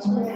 Hare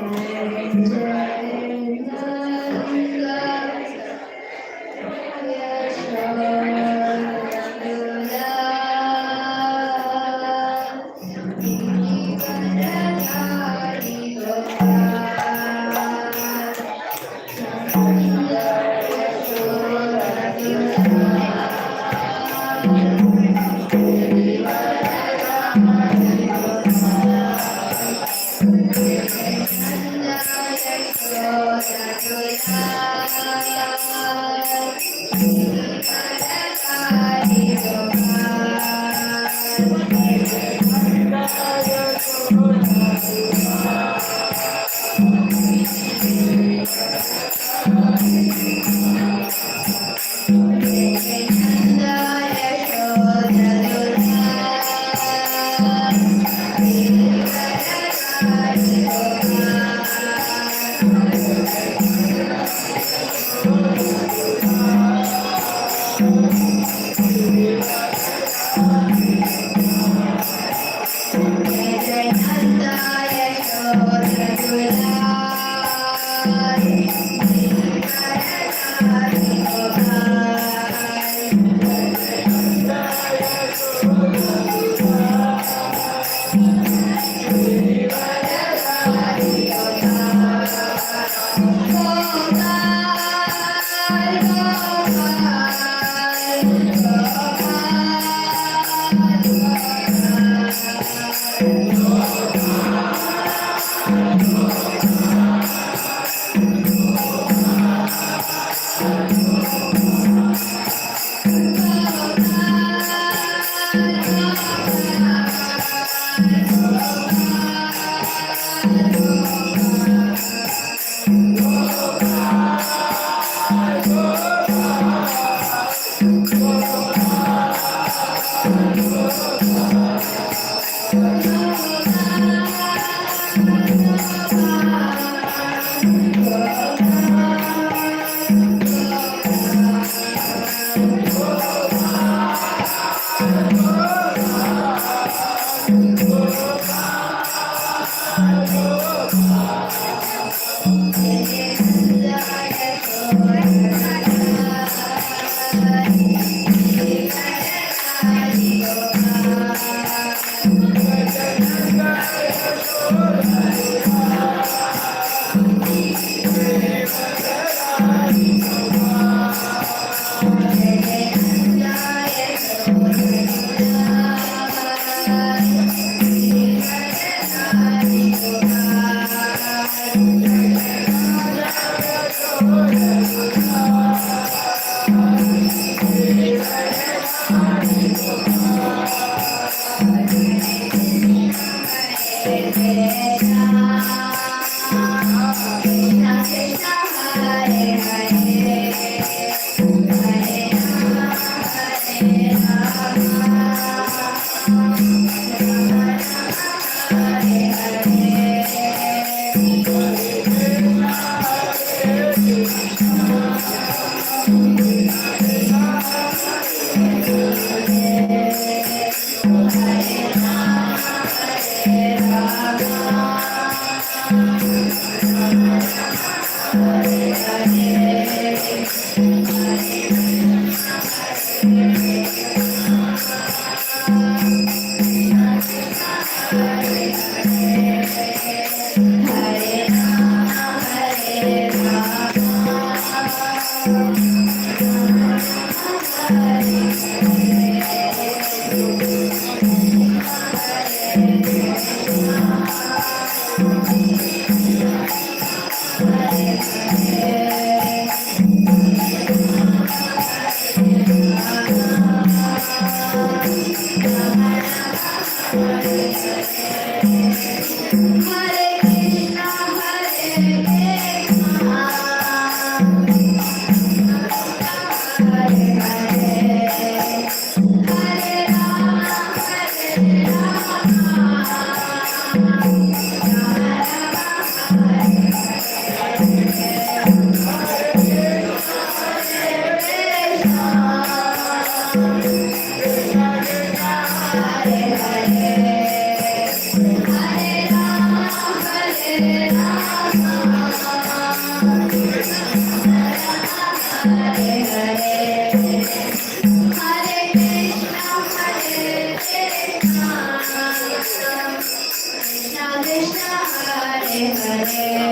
Hare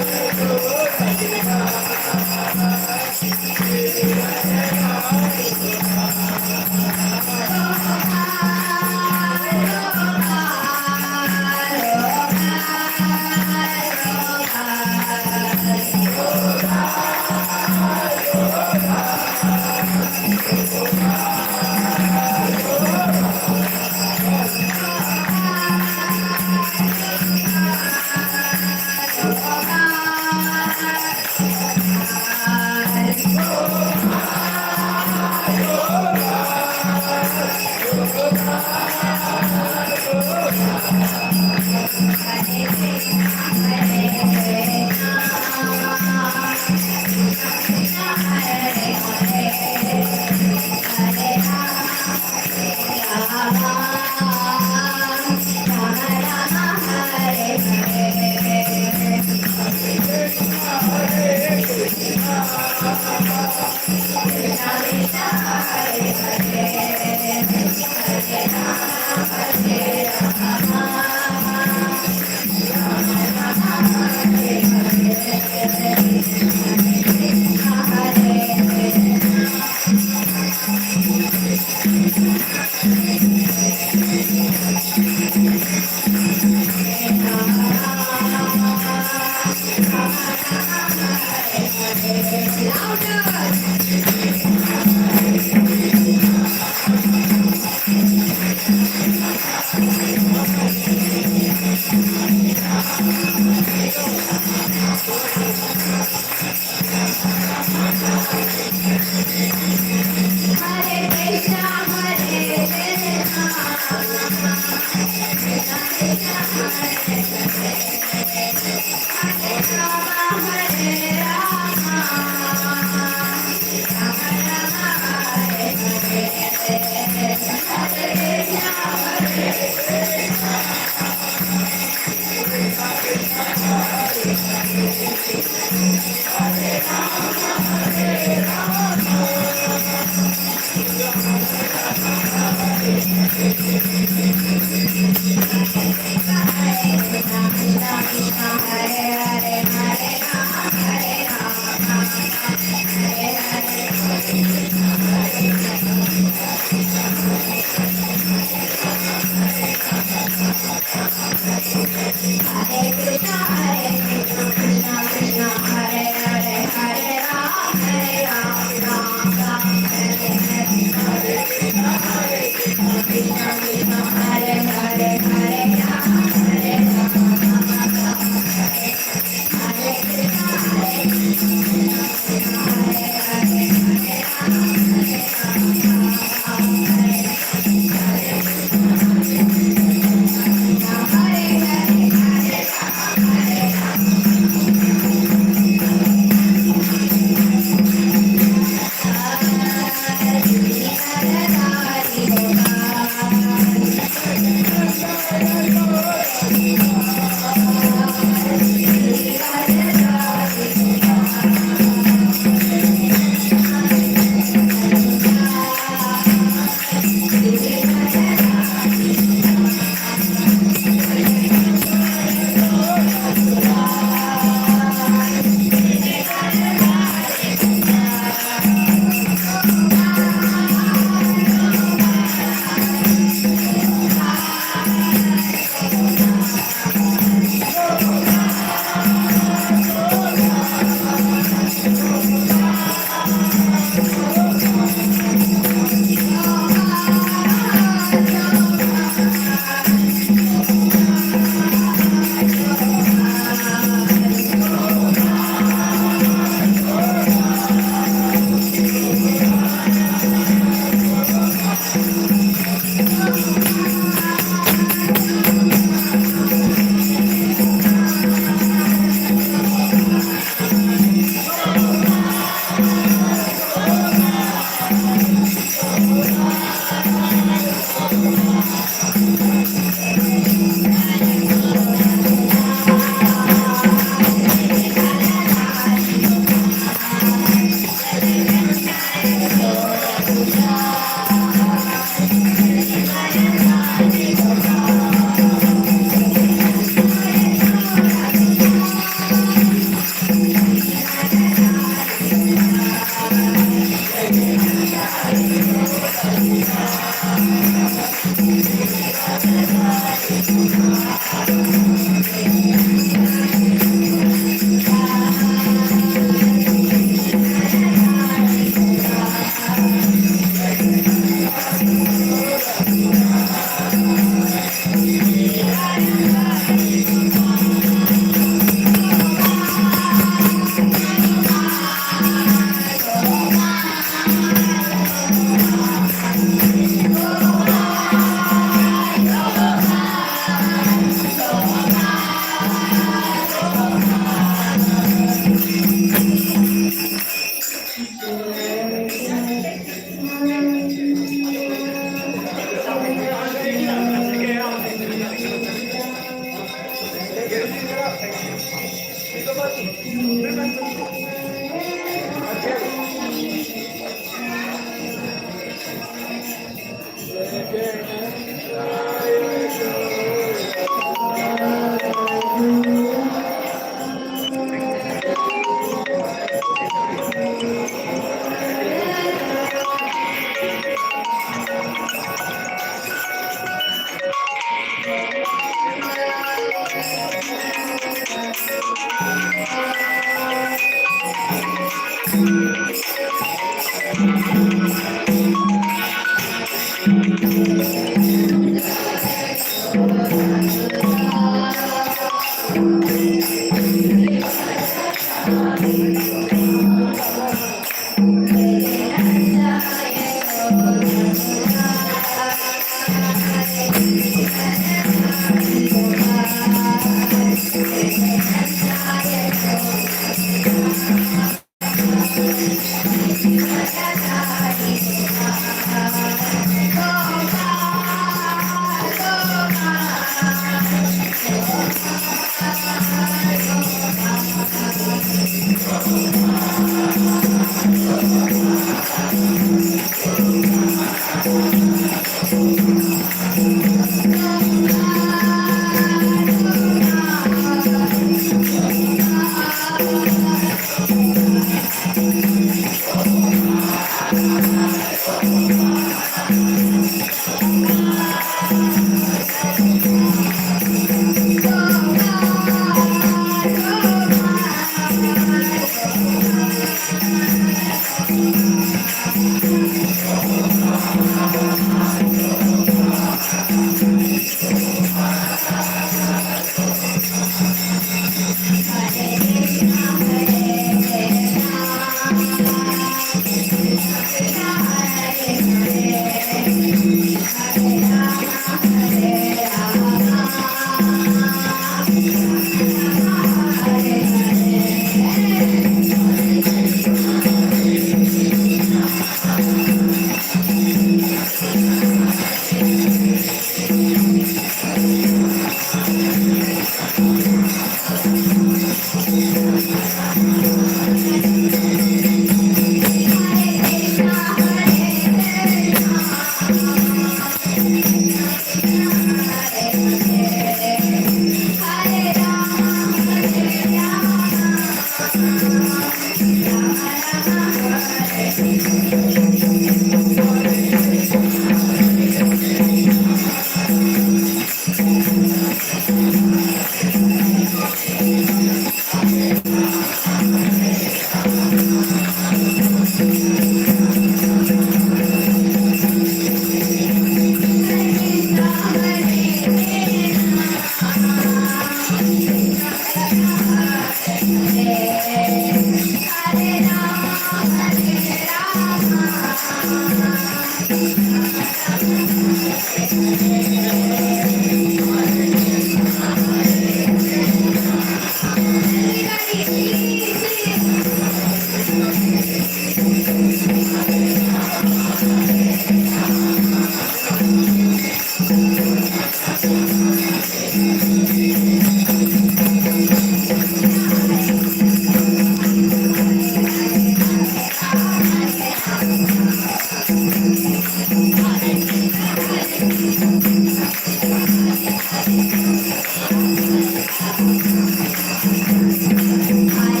I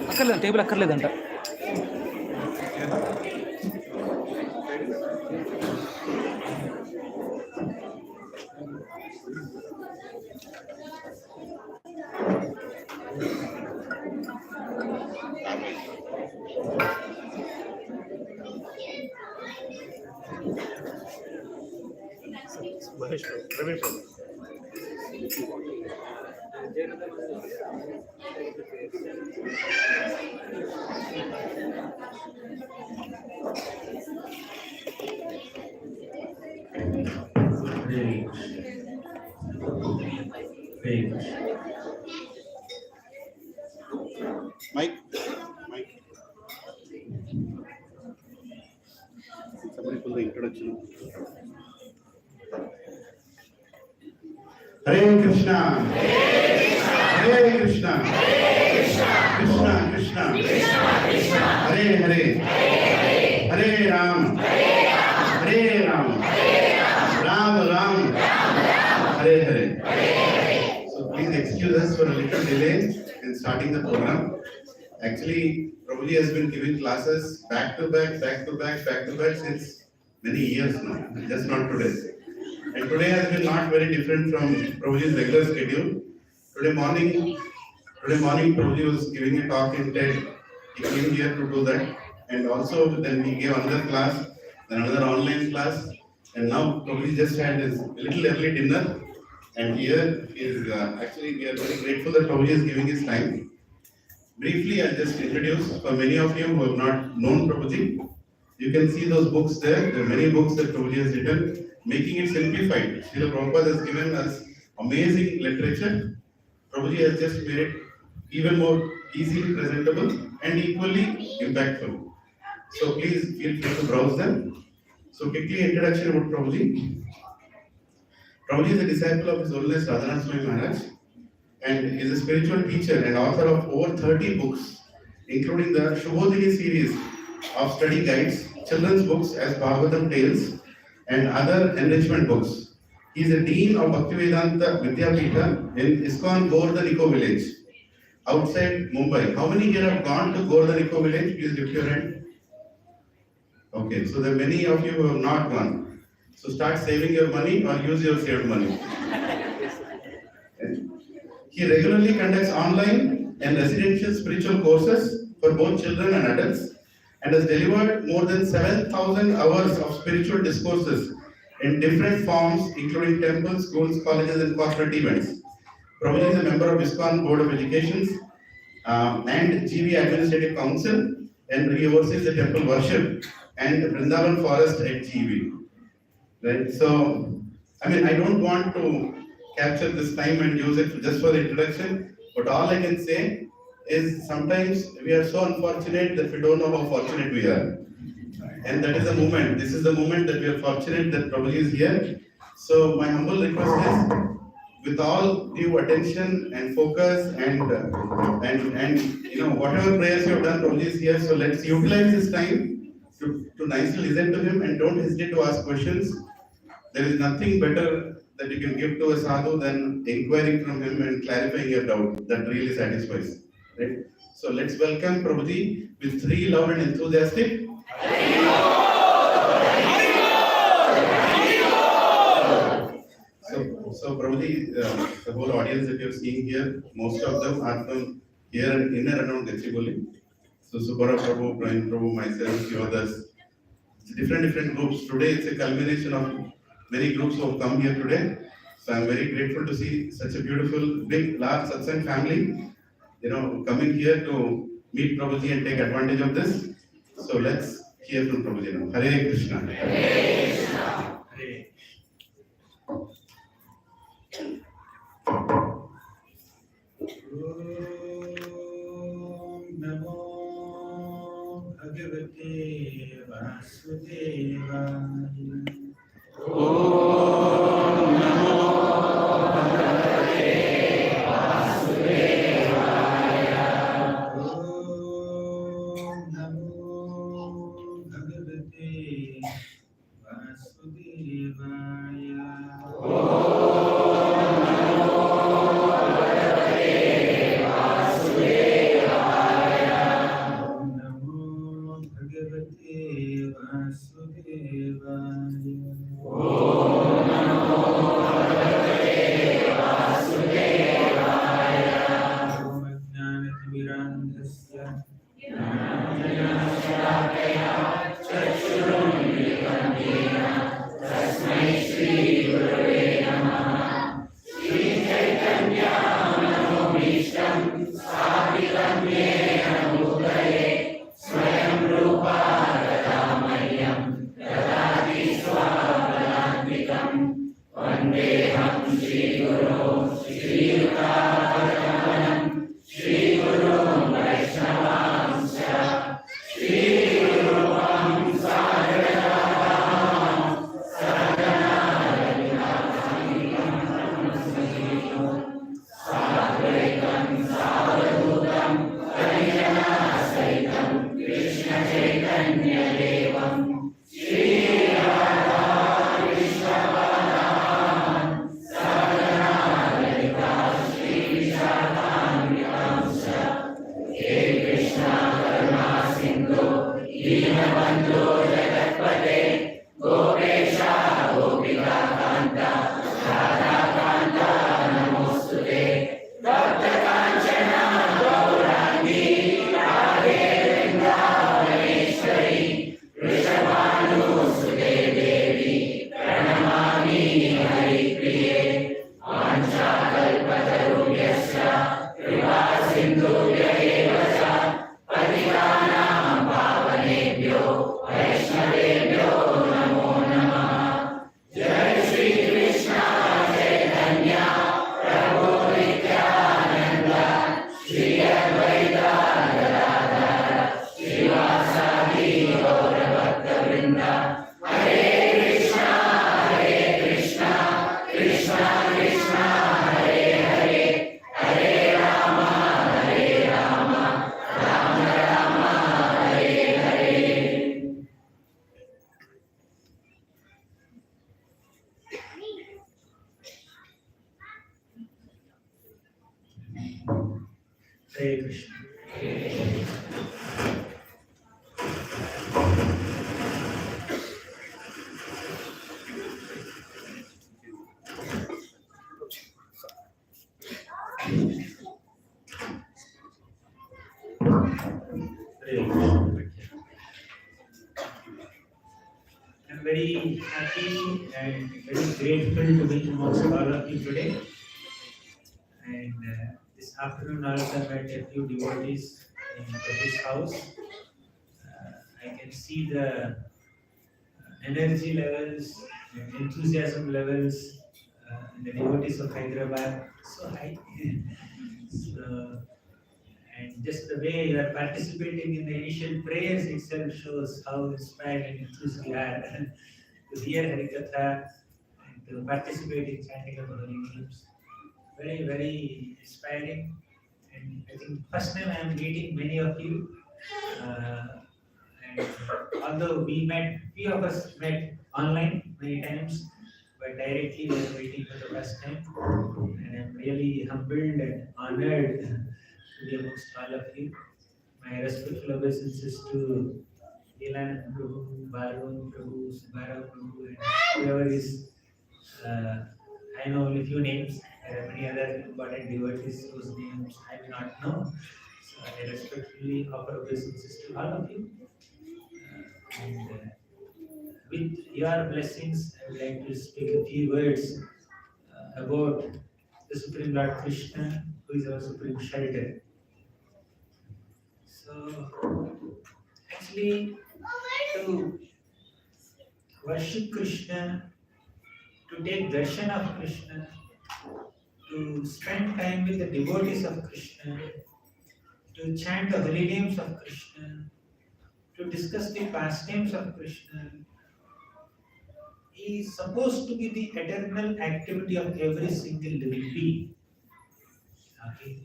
అక్కర్లేదు, table అక్కర్లేదంట. Mahesh, Praveen. Mike. Somebody pull the introduction. Hare Krishna. Hare Krishna. Krishna Krishna. Hare Hare. Hare Ram. Hare Ram. Ram Ram. Hare Hare. So please excuse us for a little delay in starting the program. Actually, Prabhuji has been giving classes back to back since many years now, just not today. And today has been not very different from Prabhuji's regular schedule. Today morning Prabhuji was giving a talk in TED. He came here to do that. And also then he gave another class, then another online class. And now Prabhuji just had his little early dinner. And here is actually we are very grateful that Prabhuji is giving his time. Briefly, I'll just introduce for many of you who have not known Prabhuji. You can see those books there. There are many books that Prabhuji has written, making it simplified. Srila Prabhupada has given us amazing literature. Prabhuji has just made it even more easily presentable and equally impactful. So please feel free to browse them. So quickly, introduction about Prabhuji. Prabhuji is a disciple of His Holiness Radhanath Swami Maharaj and is a spiritual teacher and author of over 30 books, including the Shubhodhini series of study guides, children's books as Bhagavatam Tales, and other enrichment books. He is a dean of Bhaktivedanta Vidyapitha in ISKCON Gauranga village outside Mumbai. How many here have gone to Gauranga village? Please lift your hand. Okay, so there are many of you who have not gone. So start saving your money or use your saved money. He regularly conducts online and residential spiritual courses for both children and adults and has delivered more than 7,000 hours of spiritual discourses in different forms, including temples, schools, colleges, and corporate events. Prabhuji is a member of ISKCON Board of Education and GV Administrative Council, and he oversees the temple worship and the Vrindavan Forest at GV. Right? So, I don't want to capture this time and use it just for the introduction, but all I can say is sometimes we are so unfortunate that we don't know how fortunate we are. And that is the moment. This is the moment that we are fortunate that Prabhuji is here. So my humble request is, with all due attention and focus and whatever prayers you have done, Prabhuji is here. So let's utilize this time to nicely listen to him and don't hesitate to ask questions. There is nothing better that you can give to a sadhu than inquiring from him and clarifying your doubt. That really satisfies. Right? So let's welcome Prabhuji with 3 loud and enthusiastic. So Prabhuji, the whole audience that you're seeing here, most of them are from here and in and around Gachibowli. So Subara Prabhu, Brian Prabhu, myself, few others. It's different groups. Today it's a culmination of many groups who have come here today. So I'm very grateful to see such a beautiful, big, large satsang family, coming here to meet Prabhuji and take advantage of this. So let's hear from Prabhuji now. Hare Krishna. Hare Krishna. Hare. Om Namo Bhagavate Vasudevaya. Om Namo Bhagavate Vasudevaya. Om Namo Bhagavate Vasudevaya. Hare Krishna. I'm very happy and very grateful to be amongst all of you today. And this afternoon also I met a few devotees in this house. I can see the energy levels and enthusiasm levels in the devotees of Hyderabad so high. So, and just the way you are participating in the initial prayers itself shows how inspired and enthused you are to hear Harikatha and to participate in chanting of the holy names. Very, very inspiring. And I think first time I am meeting many of you. And although few of us met online many times, but directly we are meeting for the first time. And I'm really humbled and honored to be amongst all of you. My respectful obeisances to Ilan Prabhu, Barun Prabhu, Subhara Prabhu, and whoever is, I know only few names. There are many other important devotees whose names I may not know. So I respectfully offer obeisances to all of you. And with your blessings, I would like to speak a few words about the Supreme Lord Krishna, who is our Supreme Shelter. So, actually, to worship Krishna, to take darshan of Krishna, to spend time with the devotees of Krishna, to chant the holy names of Krishna, to discuss the pastimes of Krishna, is supposed to be the eternal activity of every single living being. Okay.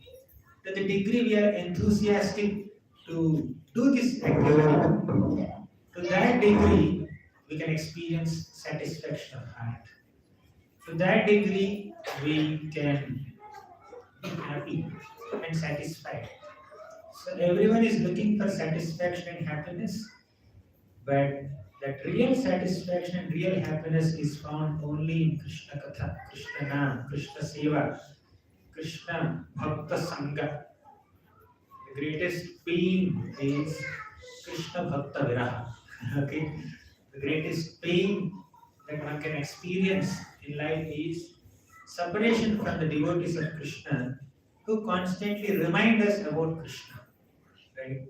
To the degree we are enthusiastic to do this activity, to that degree we can experience satisfaction of heart. To that degree we can be happy and satisfied. So everyone is looking for satisfaction and happiness, but that real satisfaction and real happiness is found only in Krishna Katha, Krishna Nam, Krishna Seva, Krishna Bhakta Sangha. The greatest pain is Krishna Bhakta Viraha. Okay? The greatest pain that one can experience in life is separation from the devotees of Krishna who constantly remind us about Krishna. Right?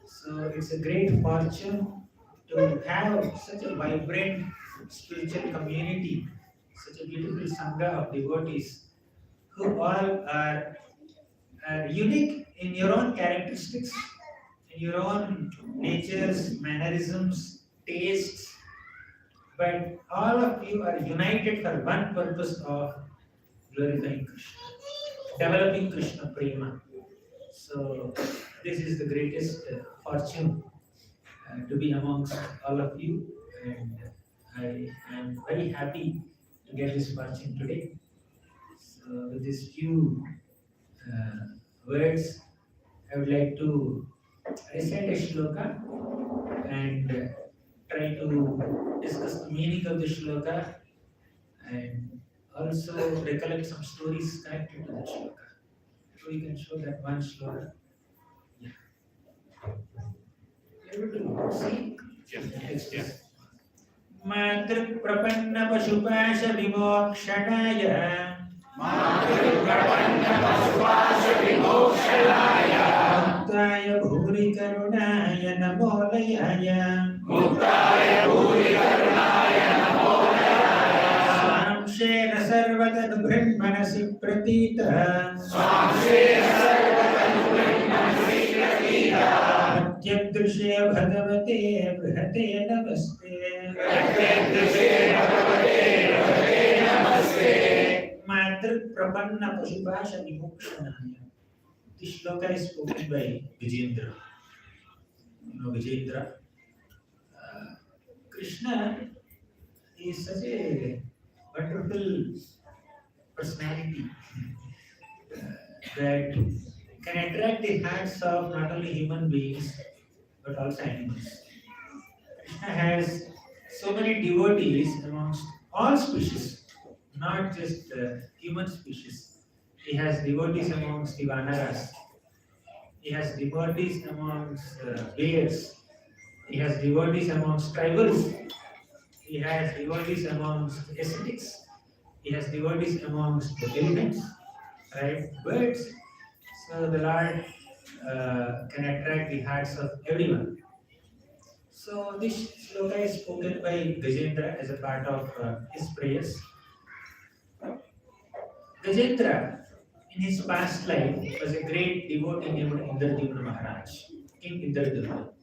So it's a great fortune to have such a vibrant spiritual community, such a beautiful sangha of devotees who all are unique in your own characteristics, in your own natures, mannerisms, tastes, but all of you are united for one purpose of glorifying Krishna, developing Krishna Prema. So, this is the greatest fortune to be amongst all of you, and I am very happy to get this fortune today. So, with these few words, I would like to recite a shloka and try to discuss the meaning of the shloka and also recollect some stories connected to the shloka. So we can show that one shloka. Yeah. Able to see? Yes. Matru prapanna pashupasha vimokshadaya Muktaya bhuri karunaya namolayaya Swamshena sarvatan brahmanasi pratita Pratyadrishe bhagavate brihate namaste Matru prapanna pashupasha vimokshadaya. This shloka is spoken by Gajendra. You know Gajendra. Krishna is such a wonderful personality that can attract the hearts of not only human beings but also animals. Krishna has so many devotees amongst all species, not just human species. He has devotees amongst the Vanaras. He has devotees amongst bears. He has devotees amongst tribals. He has devotees amongst ascetics. He has devotees amongst the elephants, right? Birds. So the Lord can attract the hearts of everyone. So this shloka is spoken by Gajendra as a part of his prayers. Gajendra, in his past life, was a great devotee named Indradumna Maharaj, King Indradumna.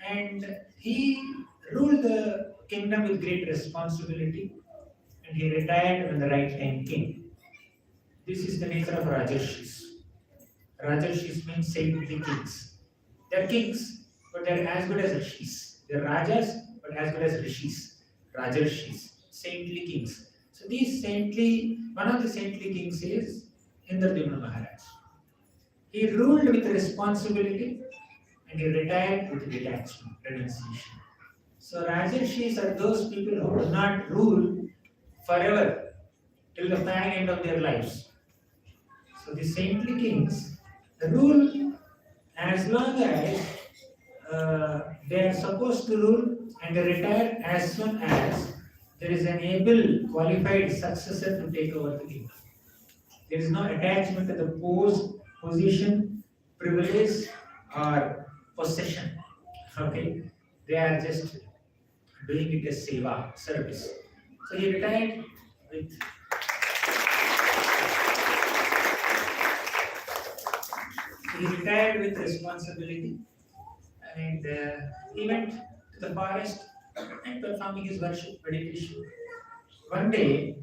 And he ruled the kingdom with great responsibility, and he retired when the right time came. This is the nature of Rajarshis. Rajarshis means saintly kings. They're kings, but they're as good as Rishis. They're Rajas, but as good as Rishis. Rajarshis, saintly kings. So one of the saintly kings is Indradumna Maharaj. He ruled with responsibility and he retired with detachment, renunciation. So Rajarshis are those people who do not rule forever till the fag end of their lives. So the saintly kings rule as long as they are supposed to rule, and they retire as soon as there is an able, qualified successor to take over the kingdom. There is no attachment to the post, position, privilege, or possession. Okay, they are just doing it as seva, service. So he retired with responsibility, and he went to the forest and performing his worship meditation. One day,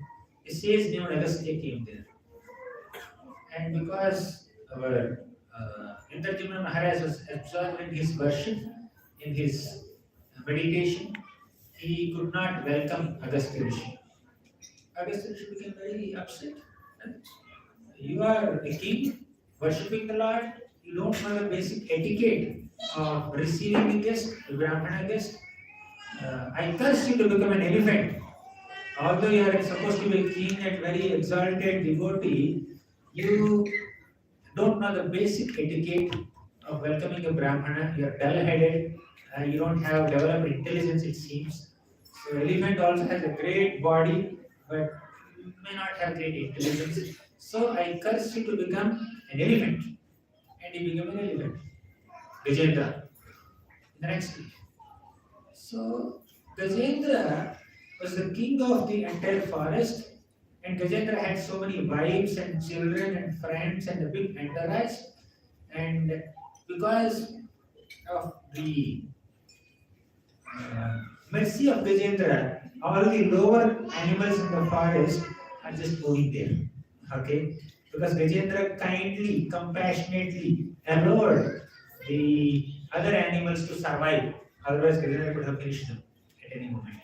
a sage named Agastya came there, and because our Indradumna Maharaj was absorbed in his worship, in his meditation, he could not welcome Agastya Rishi. Agastya Rishi became very upset. You are a king, worshipping the Lord, you don't know the basic etiquette of receiving a guest, a Brahmana guest. I curse you to become an elephant. Although you are supposed to be a king and very exalted devotee, you don't know the basic etiquette of welcoming a Brahmana. You are dull-headed, you don't have developed intelligence, it seems. So elephant also has a great body, but may not have great intelligence. So I curse you to become an elephant. And he became an elephant. Gajendra. The next week. So Gajendra was the king of the entire forest, And Gajendra had so many wives and children and friends and a big entourage. And because of the mercy of Gajendra, all the lower animals in the forest are just moving there. Okay? Because Gajendra kindly, compassionately allowed the other animals to survive. Otherwise, Gajendra could have finished them at any moment.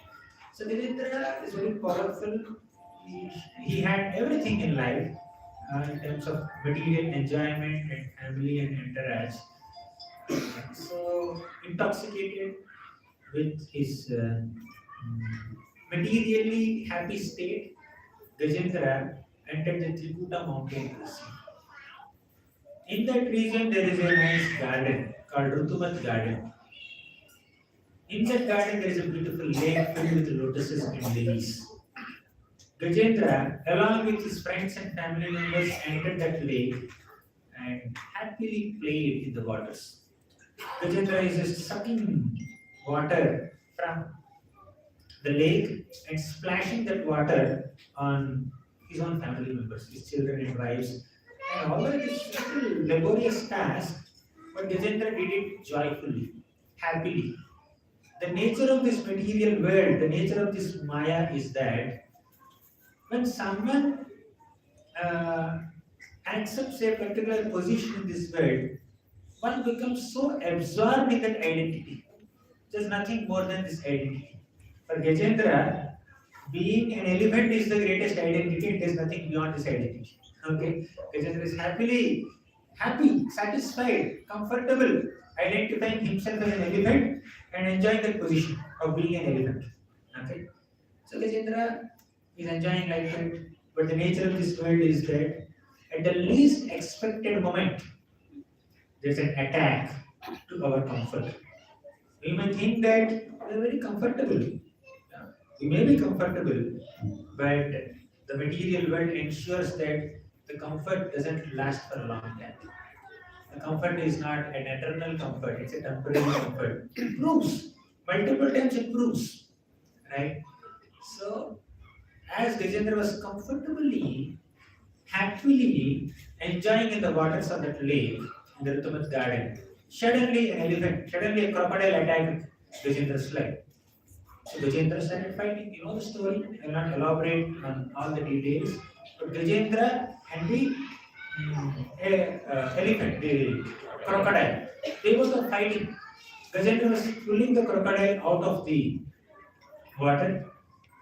So Gajendra is very powerful. He had everything in life in terms of material enjoyment and family and entourage. So intoxicated with his materially happy state, Gajendra entered the Trikuta mountain region. In that region, there is a nice garden called Rutumat Garden. In that garden, there is a beautiful lake filled with lotuses and lilies. Gajendra, along with his friends and family members, entered that lake and happily played in the waters. Gajendra is just sucking water from the lake and splashing that water on his own family members, his children and wives. And although it is a little laborious task, but Gajendra did it joyfully, happily. The nature of this material world, the nature of this Maya is that when someone accepts a particular position in this world, one becomes so absorbed in that identity. There's nothing more than this identity. For Gajendra, being an elephant is the greatest identity, there's nothing beyond this identity. Okay? Gajendra is happy, satisfied, comfortable, identifying himself as an elephant and enjoying that position of being an elephant. Okay? So Gajendra is enjoying like that, but the nature of this world is that at the least expected moment, there's an attack to our comfort. We may think that we are very comfortable. We may be comfortable, but the material world ensures that the comfort doesn't last for a long time. The comfort is not an eternal comfort, it's a temporary comfort. It proves, multiple times it proves, right? So, as Gajendra was comfortably, happily enjoying in the waters of that lake, in the Rutumat garden, suddenly a crocodile attacked Gajendra's life. So Gajendra started fighting. You know the story. I will not elaborate on all the details. But Gajendra and the elephant, the crocodile, they both were fighting. Gajendra was pulling the crocodile out of the water,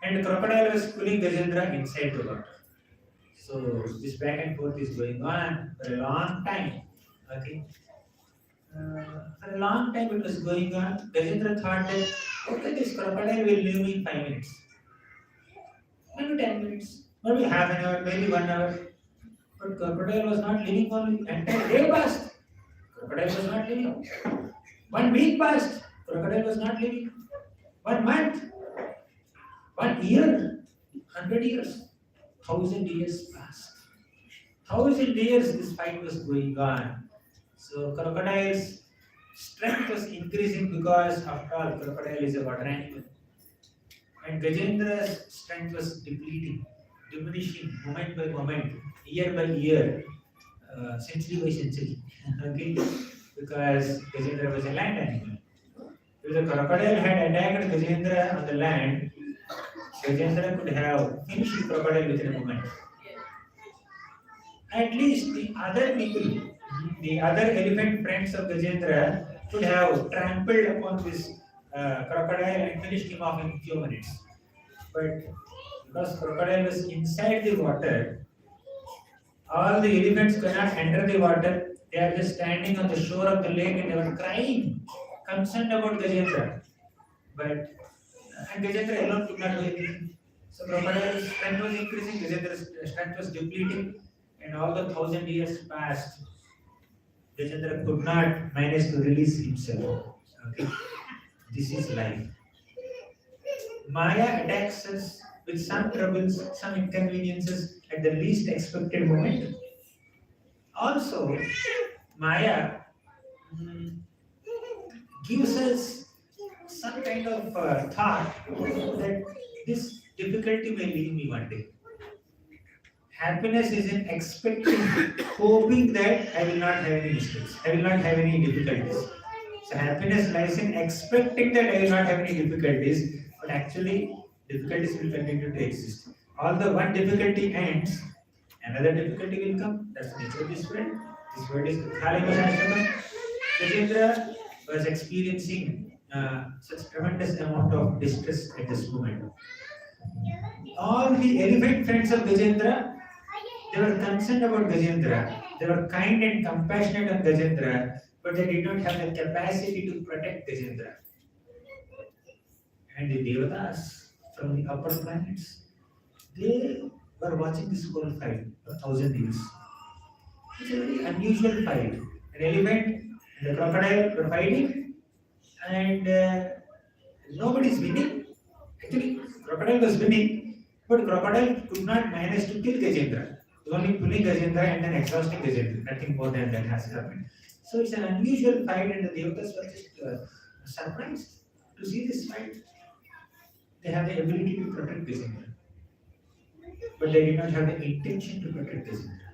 and the crocodile was pulling Gajendra inside the water. So this back and forth is going on for a long time. Okay. For a long time it was going on. Gajendra thought that, okay, this crocodile will leave me in 5 minutes, maybe 10 minutes, maybe half an hour, maybe 1 hour. But crocodile was not leaving for me. Entire day passed. Crocodile was not leaving. 1 week passed. Crocodile was not leaving. 1 month. 1 year. 100 years. 1,000 years passed. 1,000 years this fight was going on. So crocodile's strength was increasing because after all crocodile is a water animal. And Gajendra's strength was depleting, diminishing moment by moment, year by year, century by century. Okay? Because Gajendra was a land animal. If the crocodile had attacked Gajendra on the land, Gajendra could have finished the crocodile within a moment. At least the other people, the other elephant friends of Gajendra could have trampled upon this crocodile and finished him off in few minutes. But because crocodile was inside the water, all the elephants cannot enter the water. They are just standing on the shore of the lake and they were crying, concerned about Gajendra. But and Gajendra alone could not do anything. So crocodile's strength was increasing, Gajendra's strength was depleting, and all the 1,000 years passed. Gajendra could not manage to release himself. Okay? This is life. Maya attacks us with some troubles, some inconveniences at the least expected moment. Also, Maya gives us some kind of thought that this difficulty may leave me one day. Happiness is in expecting, hoping that I will not have any mistakes, I will not have any difficulties. So happiness lies in expecting that I will not have any difficulties, but actually difficulties will continue to exist. Although one difficulty ends, another difficulty will come. That's the nature of this world. This world is Khalima. Gajendra was experiencing such tremendous amount of distress at this moment. All the elephant friends of Gajendra, they were concerned about Gajendra. They were kind and compassionate on Gajendra, but they did not have the capacity to protect Gajendra. And the Devatas from the upper planets, they were watching this whole fight for 1,000 years. It's a very unusual fight. An elephant and a crocodile were fighting, and nobody is winning. Actually, crocodile was winning, but crocodile could not manage to kill Gajendra. Only pulling Gajendra and then exhausting Gajendra. Nothing more than that has happened. So it's an unusual fight, and the Devatas were just surprised to see this fight. They have the ability to protect Gajendra, but they did not have the intention to protect Gajendra.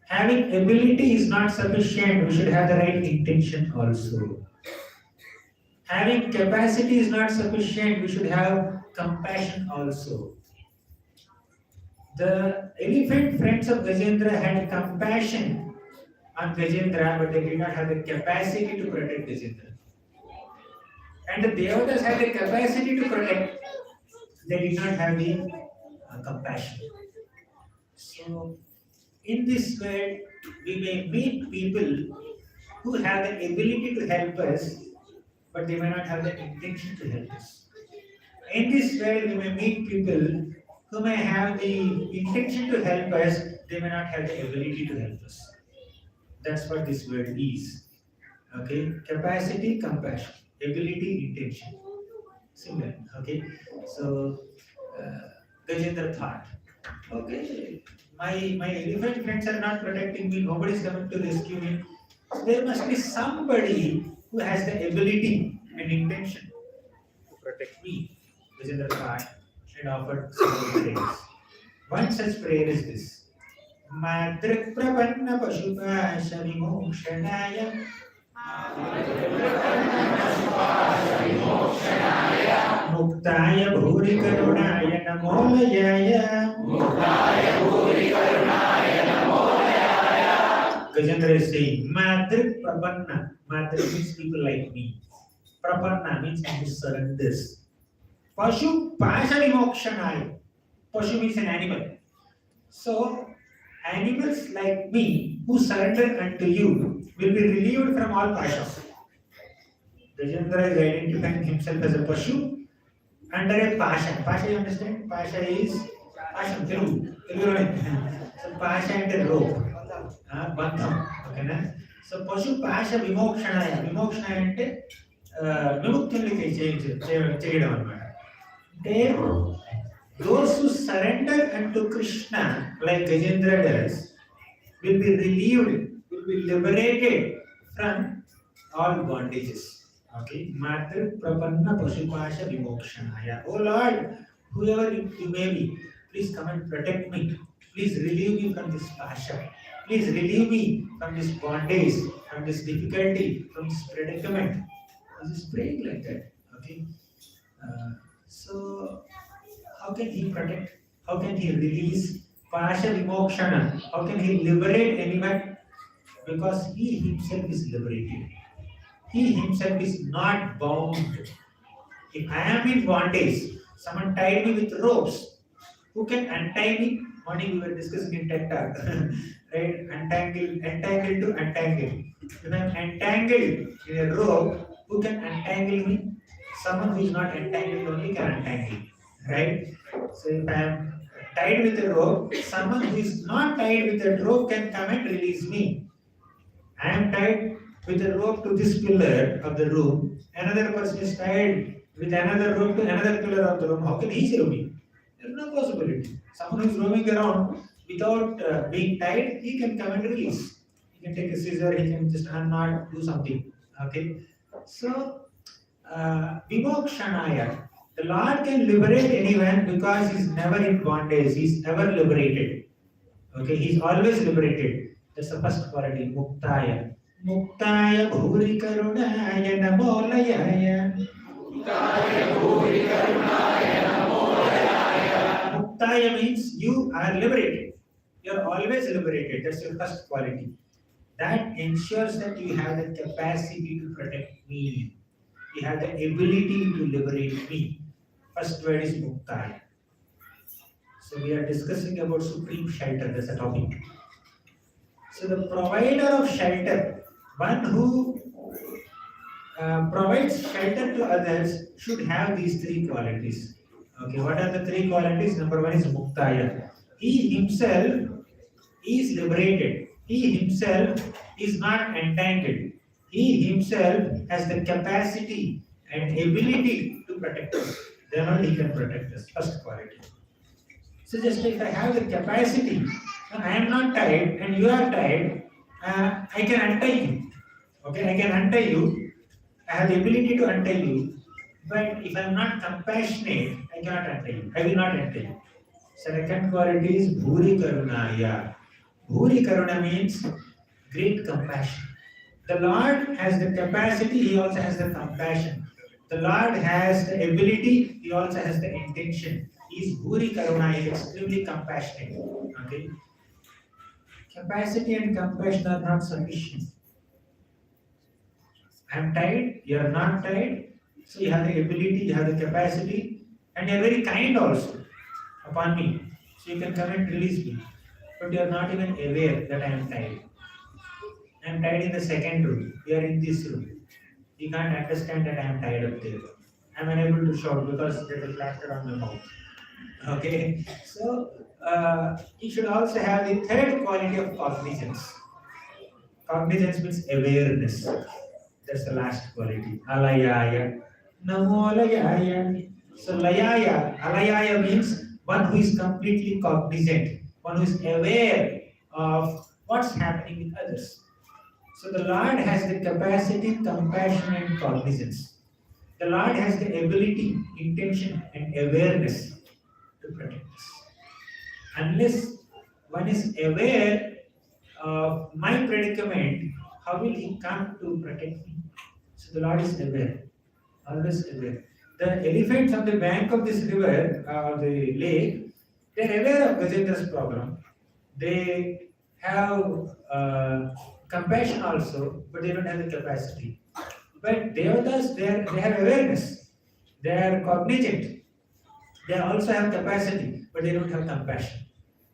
Having ability is not sufficient. We should have the right intention also. Having capacity is not sufficient. We should have compassion also. The elephant friends of Gajendra had compassion on Gajendra, but they did not have the capacity to protect Gajendra. And the Devatas had the capacity to protect, they did not have the compassion. So, in this world, we may meet people who have the ability to help us, but they may not have the intention to help us. In this world, we may meet people who may have the intention to help us, they may not have the ability to help us. That's what this world is. Okay? Capacity, compassion. Ability, intention. Similar. Okay? So, Gajendra thought, okay, my elephant friends are not protecting me, nobody is coming to rescue me. So there must be somebody who has the ability and intention to protect me. Gajendra thought and offered several prayers. One such prayer is this. Madrik Prapanna Pashupa Shavimokshanaya Muktaya Bhuri Karunaya Namolayaya Gajendra is saying, Madrik Prapanna. Madrik means people like me. Prapanna means who surrenders. Pashu Pasha Vimokshanaya. Pashu means an animal. So, animals like me who surrender unto you will be relieved from all pashas. Gajendra is identifying himself as a Pashu under a Pasha. Pasha, you understand? Pasha is Pasha, Telugu. So, Pasha and a rope. Bandham. Okay, na? So, Pashu Pasha Vimokshanaya. Vimokshanaya ante Vimuktyuliki cheyadam anamata. Those who surrender unto Krishna, like Gajendra does, will be relieved, will be liberated from all bondages. Okay? Matra Prapanna Pasupasha Vimokshanaya. Oh Lord, whoever you may be, please come and protect me. Please relieve me from this pasha. Please relieve me from this bondage, from this difficulty, from this predicament. I was just praying like that. Okay? So, how can he protect? How can he release Pasha Vimokshana? How can he liberate anyone? Because he himself is liberated. He himself is not bound. If I am in bondage, someone tied me with ropes. Who can untie me? Morning we were discussing in TED Talk. Right? Entangle to untangle. If I am entangled in a rope, who can untangle me? Someone who is not entangled only can untangle. Right? So if I am tied with a rope, someone who is not tied with a rope can come and release me. I am tied with a rope to this pillar of the room. Another person is tied with another rope to another pillar of the room. How can he save me? There is no possibility. Someone who is roaming around without being tied, he can come and release. He can take a scissor, he can just unknot, do something. Okay? So, Vimokshanaya. The Lord can liberate anyone because he is never in bondage, he is ever liberated. Okay, he is always liberated. That's the first quality, Muktaya. Muktaya Bhuri Karunaya Namolayaya. Muktaya means you are liberated. You are always liberated. That's your first quality. That ensures that you have the capacity to protect me. You have the ability to liberate me. First word is Muktaya. So we are discussing about supreme shelter. That's a topic. So the provider of shelter, one who provides shelter to others, should have these three qualities. Okay, what are the three qualities? Number one is Muktaya. He himself is liberated. He himself is not entangled. He himself has the capacity and ability to protect us. Then only he can protect us. First quality. So just if I have the capacity, I am not tied and you are tied, I can untie you. Okay, I can untie you. I have the ability to untie you. But if I am not compassionate, I cannot untie you. I will not untie you. Second quality is Bhuri Karunaya. Bhuri Karuna means great compassion. The Lord has the capacity, He also has the compassion. The Lord has the ability, He also has the intention. He is Bhuri Karuna, He is extremely compassionate. Okay? Capacity and compassion are not sufficient. I am tired, you are not tired. So you have the ability, you have the capacity, and you are very kind also upon me. So you can come and release me. But you are not even aware that I am tired. I am tired in the second room. You are in this room. You can't understand that I am tired up there. I am unable to shout because there is laughter on my mouth. Okay, so you should also have the third quality of cognizance. Cognizance means awareness. That's the last quality. Alayaya. Namo Layaya. So Layaya, Alayaya means one who is completely cognizant, one who is aware of what's happening with others. So the Lord has the capacity, compassion, and cognizance. The Lord has the ability, intention, and awareness to protect us. Unless one is aware of my predicament, how will He come to protect me? So the Lord is aware, always aware. The elephants on the bank of this river, the lake, they are aware of Gajendra's problem. They have compassion also, but they don't have the capacity. But Devatas, they have awareness, they are cognizant, they also have capacity, but they don't have compassion.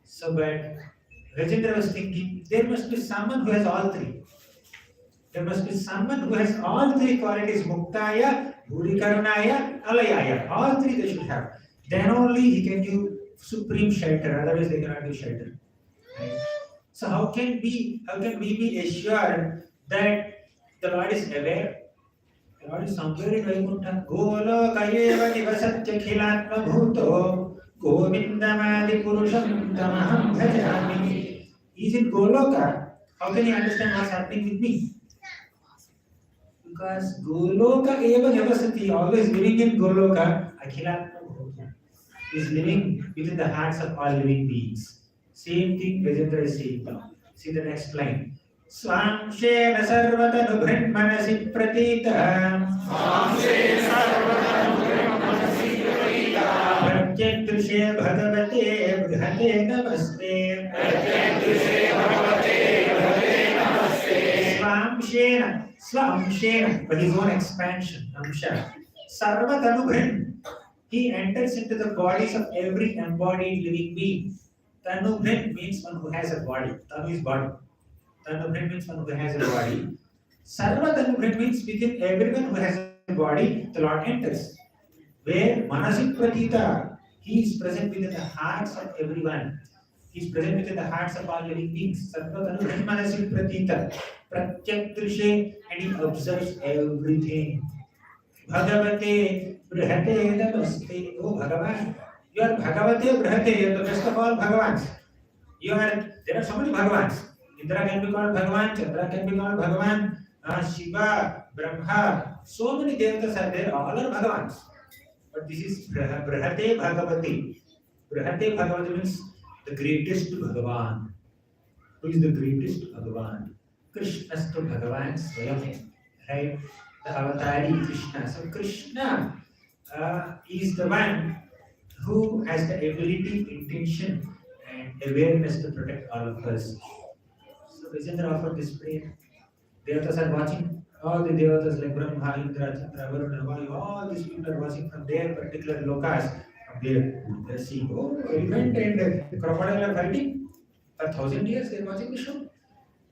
So, but Gajendra was thinking, there must be someone who has all three. There must be someone who has all three qualities, Muktaya, Bhuri Karunaya, Alayaya. All three they should have. Then only he can give supreme shelter, otherwise they cannot give shelter. Right? So how can we be assured that the Lord is aware? The Lord is somewhere in Vaikuntha. Golokayeva nivasatya khilatma bhuto govindamadi purusham tamaham bhajami. He is in Goloka. How can he understand what's happening with me? Because Goloka eva nivasati, always living in Goloka, akhilatma bhuto, is living within the hearts of all living beings. Same thing Gajendra is saying now. See the next line. Swamshena sarvata nubhrin manasi pratita. Swamshena sarvata nubhrin manasi pratita. Pratyakdrishe bhagavate brihate namaste. Pratyakdrishe bhagavate brihate namaste. Swamshena, by his own expansion, Amsha. Sarvata nubhrin. He enters into the bodies of every embodied living being. Tanubhin means one who has a body. Tanu is body. Tanubhin means one who has a body. Sarva Tanubhin means within everyone who has a body, the Lord enters. Where Manasik Pratita, He is present within the hearts of everyone. He is present within the hearts of all living beings. Sarva Tanubhin Manasik Pratita. Pratyakdrishe, and He observes everything. Bhagavate Brihate Namaste. Oh Bhagavan. You are Bhagavate Brihate, you are the best of all Bhagavans. There are so many Bhagavans. Indra can be called Bhagavan, Chandra can be called Bhagavan, Shiva, Brahma, so many Devatas are there, all are Bhagavans. But this is Brihate Bhagavati. Brihate Bhagavati means the greatest Bhagavan. Who is the greatest Bhagavan? Krishnastu Bhagavan Swayam. Right? The Avatari Krishna. So Krishna is the one who has the ability, intention, and awareness to protect all of us. So Vijayendra offered this prayer. Devatas are watching. All the Devatas like Brahma, Indra, Chandra, Varuna, Vayu, all these people are watching from their particular lokas. From there, they're seeing, oh, elephant and crocodile are fighting. For 1,000 years, they're watching the show.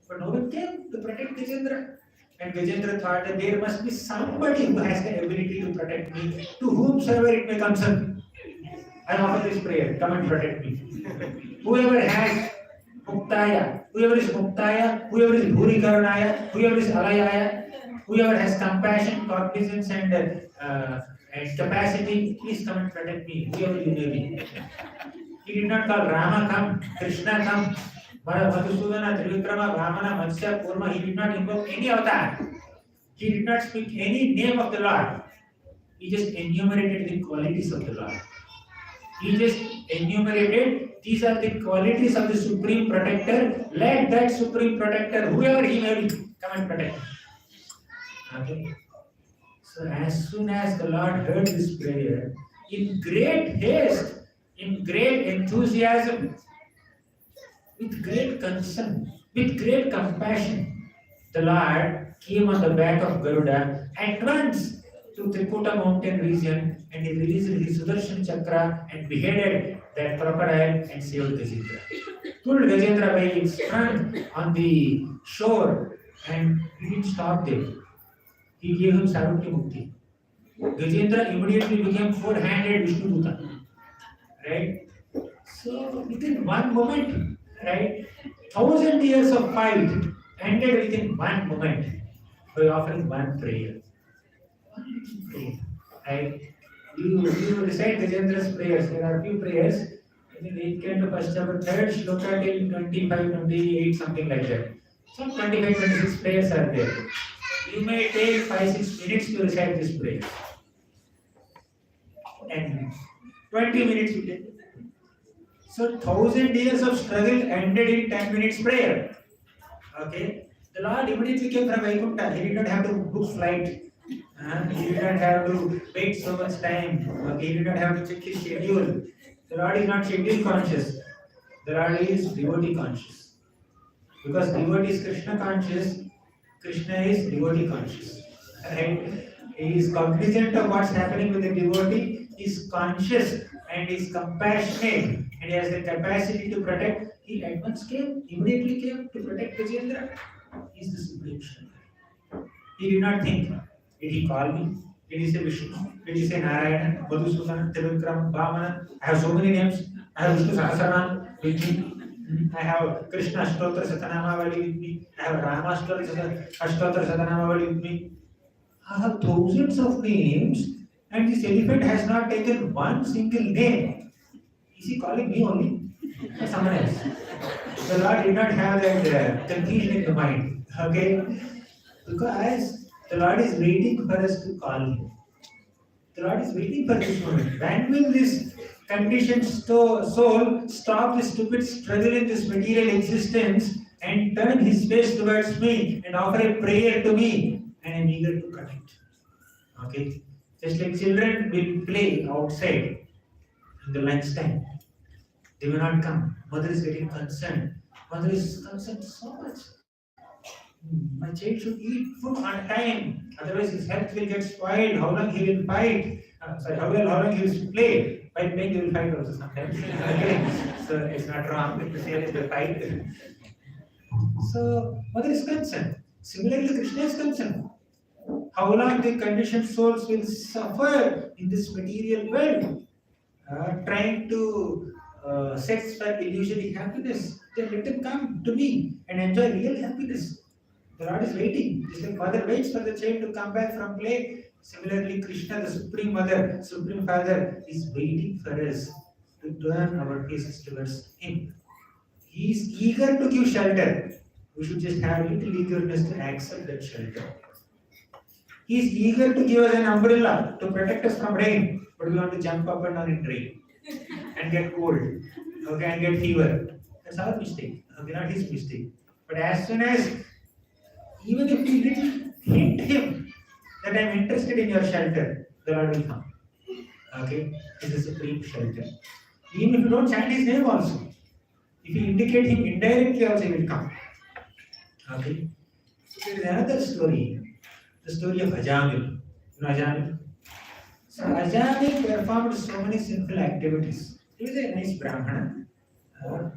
But no one came to protect Vijayendra. And Vijayendra thought that there must be somebody who has the ability to protect me, to whomsoever it may concern. I offer this prayer, come and protect me. Whoever has Muktaya, whoever is Bhuri Karunaya, whoever is Alayaya, whoever has compassion, cognizance, and capacity, please come and protect me, whoever you may be. He did not call Rama come, Krishna come, Madhusudana, Trivikrama, Vamana, Matsya, Kurma. He did not invoke any avatar. He did not speak any name of the Lord. He just enumerated the qualities of the Lord. He just enumerated, these are the qualities of the Supreme Protector. Let that Supreme Protector, whoever he may be, come and protect him. Okay. So as soon as the Lord heard this prayer, in great haste, in great enthusiasm, with great concern, with great compassion, the Lord came on the back of Garuda at once to Trikuta mountain region, and he released his Sudarshan Chakra and beheaded that crocodile and saved Gajendra. Pulled Gajendra by its front on the shore, and he didn't stop there. He gave him Sarupti Mukti. Gajendra immediately became four-handed Vishnu Duta. Right? So within one moment, right, 1,000 years of fight ended within one moment by offering one prayer. One little prayer. Right? You recite Gajendra's prayers. There are a few prayers. I think 8 canto, first chapter, 3rd shloka till 25, 28, something like that. Some 25, 26 prayers are there. You may take 5-6 minutes to recite this prayer. 10 minutes. 20 minutes you take. So 1,000 years of struggle ended in 10 minutes prayer. Okay. The Lord immediately came from Vaikuntha. He did not have to book flight. He did not have to wait so much time. Okay. He did not have to check his schedule. The Lord is not schedule conscious. The Lord is devotee conscious. Because devotee is Krishna conscious, Krishna is devotee conscious. Right? He is cognizant of what's happening with the devotee, he is conscious and is compassionate, and he has the capacity to protect. He at once came, immediately came to protect Gajendra. He is the Supreme Shankar. He did not think, did he call me? Did he say Vishnu? Did he say Narayana, Madhusudana, Trivikram, Vamana? I have so many names. I have Vishnu Sahasranam with me. I have Krishna Ashtotra Satanamavali with me. I have Rama Ashtotra Satanamavali with me. I have thousands of names, and this elephant has not taken one single name. Is he calling me only? Or someone else? The Lord did not have that confusion in the mind. Okay? Because the Lord is waiting for us to call him. The Lord is waiting for this moment. When will this conditioned soul stop this stupid struggle in this material existence and turn his face towards me and offer a prayer to me? And I'm eager to connect. Okay? Just like children will play outside in the lunchtime. They will not come. Mother is getting concerned. Mother is concerned so much. My child should eat food on time. Otherwise his health will get spoiled. How long he will fight? How long he will play? By playing he will fight also sometimes. Okay? So it's not wrong to say that they fight. So mother is concerned. Similarly Krishna is concerned. How long the conditioned souls will suffer in this material world, trying to search for illusory happiness. Then let them come to me and enjoy real happiness. The Lord is waiting. Just like mother waits for the child to come back from play, similarly Krishna, the Supreme Mother, Supreme Father, is waiting for us to turn our faces towards Him. He is eager to give shelter. We should just have little eagerness to accept that shelter. He is eager to give us an umbrella to protect us from rain, but we want to jump up and down in rain and get cold. okay, and get fever. That's our mistake, okay, not his mistake. But as soon as, even if we little hint him that I am interested in your shelter, the Lord will come. Okay, this is a supreme shelter. Even if you don't chant his name also, if you indicate him indirectly also, he will come. Okay. So there is another story, the story of Ajamil. You know Ajamil? So Ajamil performed so many sinful activities. He was a nice Brahmana,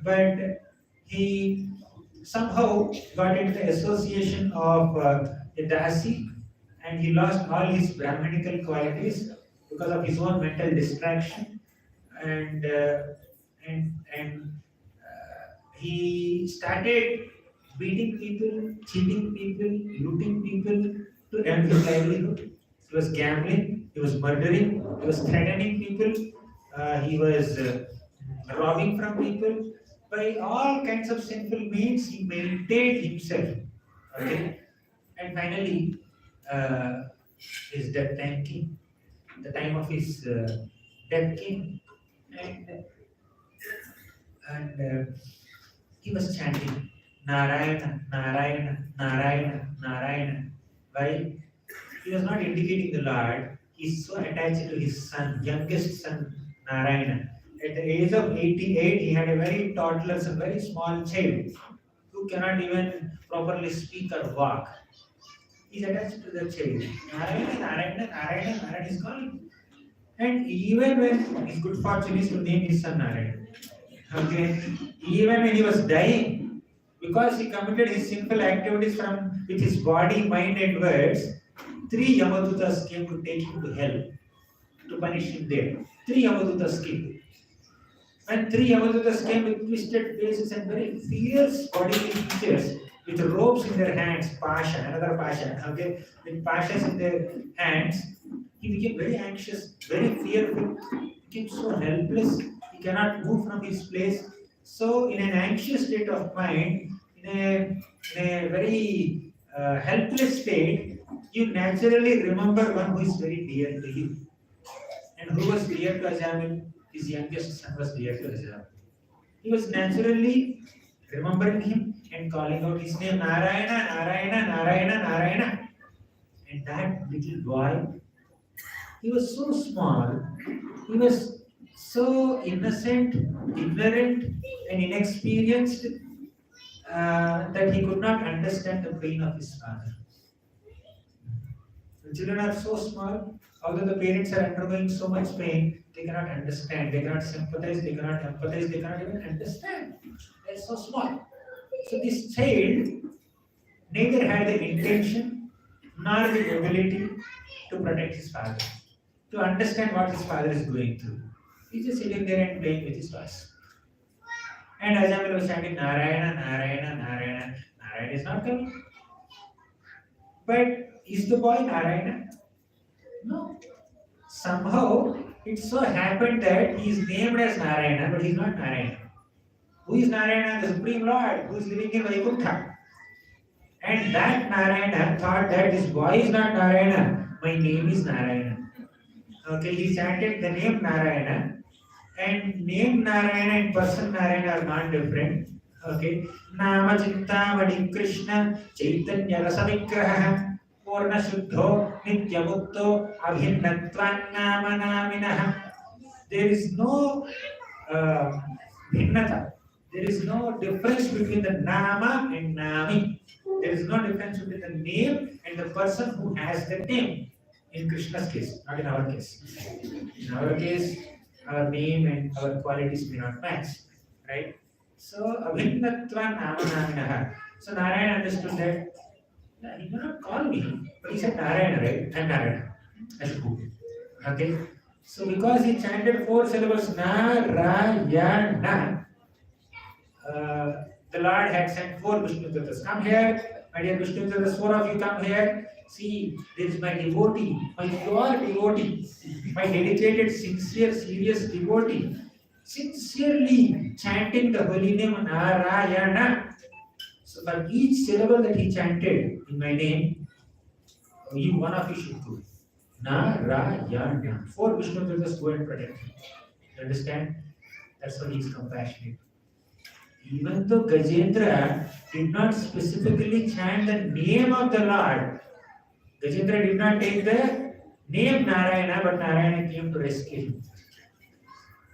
but he somehow got into the association of a Dasi, and he lost all his Brahmanical qualities because of his own mental distraction, and he started beating people, cheating people, looting people to earn his livelihood. He was gambling, he was murdering, he was threatening people, he was robbing from people. By all kinds of sinful means, he maintained himself. Okay, and finally, his death time came. The time of his death came, and he was chanting Narayana, Narayana, Narayana, Narayana. Why? He was not indicating the Lord. He's so attached to his son, youngest son, Narayana. At the age of 88, he had a very toddler, a very small child who cannot even properly speak or walk. He's attached to the child. Narayana, Narayana, Narayana, Narayana is calling. And even when his good fortune is to name his son Narayana. Okay, even when he was dying, because he committed his sinful activities from with his body, mind, and words, 3 Yamadutas came to take him to hell, to punish him there. 3 Yamadutas came. And 3 Yamadutas came with twisted faces and very fierce bodily features, with ropes in their hands, Pasha, another Pasha, okay, with Pashas in their hands. He became very anxious, very fearful, became so helpless, he cannot move from his place. So, in an anxious state of mind, in a very helpless state, you naturally remember one who is very dear to you. And who was dear to Ajamil? His youngest son was dear to Ajamil. He was naturally remembering him and calling out his name, Narayana, Narayana, Narayana, Narayana. And that little boy, he was so small, he was so innocent, ignorant, and inexperienced that he could not understand the pain of his father. The children are so small, although the parents are undergoing so much pain, they cannot understand, they cannot sympathize, they cannot empathize, they cannot even understand. They are so small. So this child neither had the intention nor the ability to protect his father, to understand what his father is going through. He's just sitting there and playing with his toys. And Ajamil was chanting Narayana, Narayana, Narayana. Narayana is not coming. But is the boy Narayana? No. Somehow it so happened that he is named as Narayana, but he is not Narayana. Who is Narayana? The Supreme Lord, who is living in Vaikuntha. And that Narayana thought that this boy is not Narayana, my name is Narayana. Okay, he chanted the name Narayana, and name Narayana and person Narayana are not different. Okay, Nama Chintamani Krishna Chaitanya Rasavigraha Purna Shuddho Nitya Mukto Abhinnatvan Nama Naminaha. There is no Bhinnata. There is no difference between the Nama and Nami. There is no difference between the name and the person who has the name. In Krishna's case, not in our case. In our case, our name and our qualities may not match, right? So, Abhinnatva Nama Naminaha. So, Narayana understood that he did not call me, but he said Narayana, right? I'm Narayana. I should go. Okay? So, because he chanted 4 syllables, Narayana, the Lord had sent 4 Vishnudatas. Come here, my dear Vishnudatas, 4 of you come here. See, there is my devotee, my pure devotee, my dedicated, sincere, serious devotee, sincerely chanting the holy name Narayana. So for each syllable that he chanted in my name, you one of you should go. Narayana. 4 Vishnudatas go and protect him. You understand? That's why he is compassionate. Even though Gajendra did not specifically chant the name of the Lord, Gajendra did not take the name Narayana, but Narayana came to rescue him.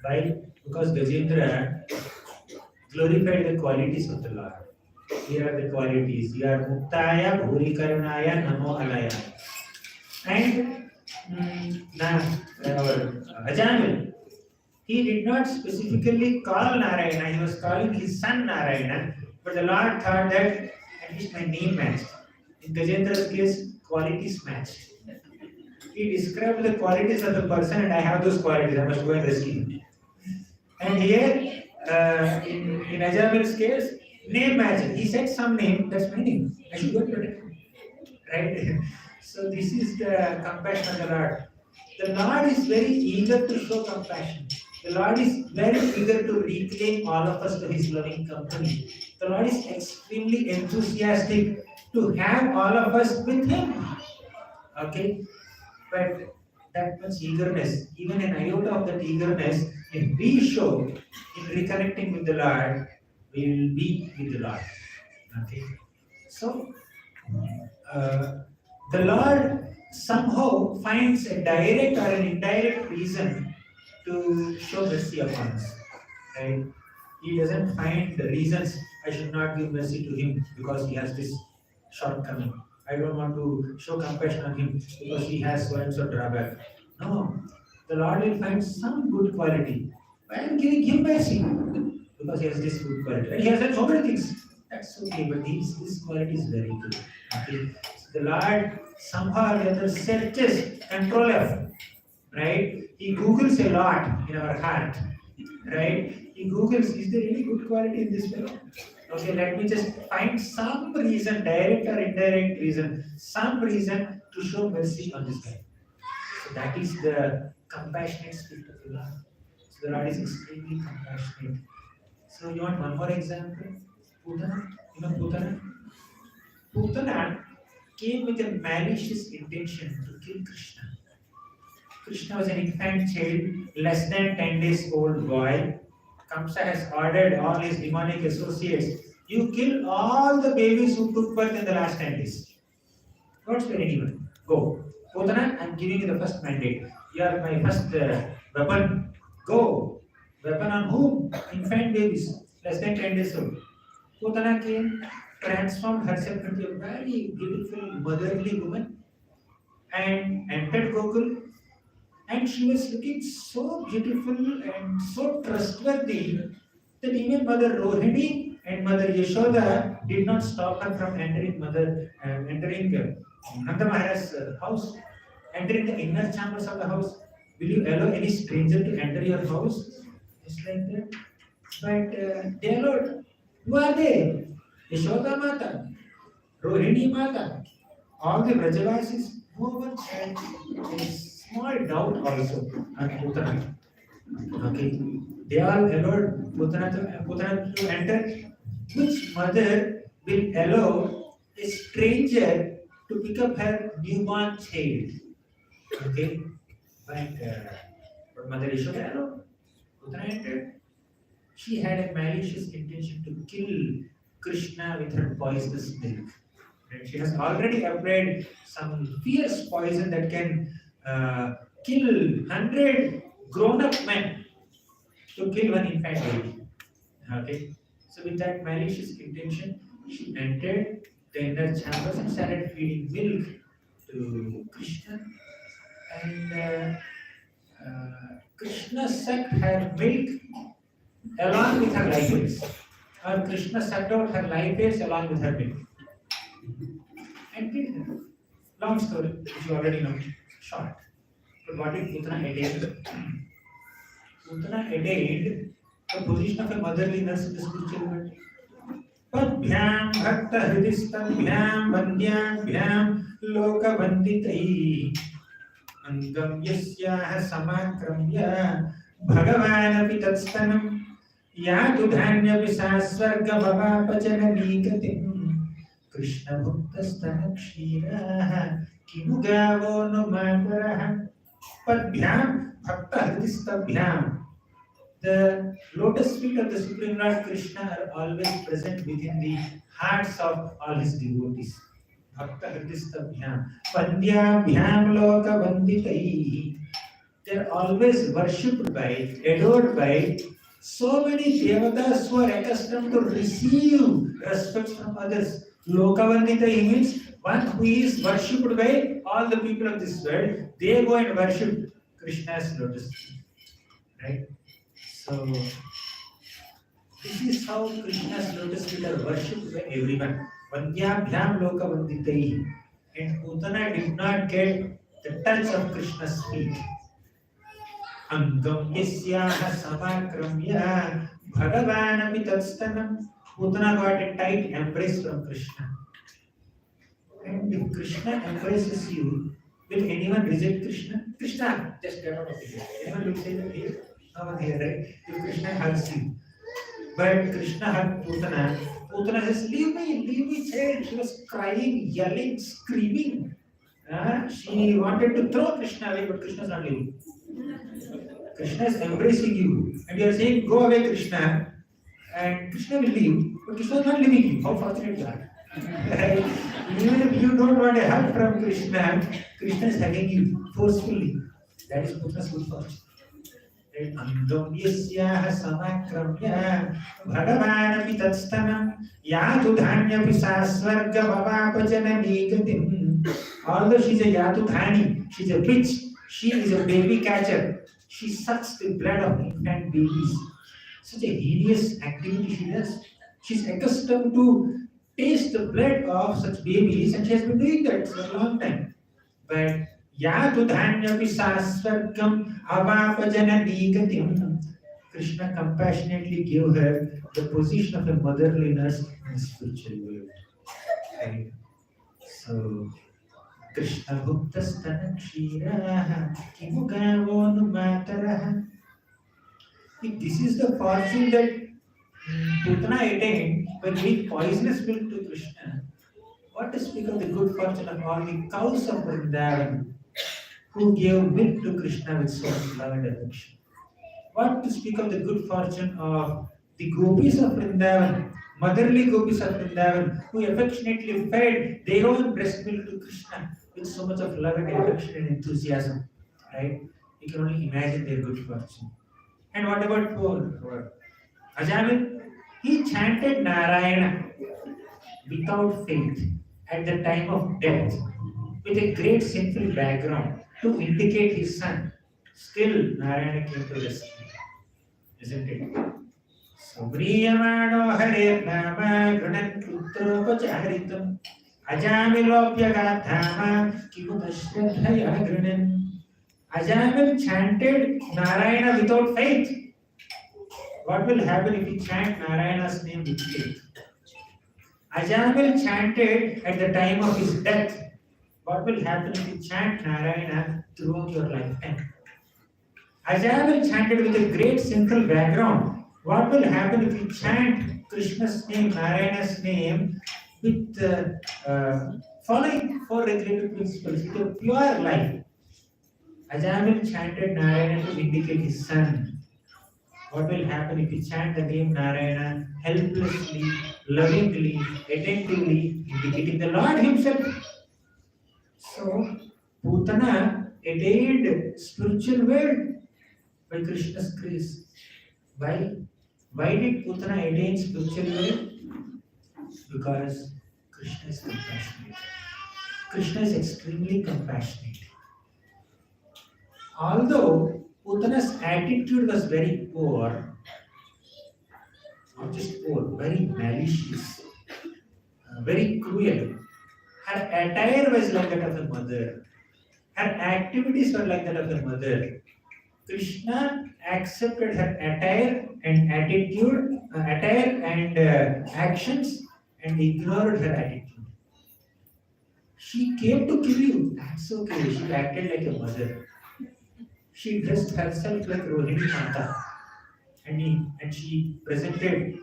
Why? Because Gajendra glorified the qualities of the Lord. Here are the qualities. You are Muktaya, Bhuri Karunaya, Namo Alaya. And Ajamil, he did not specifically call Narayana, he was calling his son Narayana, but the Lord thought that at least my name matched. In Gajendra's case, qualities matched. He described the qualities of the person, and I have those qualities, I must go and rescue him. And here, in Ajamil's case, name matched. He said some name, that's my name. I should go and protect him. Right? So this is the compassion of the Lord. The Lord is very eager to show compassion. The Lord is very eager to reclaim all of us to His loving company. The Lord is extremely enthusiastic to have all of us with Him. Okay? But that much eagerness, even an iota of that eagerness, if we show in reconnecting with the Lord, we will be with the Lord. Okay? So, the Lord somehow finds a direct or an indirect reason to show mercy upon us. Right? He doesn't find the reasons I should not give mercy to him because he has this shortcoming. I don't want to show compassion on him because he has so and so drawback. No, the Lord will find some good quality. I am giving him mercy because he has this good quality. And he has done so many things. That's okay, but this quality is very good. Okay. So the Lord somehow or the other searches control F. Right? He Googles a lot in our heart. Right? He Googles, is there any good quality in this fellow? Okay, let me just find some reason, direct or indirect reason, some reason to show mercy on this guy. So that is the compassionate spirit of the Lord. So the Lord is extremely compassionate. So you want one more example? Putana? You know Putana? Putana came with a malicious intention to kill Krishna. Krishna was an infant child, less than 10 days old boy. Kamsa has ordered all his demonic associates, you kill all the babies who took birth in the last 10 days. Don't spare anyone. Go. Putana, I am giving you the first mandate. You are my first weapon. Go. Weapon on whom? Infant babies, less than 10 days old. Putana came, transformed herself into a very beautiful, motherly woman and entered Gokul. And she was looking so beautiful and so trustworthy that even Mother Rohini and Mother Yashoda did not stop her from entering Nanda Maharaj's house, entering the inner chambers of the house. Will you allow any stranger to enter your house? Just like that. But they allowed. Who are they? Yashoda Mata, Rohini Mata, all the Vrajavasis. No one had a small doubt also on Putana. Okay, they all allowed Putana to enter. Which mother will allow a stranger to pick up her newborn child? Okay, but Mother Yashoda allowed. Putana entered. She had a malicious intention to kill Krishna with her poisonous milk. And she has already applied some fierce poison that can kill 100 grown-up men to kill one infant baby. Okay. So with that malicious intention, she entered the inner chambers and started feeding milk to Krishna. And Krishna sucked her milk along with her life aids. Or Krishna sucked out her life aids along with her milk. And killed her. Long story, which you already know. Short. But what did Putana attain? Putana attained the position of a motherly nurse in the spiritual world. Padbhyam bhakta hridistabhyam vandyabhyam loka vanditai angam yasyaha samakramya bhagavanapi tatstanam yadu dhanya visasvarga bhavapachana nikatim Krishna bhuktasthana kshiraha Kimugavo no mataraha Padbhyam bhakta hridistabhyam. The lotus feet of the Supreme Lord Krishna are always present within the hearts of all his devotees. Bhakta Hridistabhyam, Pandyabhyam Loka Vanditaihi. They are always worshipped by, adored by so many devatas who are accustomed to receive respect from others. Lokavanditaihi means one who is worshipped by all the people of this world. They go and worship Krishna's lotus feet. Right? So, this is how Krishna's lotus feet are worshipped by everyone. Vandyabhyam loka vanditaihi. And Putana did not get the touch of Krishna's feet. Angam yasyaha samakramya bhagavanami tatstanam. Putana got a tight embrace from Krishna. And if Krishna embraces you, will anyone reject Krishna? Krishna, just get out of here. Anyone will say that here? No one here, right? If Krishna hugs you. But Krishna hugged Putana. Putana says, leave me, child. She was crying, yelling, screaming. She wanted to throw Krishna away, but Krishna is not leaving. Krishna is embracing you. And you are saying, go away, Krishna. And Krishna will leave, but Krishna is not leaving you. How fortunate you are. Even if you don't want a hug from Krishna, Krishna is hugging you forcefully. That is Putana's good fortune. Andam yasyaha samakramya bhagavanapi tatstanam yatu dhanyapi sasvarga bhavapa janani gatim. Although she is a yatu dhani, she is a witch, she is a baby catcher, she sucks the blood of infant babies. Such a hideous activity she does. She is accustomed to taste the blood of such babies and she has been doing that for a long time. But Yatu dhanyapi sasvargam avapajanani gatim. Krishna compassionately gave her the position of a motherly nurse in the spiritual world. Right? So, Krishna bhuktasthana kshiraha kimukavonu mataraha. If this is the fortune that Putana attained by giving poisonous milk to Krishna, what to speak of the good fortune of all the cows of Vrindavan who gave milk to Krishna with so much love and affection? What to speak of the good fortune of the gopis of Vrindavan, motherly gopis of Vrindavan, who affectionately fed their own breast milk to Krishna with so much of love and affection and enthusiasm? Right? You can only imagine their good fortune. And what about poor Ajamil? He chanted Narayana without faith at the time of death with a great sinful background to indicate his son. Still, Narayana came to rescue. Isn't it? So, Vriyamano Hare Nama Grunan Krutrapacharitam Ajamilopya Gathama Kimudashradhaya Grunan. Ajamil chanted Narayana without faith. What will happen if we chant Narayana's name with faith? Ajamil chanted at the time of his death. What will happen if you chant Narayana throughout your lifetime? Ajamil chanted with a great sinful background. What will happen if you chant Krishna's name, Narayana's name, with following four regulative principles, with a pure life? Ajamil chanted Narayana to indicate his son. What will happen if you chant the name Narayana helplessly, lovingly, attentively, indicating the Lord himself? So, Putana attained spiritual world by Krishna's grace. Why? Why did Putana attain spiritual world? Because Krishna is compassionate. Krishna is extremely compassionate. Although Putana's attitude was very poor, not just poor, very malicious, very cruel. Her attire was like that of a mother. Her activities were like that of a mother. Krishna accepted her attire and attitude, actions, and ignored her attitude. She came to kill you. That's okay. She acted like a mother. She dressed herself like Rohini Mata, and she presented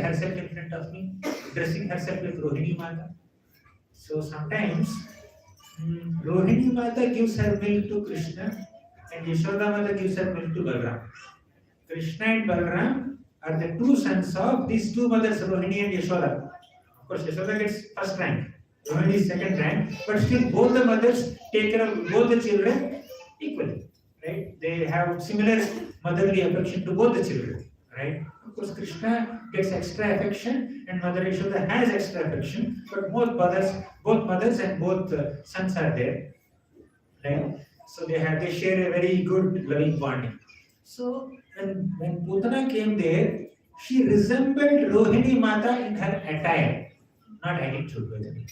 herself in front of me, dressing herself like Rohini Mata. So sometimes Rohini Mata gives her milk to Krishna, and Yashoda mother gives her milk to Balram. Krishna and Balram are the two sons of these two mothers, Rohini and Yashoda. Of course, Yashoda gets first rank, Rohini is second rank, but still both the mothers take care of both the children equally, right? They have similar motherly affection to both the children, right? Of course, Krishna gets extra affection and Mother Yashoda has extra affection, but both mothers and both sons are there, right? So they share a very good loving bonding. So when Putana came there, she resembled Rohini Mata in her attire, not attitude, by the way.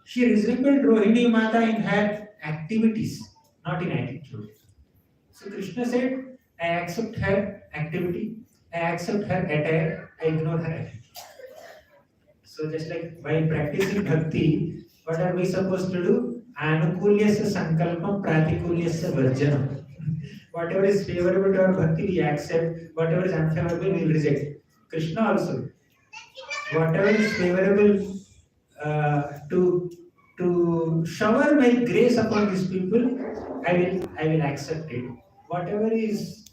She resembled Rohini Mata in her activities, not in attitude. So Krishna said, I accept her activity, I accept her attire, I ignore her attitude. So just like by practicing bhakti, what are we supposed to do? Anukulyasya sankalpam pratikulyasya varjanam. Whatever is favorable to our bhakti, we accept. Whatever is unfavorable, we will reject. Krishna also. Whatever is favorable to shower my grace upon these people, I will accept it. Whatever is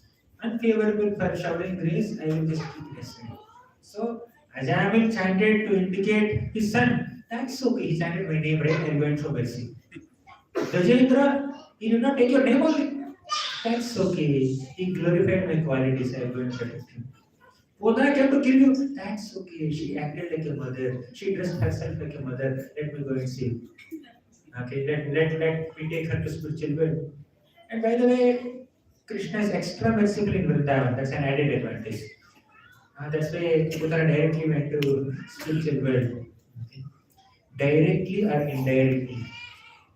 unfavorable for showering grace, I will just keep it aside. So Ajamil chanted to indicate his son. That's okay. He chanted my name, right? I went for mercy. Gajendra, he did not take your name only. That's okay. He glorified my qualities. I will go and protect him. Putana came to kill you. That's okay. She acted like a mother. She dressed herself like a mother. Let me go and see. Okay, let me take her to spiritual world. And by the way, Krishna is extra merciful in Vrindavan. That's an added advantage. That's why Putana directly went to spiritual world. Directly or indirectly,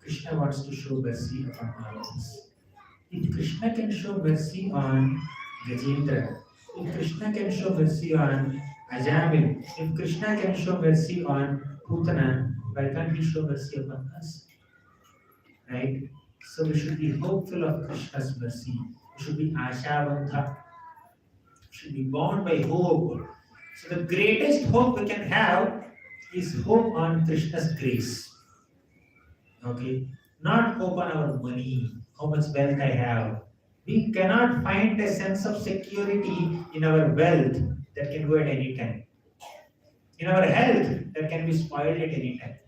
Krishna wants to show mercy upon all of us. If Krishna can show mercy on Gajendra, if Krishna can show mercy on Ajamil, if Krishna can show mercy on Putana, why can't he show mercy upon us? Right? So we should be hopeful of Krishna's mercy. We should be ashavantha. We should be bound by hope. So the greatest hope we can have is hope on Krishna's grace. Okay? Not hope on our money, how much wealth I have. We cannot find a sense of security in our wealth that can go at any time. In our health that can be spoiled at any time.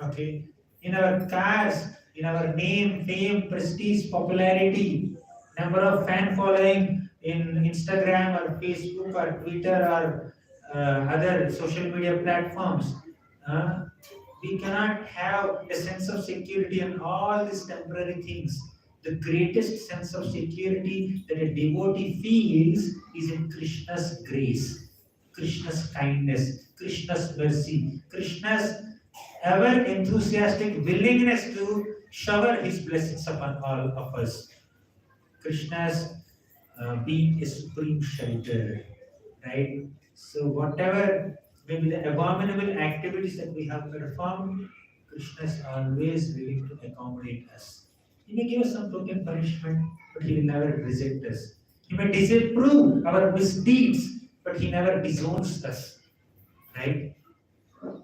Okay? In our cars, in our name, fame, prestige, popularity, number of fan following in Instagram or Facebook or Twitter or other social media platforms. We cannot have a sense of security in all these temporary things. The greatest sense of security that a devotee feels is in Krishna's grace, Krishna's kindness, Krishna's mercy, Krishna's ever enthusiastic willingness to shower his blessings upon all of us. Krishna's being a supreme shelter, right? So whatever may be the abominable activities that we have performed, Krishna is always willing to accommodate us. He may give us some token punishment, but he will never reject us. He may disapprove our misdeeds, but he never disowns us, right?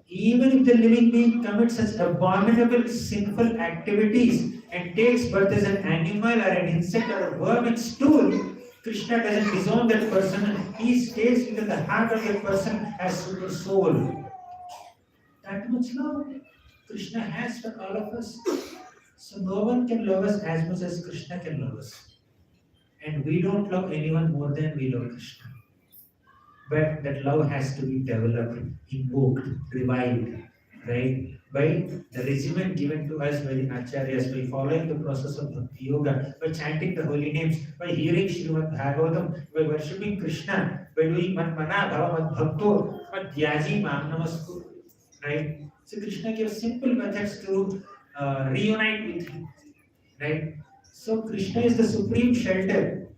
Even if the living being commits such abominable, sinful activities and takes birth as an animal or an insect or a worm in stool, Krishna doesn't disown that person. He stays within the heart of that person as super soul. That much love Krishna has for all of us. So no one can love us as much as Krishna can love us. And we don't love anyone more than we love Krishna. But that love has to be developed, invoked, revived, right? By the regimen given to us by the Acharyas, by following the process of Bhakti Yoga, by chanting the holy names, by hearing Srimad Bhagavatam, by worshipping Krishna, by doing Mat Mana Bhava Mat Bhakto, Mat Dhyaji Mam Namasku, right? So Krishna gives simple methods to reunite with him, right? So Krishna is the supreme shelter.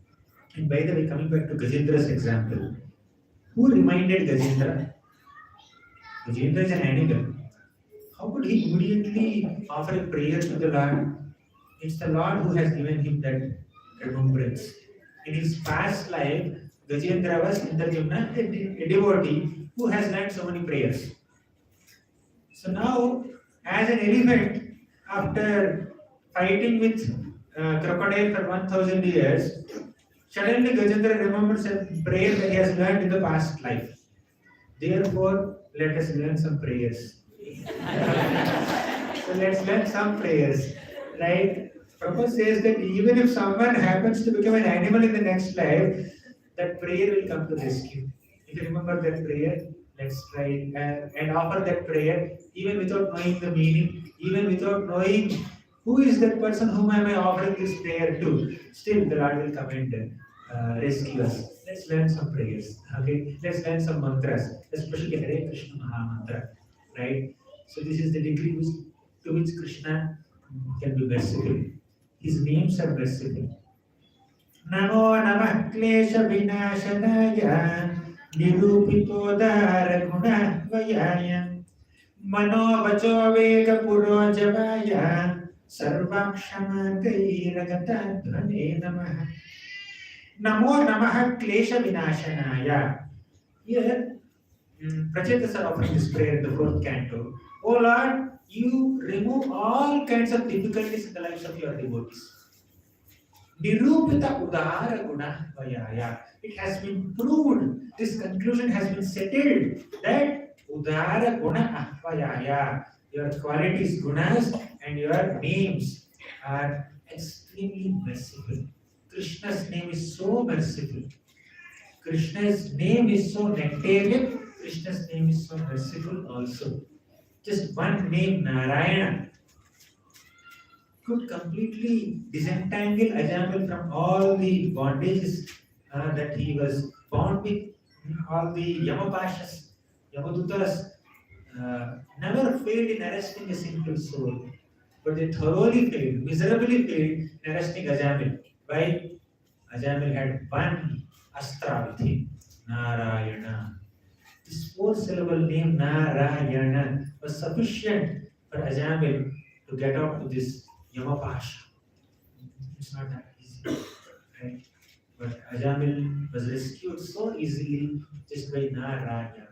And by the way, coming back to Gajendra's example, who reminded Gajendra? Gajendra is an animal. How could he immediately offer a prayer to the Lord? It's the Lord who has given him that remembrance. In his past life, Gajendra was Indrajumna, a devotee who has learned so many prayers. So now, as an elephant, after fighting with crocodile for 1000 years, suddenly Gajendra remembers a prayer that he has learned in the past life. Therefore, let us learn some prayers. So let's learn some prayers, right? Prabhupada says that even if someone happens to become an animal in the next life, that prayer will come to rescue. If you remember that prayer, let's try and offer that prayer, even without knowing the meaning, even without knowing who is that person whom am I offering this prayer to. Still, the Lord will come and rescue us. Let's learn some prayers. Okay, let's learn some mantras, especially Hare Krishna Maha Mantra, right? So this is the degree to which Krishna can be merciful. His names are merciful. Namo Namah Klesha Vinashanaya Nirupito Dara Guna Vayaya Mano Vacho Vega Puro Javaya Sarvam Shama Kairagata Dhane Namah. Namo Namah Klesha Vinashanaya. Here, Prachetas are offering this prayer in the fourth canto. O Lord, you remove all kinds of difficulties in the lives of your devotees. Nirupita Udara Guna Vayaya. It has been proved, this conclusion has been settled that Udara Guna Vayaya, your qualities, gunas, and your names are extremely merciful. Krishna's name is so merciful. Krishna's name is so nectarian. Krishna's name is so merciful also. Just one name, Narayana, could completely disentangle Ajamil from all the bondages that he was bound with. All the Yamapashas, Yamadutas never failed in arresting a single soul, but they thoroughly failed, miserably failed in arresting Ajamil. Why? Ajamil had one astra with him, Narayana. This four-syllable name Narayana was sufficient for Ajamil to get out of this Yamapasha. It's not that easy, right? But Ajamil was rescued so easily just by Narayana.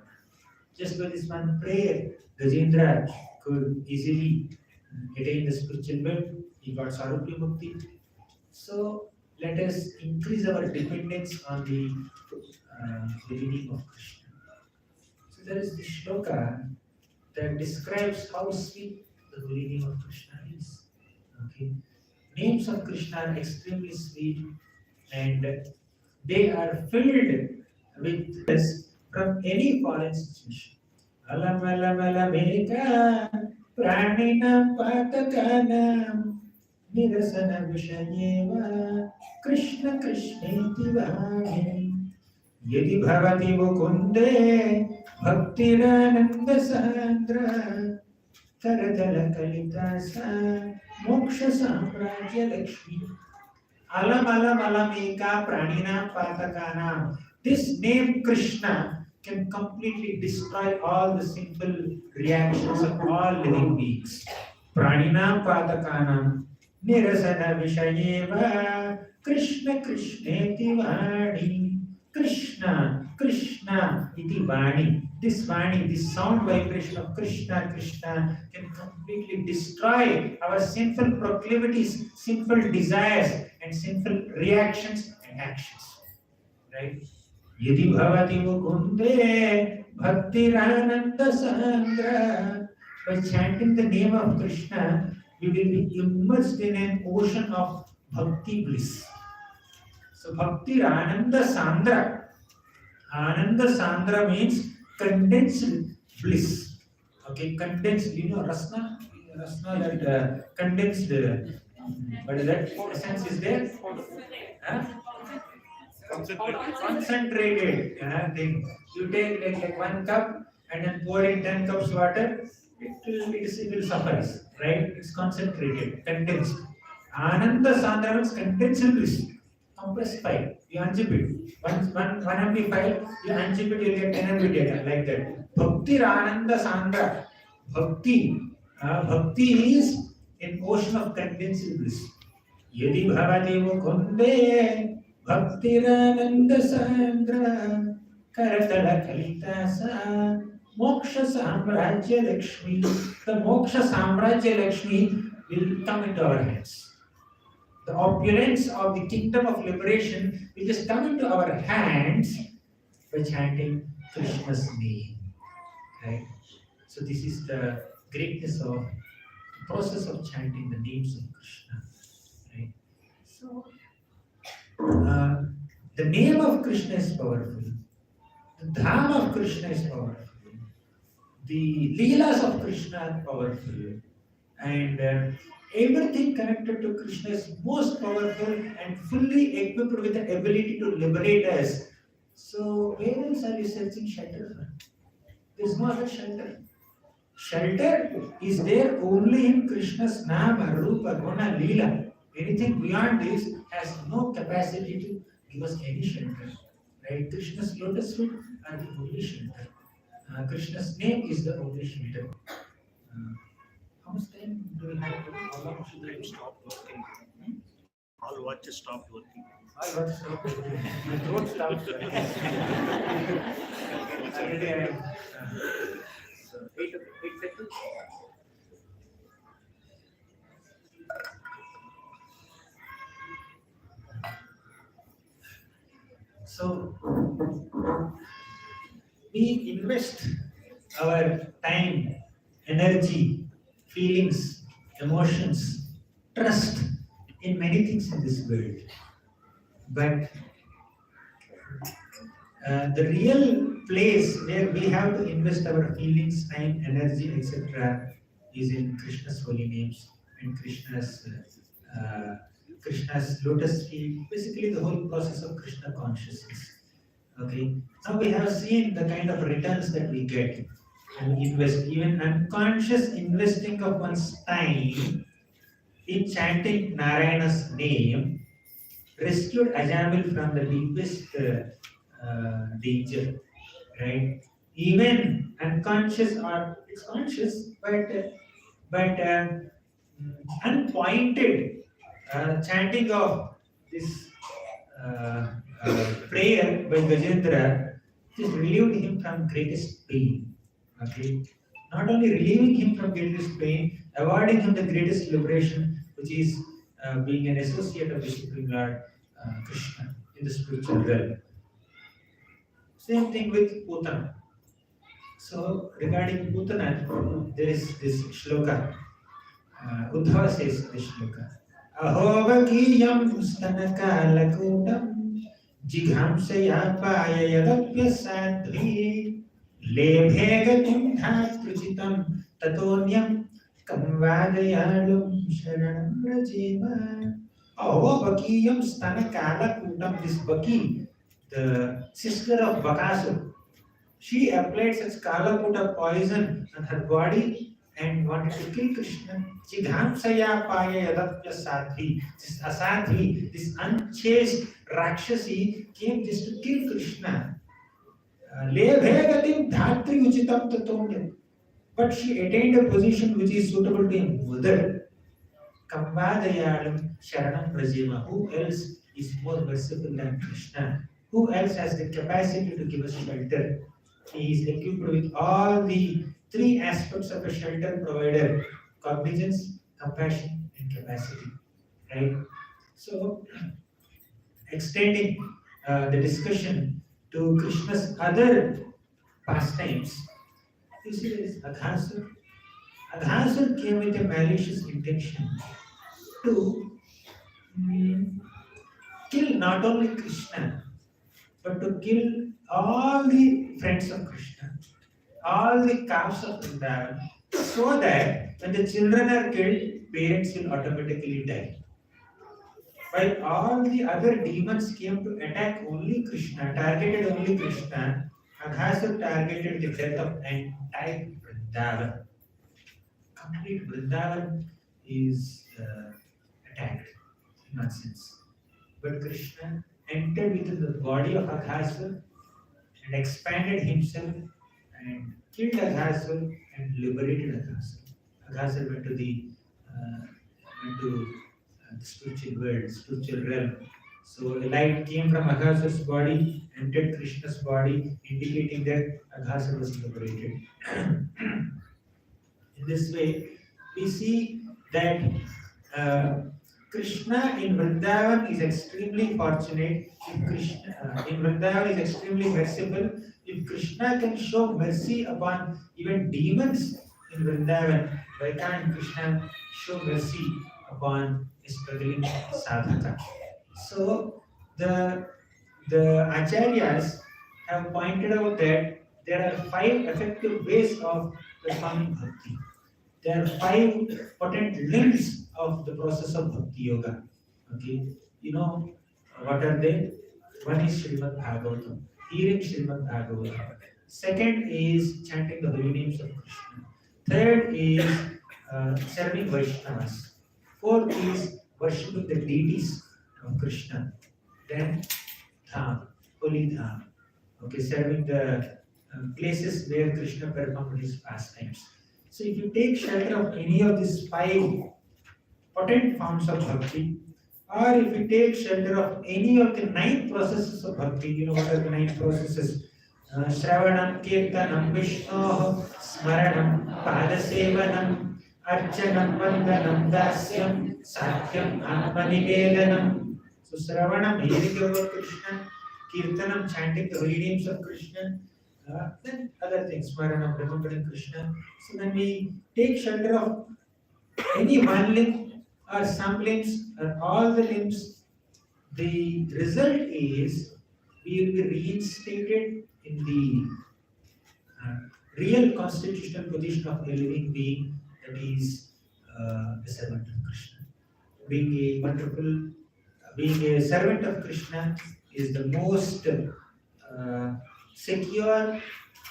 Just by this one prayer, Gajendra could easily attain the spiritual world. He got Sarupya Mukti. So let us increase our dependence on the name of Krishna. So there is this shloka that describes how sweet the holy name of Krishna is. Okay, names of Krishna are extremely sweet, and they are filled with this from any fallen situation. Alam alam alameka pranina patakana nirasana vishanyeva Krishna Krishneti vahane yadi bhavati mukunde bhaktirananda sandra karatala kalitasa moksha samrajya lakshmi. Alam alam alameka pranina patakana. This name Krishna can completely destroy all the simple reactions of all living beings. Pranina patakanam nirasana vishayeva Krishna Krishneti vani. Krishna Krishna iti vani. This vani, this sound vibration of Krishna Krishna can completely destroy our sinful proclivities, sinful desires, and sinful reactions and actions. Right? Yadi bhavati mukunde bhaktirananda sandra. By chanting the name of Krishna, we will be immersed in an ocean of bhakti bliss. So bhaktirananda sandra. Ananda sandra means condensed bliss. Okay, condensed, rasna that condensed, but that essence is there. Huh? Concentrated thing. You take like 1 cup and then pour in 10 cups water, it will suffice, right? It's concentrated, condensed. Ananda Sandra means condensed bliss. Compressed file, you unzip it. 1 MB file, you unzip it, you get 10 MB data, like that. Bhakti Ananda Sandra. Bhakti is an ocean of condensed bliss. Yadi bhavati mukunde Bhaktirananda Sandra Karatala Kalitasa Moksha Samrajya Lakshmi. The Moksha Samrajya Lakshmi will come into our hands. the opulence of the kingdom of liberation will just come into our hands by chanting Krishna's name. Right? So this is the greatness of the process of chanting the names of Krishna. Right? So the name of Krishna is powerful. The dham of Krishna is powerful. The leelas of Krishna are powerful. And everything connected to Krishna is most powerful and fully equipped with the ability to liberate us. So where else are you searching shelter for? There is no other shelter. Shelter is there only in Krishna's Nama, Rupa, Guna, Leela. Anything beyond this has no capacity to give us any shelter. Right? Krishna's lotus feet are the only shelter. Krishna's name is the only shelter. How much time do we have? How long should Time stopped working. All watches stopped working. I watch stop. My throat stops. Already I am. So 8:30. So we invest our time, energy, feelings, emotions, trust in many things in this world. But the real place where we have to invest our feelings, time, energy, etc., is in Krishna's holy names and Krishna's lotus feet. Basically, the whole process of Krishna consciousness. Okay. Now we have seen the kind of returns that we get and we invest. Even unconscious investing of one's time in chanting Narayana's name rescued Ajamil from the deepest danger, right? Even unconscious or it's conscious, but unpointed chanting of this prayer by Gajendra just relieved him from greatest pain. Okay, not only relieving him from greatest pain, awarding him the greatest liberation, which is being an associate of the Supreme Lord Krishna in the spiritual realm. Same thing with Putana. So regarding Putana, there is this shloka. Uddhava says this shloka. Ahovakiyam stanakalakutam jighamsaya yadapyasadri lebhegatim dhapruchitam tatonyam kamvadayalum sharanam rajema. Ahovakiyam stanakalakutam. This Baki, the sister of Bakasura, she applied such Kalakuta poison on her body and wanted to kill Krishna. Chidhamsaya paya yadapya sadhi. This asadhi, this unchaste Rakshasi came just to kill Krishna. Lebhegatim dhatri uchitam tatomyam. But she attained a position which is suitable to a mother. Kambadayalam Sharanam Rajima. Who else is more merciful than Krishna? Who else has the capacity to give us shelter? He is equipped with all the three aspects of a shelter provider: cognizance, compassion, and capacity. Right? So, extending the discussion to Krishna's other pastimes, you see there is Adhasur. Adhasur came with a malicious intention to kill not only Krishna, but to kill all the friends of Krishna, all the calves of Vrindavan, so that when the children are killed, parents will automatically die. While all the other demons came to attack only Krishna, targeted only Krishna, Adhasur targeted the death of entire Vrindavan. Complete Vrindavan is attacked in that sense. But Krishna entered within the body of Adhasur and expanded himself and killed Adhasur and liberated Adhasur. Adhasur went to the spiritual world, spiritual realm. So a light came from Adhasur's body, entered Krishna's body, indicating that Adhasur was liberated. In this way, we see that Krishna in Vrindavan is extremely fortunate. If Krishna in Vrindavan is extremely merciful. If Krishna can show mercy upon even demons in Vrindavan, why can't Krishna show mercy upon a struggling sadhaka? So the acharyas have pointed out that there are 5 effective ways of performing bhakti. There are 5 potent limbs of the process of bhakti yoga. Okay, you know what are they? One is Srimad Bhagavatam, hearing Srimad Bhagavatam. Second is chanting the holy names of Krishna. Third is serving Vaishnavas. Fourth is worshipping the deities of Krishna. Then Dham, holy Dham. Okay, serving the places where Krishna performed his pastimes. So if you take shelter of any of these 5 potent forms of bhakti, or if you take shelter of any of the 9 processes of bhakti, you know what are the 9 processes? Shravanam, Kirtanam, Vishnoh, Smaranam, Padasevanam, Archanam, Vandanam, Dasyam, Satyam, Atmanivedanam. So Shravanam, hearing about Krishna, Kirtanam, chanting the holy names of Krishna, then other things, Smaranam, remembering Krishna. So when we take shelter of any one limb or some limbs or all the limbs, the result is we will be reinstated in the real constitutional position of a living being, that is a servant of Krishna. Being a wonderful, being a servant of Krishna is the most secure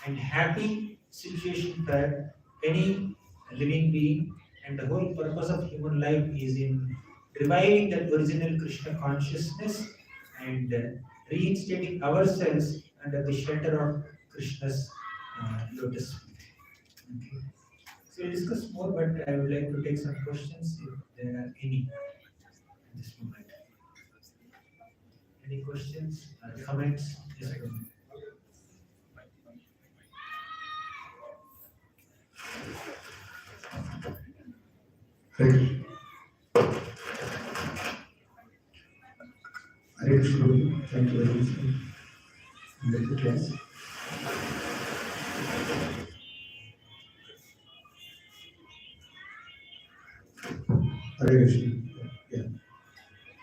and happy situation for any living being, and the whole purpose of human life is in reviving that original Krishna consciousness and reinstating ourselves under the shelter of Krishna's lotus feet. Okay. So we'll discuss more, but I would like to take some questions if there are any at this moment. Any questions or comments? Yes, Prabhu. Hare Krishna. Hare Krishna. Thank you very much for the class. Hare Krishna. Yeah.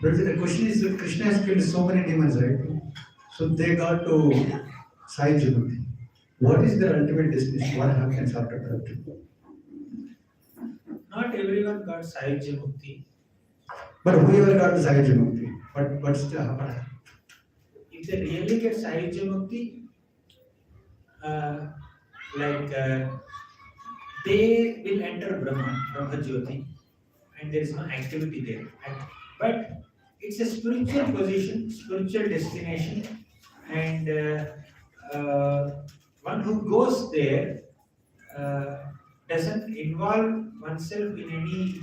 But the question is that Krishna has killed so many demons, right? So they got to Sai Jimati. What is their ultimate destination? What happens after that? Not everyone got Sahajya Mukti. But whoever got the Sai Jimati, what's the happen? If they really get Sahajya Mukti, they will enter Brahma Jyoti, and there is no activity there. But it's a spiritual position, spiritual destination, and one who goes there doesn't involve oneself in any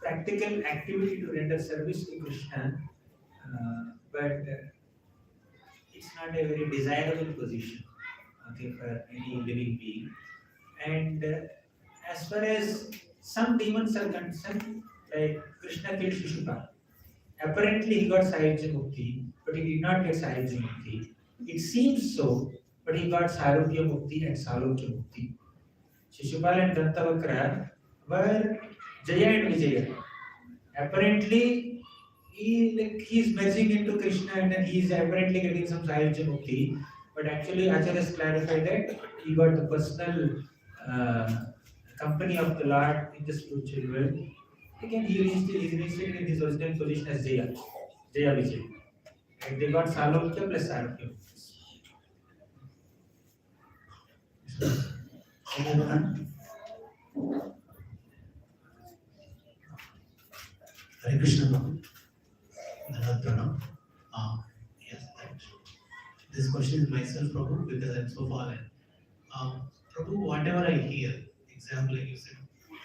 practical activity to render service to Krishna, but it's not a very desirable position, okay, for any living being. And as far as some demons are concerned, like Krishna killed Shishupal. Apparently he got Sahajya Mukti, but he did not get Sahajya Mukti. It seems so, but he got Sarupya Mukti and Salokya Mukti. Shishupal and Dantavakra were Jaya and Vijaya. Apparently, he is merging into Krishna, and then he is apparently getting some Sahajya Mukti. But actually, Acharyas clarified that he got the personal company of the Lord in the spiritual world. Again, he is reinstated in his original position as Jaya Vijay. And they got Salokya plus Sarokya. Hare Krishna Prabhu. Pranam. Yes, thanks. This question is myself, Prabhu, because I'm so fallen. Prabhu, whatever I hear, example, like you said,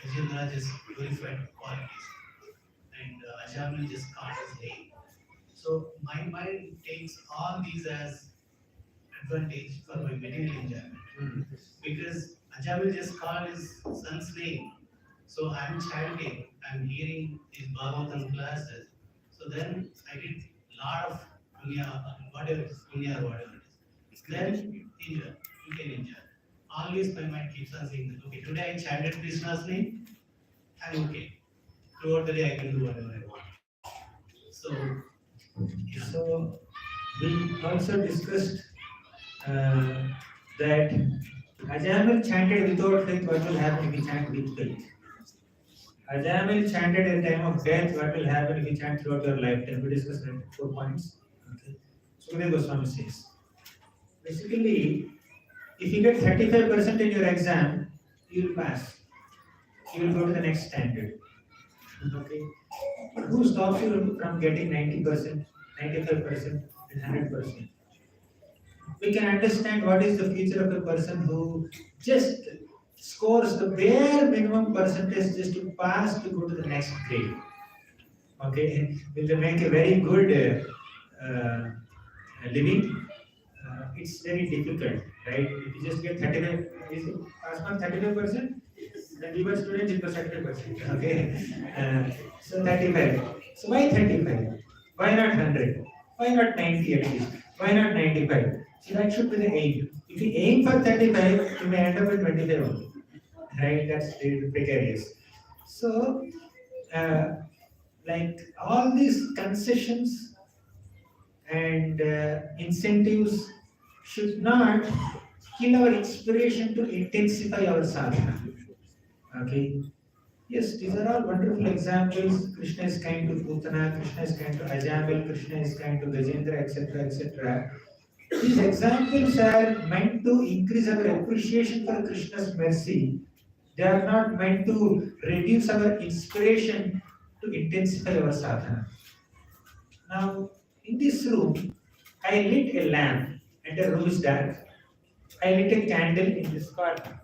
Ajay Maharaj has glorified qualities, and Ajamil just can't his name. So my mind takes all these as advantage for my material enjoyment. Because Ajamil just called his son's name, So I'm chanting, I'm hearing these Bhagavatam classes. So then I did lot of punya, whatever it is, punya or whatever it is. Then enjoy, you can enjoy. Always my mind keeps on saying that, okay, today I chanted Krishna's name, I'm okay. Throughout the day I can do whatever I want. So, yeah. So we also discussed that Ajamil chanted without faith, what will happen if we chant with faith? Ajamil chanted at the time of death, what will happen if you chant throughout your lifetime? We discussed that 4 points. Okay. Sukadeva Goswami says. Basically, if you get 35% in your exam, you will pass. You will go to the next standard. Okay. But who stops you from getting 90%, 95%, and 100%? We can understand what is the future of a person who just scores the bare minimum percentage just to pass to go to the next grade. Okay, will make a very good living. It's very difficult, right? If you just get 35, is it pass mark 35%? Then we were students, it was 35%. Okay, so 35. So why 35? Why not 100? Why not 90 at least? Why not 95? So that should be the aim. If you aim for 35, you may end up with 25 only. Right? That's very precarious. So, like all these concessions and incentives should not kill our inspiration to intensify our sadhana. Okay. Yes, these are all wonderful examples. Krishna is kind to Putana, Krishna is kind to Ajamil, Krishna is kind to Gajendra, etc., etc. These examples are meant to increase our appreciation for Krishna's mercy. They are not meant to reduce our inspiration to intensify our sadhana. Now, in this room, I lit a lamp and the room is dark. I lit a candle in this corner.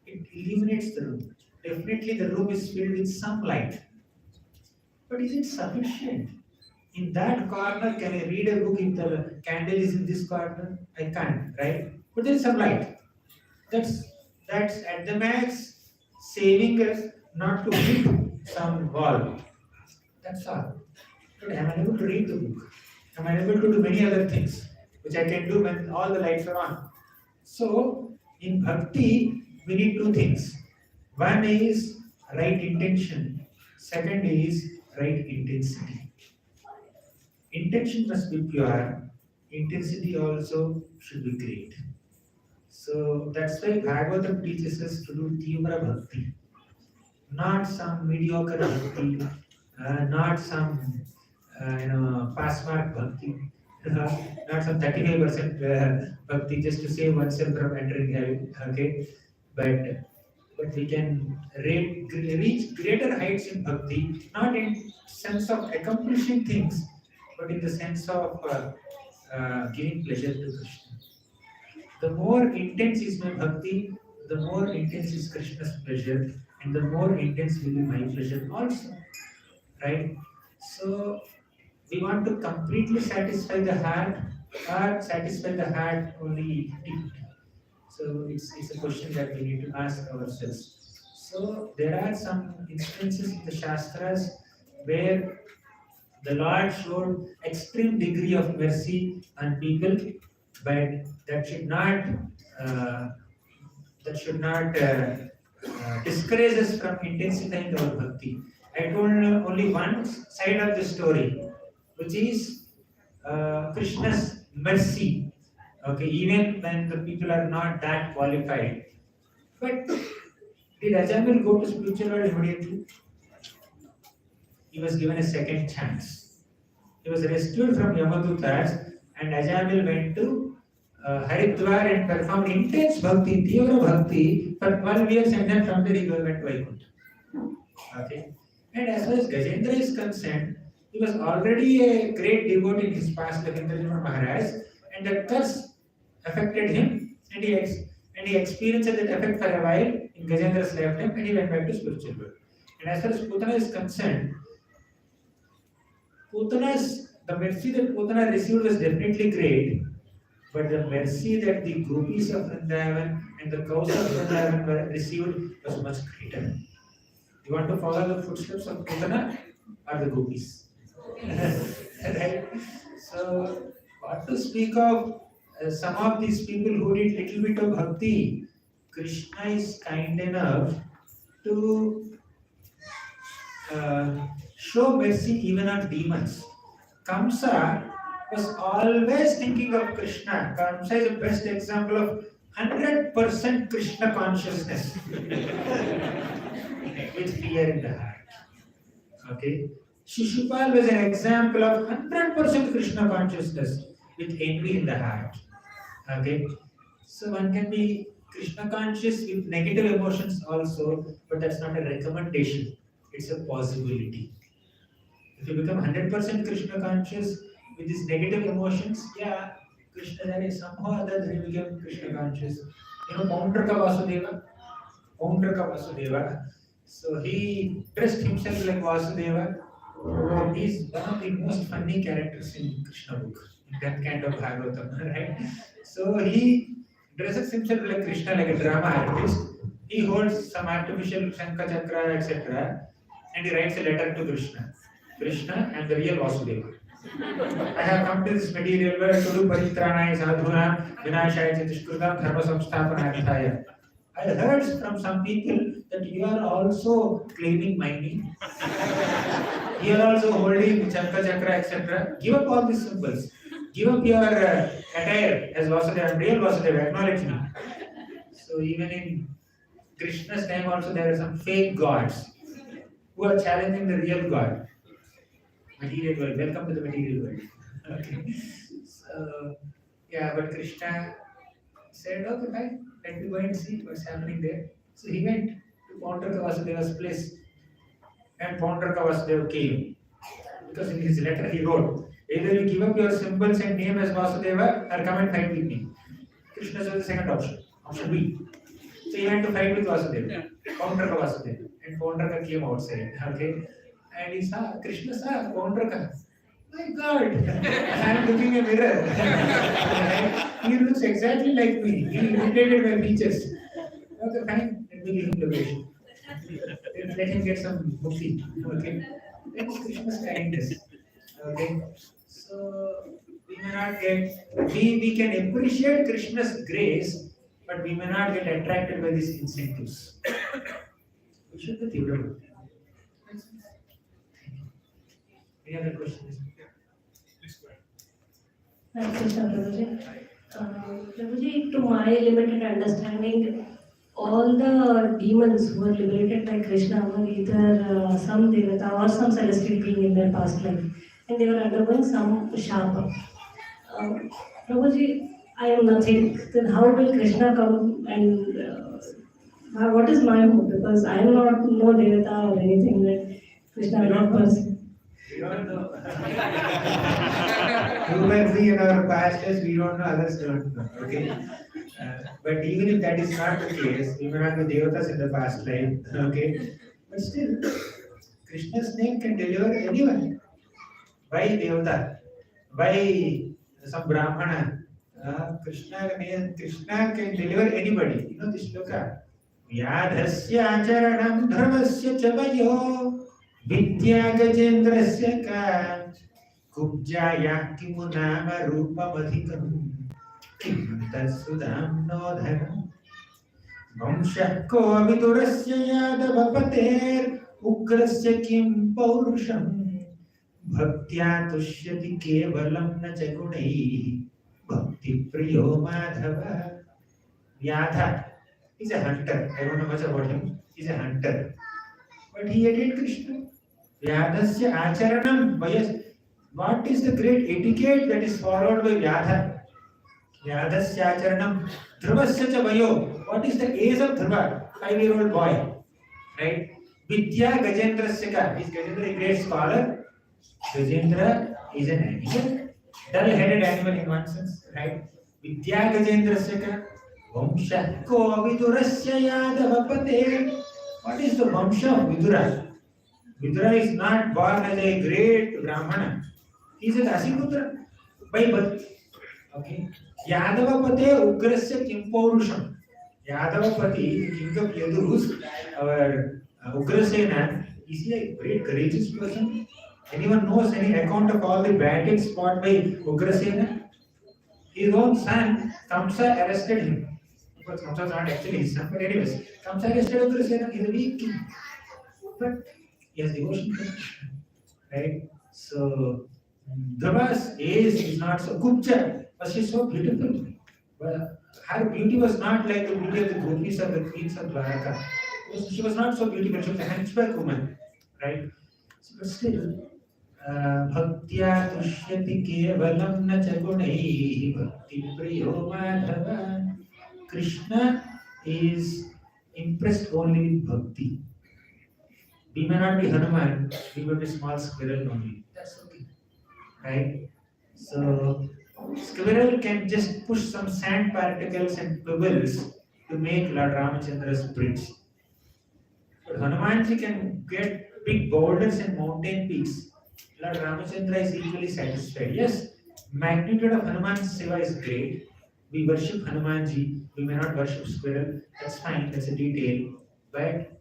It illuminates the room. Definitely the room is filled with some light. But is it sufficient? In that corner, can I read a book if the candle is in this corner? I can't, right? But there is some light. That's at the max saving us not to hit some wall. That's all. But am I able to read the book? Am I able to do many other things which I can do when all the lights are on? So in bhakti, we need 2 things. One is right intention. Second is right intensity. Intention must be pure. Intensity also should be great. So that's why Bhagavatam teaches us to do Tivra Bhakti. Not some mediocre Bhakti, not some pass mark Bhakti, not some 35% Bhakti just to save oneself from entering heaven. Okay, but we can reach greater heights in Bhakti, not in sense of accomplishing things, but in the sense of giving pleasure to Krishna. The more intense is my bhakti, the more intense is Krishna's pleasure, and the more intense will be my pleasure also. Right? So we want to completely satisfy the heart or satisfy the heart only deep. So it's a question that we need to ask ourselves. So there are some instances in the Shastras where the Lord showed extreme degree of mercy on people, but that should not discourage us from intensifying our bhakti. I told only one side of the story, which is Krishna's mercy. Okay, even when the people are not that qualified. But did Ajamil go to spiritual world immediately? He was given a second chance. He was rescued from Yamadutas, and Ajamil went to Haridwar and performed intense bhakti, Tivra bhakti for 12 years, and then from there he went to Vaikuntha. Okay. And as far as Gajendra is concerned, he was already a great devotee in his past life, Indrajima Maharaj, and the curse affected him, and he experienced that effect for a while in Gajendra's lifetime, and he went back to spiritual world. And as far as Putana is concerned, the mercy that Putana received was definitely great, but the mercy that the gopis of Vrindavan and the cows of Vrindavan were received was much greater. You want to follow the footsteps of Putana or the gopis? Right? So, what to speak of some of these people who did little bit of bhakti? Krishna is kind enough to show mercy even on demons. Kamsa was always thinking of Krishna. Kamsa is the best example of 100% Krishna consciousness with fear in the heart. Okay? Shishupal was an example of 100% Krishna consciousness with envy in the heart. Okay? So one can be Krishna conscious with negative emotions also, but that's not a recommendation. It's a possibility. If you become 100% Krishna conscious with these negative emotions, yeah, Krishna then somehow or other he became Krishna conscious. You know, Paundraka Vasudeva. So he dressed himself like Vasudeva. He's one of the most funny characters in Krishna book, in that kind of Bhagavatam, right? So he dresses himself like Krishna, like a drama artist. He holds some artificial Shankha Chakra, etc. And he writes a letter to Krishna. Krishna, I am the real Vasudeva. I have come to this material world to do paritranaya sadhuna vinashaya chatushkrutam dharma samsthapanarthaya. I heard from some people that you are also claiming my name. You are also holding Shankha Chakra, etc. Give up all these symbols. Give up your attire as Vasudeva. I am real Vasudeva. Acknowledge me. So even in Krishna's time also there are some fake gods who are challenging the real God. Material world. Welcome to the material world. Okay. So, yeah, but Krishna said, okay, fine, let me go and see what's happening there. So he went to Paundraka Vasudeva's place, and Paundraka Vasudeva came. Because in his letter he wrote, either you give up your symbols and name as Vasudeva or come and fight with me. Krishna said the second option, option B. So he went to fight with Vasudeva, Paundraka Vasudeva, and Paundraka came outside. Okay. And he saw, Krishna saw Gauranga. My God, I am looking in a mirror. He looks exactly like me. He imitated my features. Okay, fine, let me give him liberation. Let him get some mukti. Okay, that's Krishna's kindness. Okay, so we may not get, we can appreciate Krishna's grace, but we may not get attracted by these incentives. We should be Tivra. Any other questions? Thank you, sir, Prabhuji. Prabhuji, to my limited understanding, all the demons who were liberated by Krishna were either some devata or some celestial being in their past life, and they were undergoing some shapa. Prabhuji, I am nothing. Then how will Krishna come and what is my hope? Because I am not no devata or anything like Krishna is not person. We don't know. Human being in our past lives, we don't know, others don't know. Okay? But even if that is not the case, we may not be devatas in the past life. Okay? But still, Krishna's name can deliver anyone. By devata, by some brahmana. Krishna can deliver anybody. You know this shloka. Vyadhasya acharanam dharmasya chabayo Vidya Gajendrasya ka Kubjaya kimu nama rupamadhikam Kim tasudam no dharam Vamshakko vidurasya yadavapater Ugrasya kim paurusham Bhaktya tushyati kevalam na chagunai Bhakti priyo madhava Vyadha is a hunter. I don't know much about him. He's a hunter. But he hated Krishna. Vyadasya acharanam. What is the great etiquette that is followed by Vyadha? Vyadasya acharanam. Dhruvasya cha vayo. What is the age of Dhruva? 5-year-old boy. Right? Vidya Gajendrasya ka. Is Gajendra a great scholar? Gajendra is an animal. Dull-headed animal in one sense. Right? Vidya Gajendrasya ka. Vamshakko vidurasya yadavapate. What is the Vamsha of Vidura? Vidura is not born as a great Brahmana. He is a Dasiputra by birth. Okay. Yadavapate Ugrasya Kimpaurusham. Yadavapati, the king of Yadus, our Ugrasena, is he a great courageous person? Anyone knows any account of all the bandits fought by Ugrasena? His own son, Kamsa, arrested him. Of course, Kamsa is not actually his son, but anyways, Kamsa arrested Ugrasena. He is a weak king. But he has devotion to Krishna. Right? So, Dhruva's age is not so Kupcha, but she's so beautiful. But her beauty was not like the beauty of the gopis or the queens of Dwaraka. She was not so beautiful, she was a hunchback woman. Right? But still, Bhaktya Tushyati Kevalam Na Chagunaihi Bhakti Priyo Madhava. Krishna is impressed only with bhakti. We may not be Hanuman, we will be small squirrel only. That's okay. Right? So, squirrel can just push some sand particles and pebbles to make Lord Ramachandra's bridge. But Hanumanji can get big boulders and mountain peaks. Lord Ramachandra is equally satisfied. Yes, magnitude of Hanuman's Seva is great. We worship Hanumanji, we may not worship squirrel. That's fine, that's a detail. But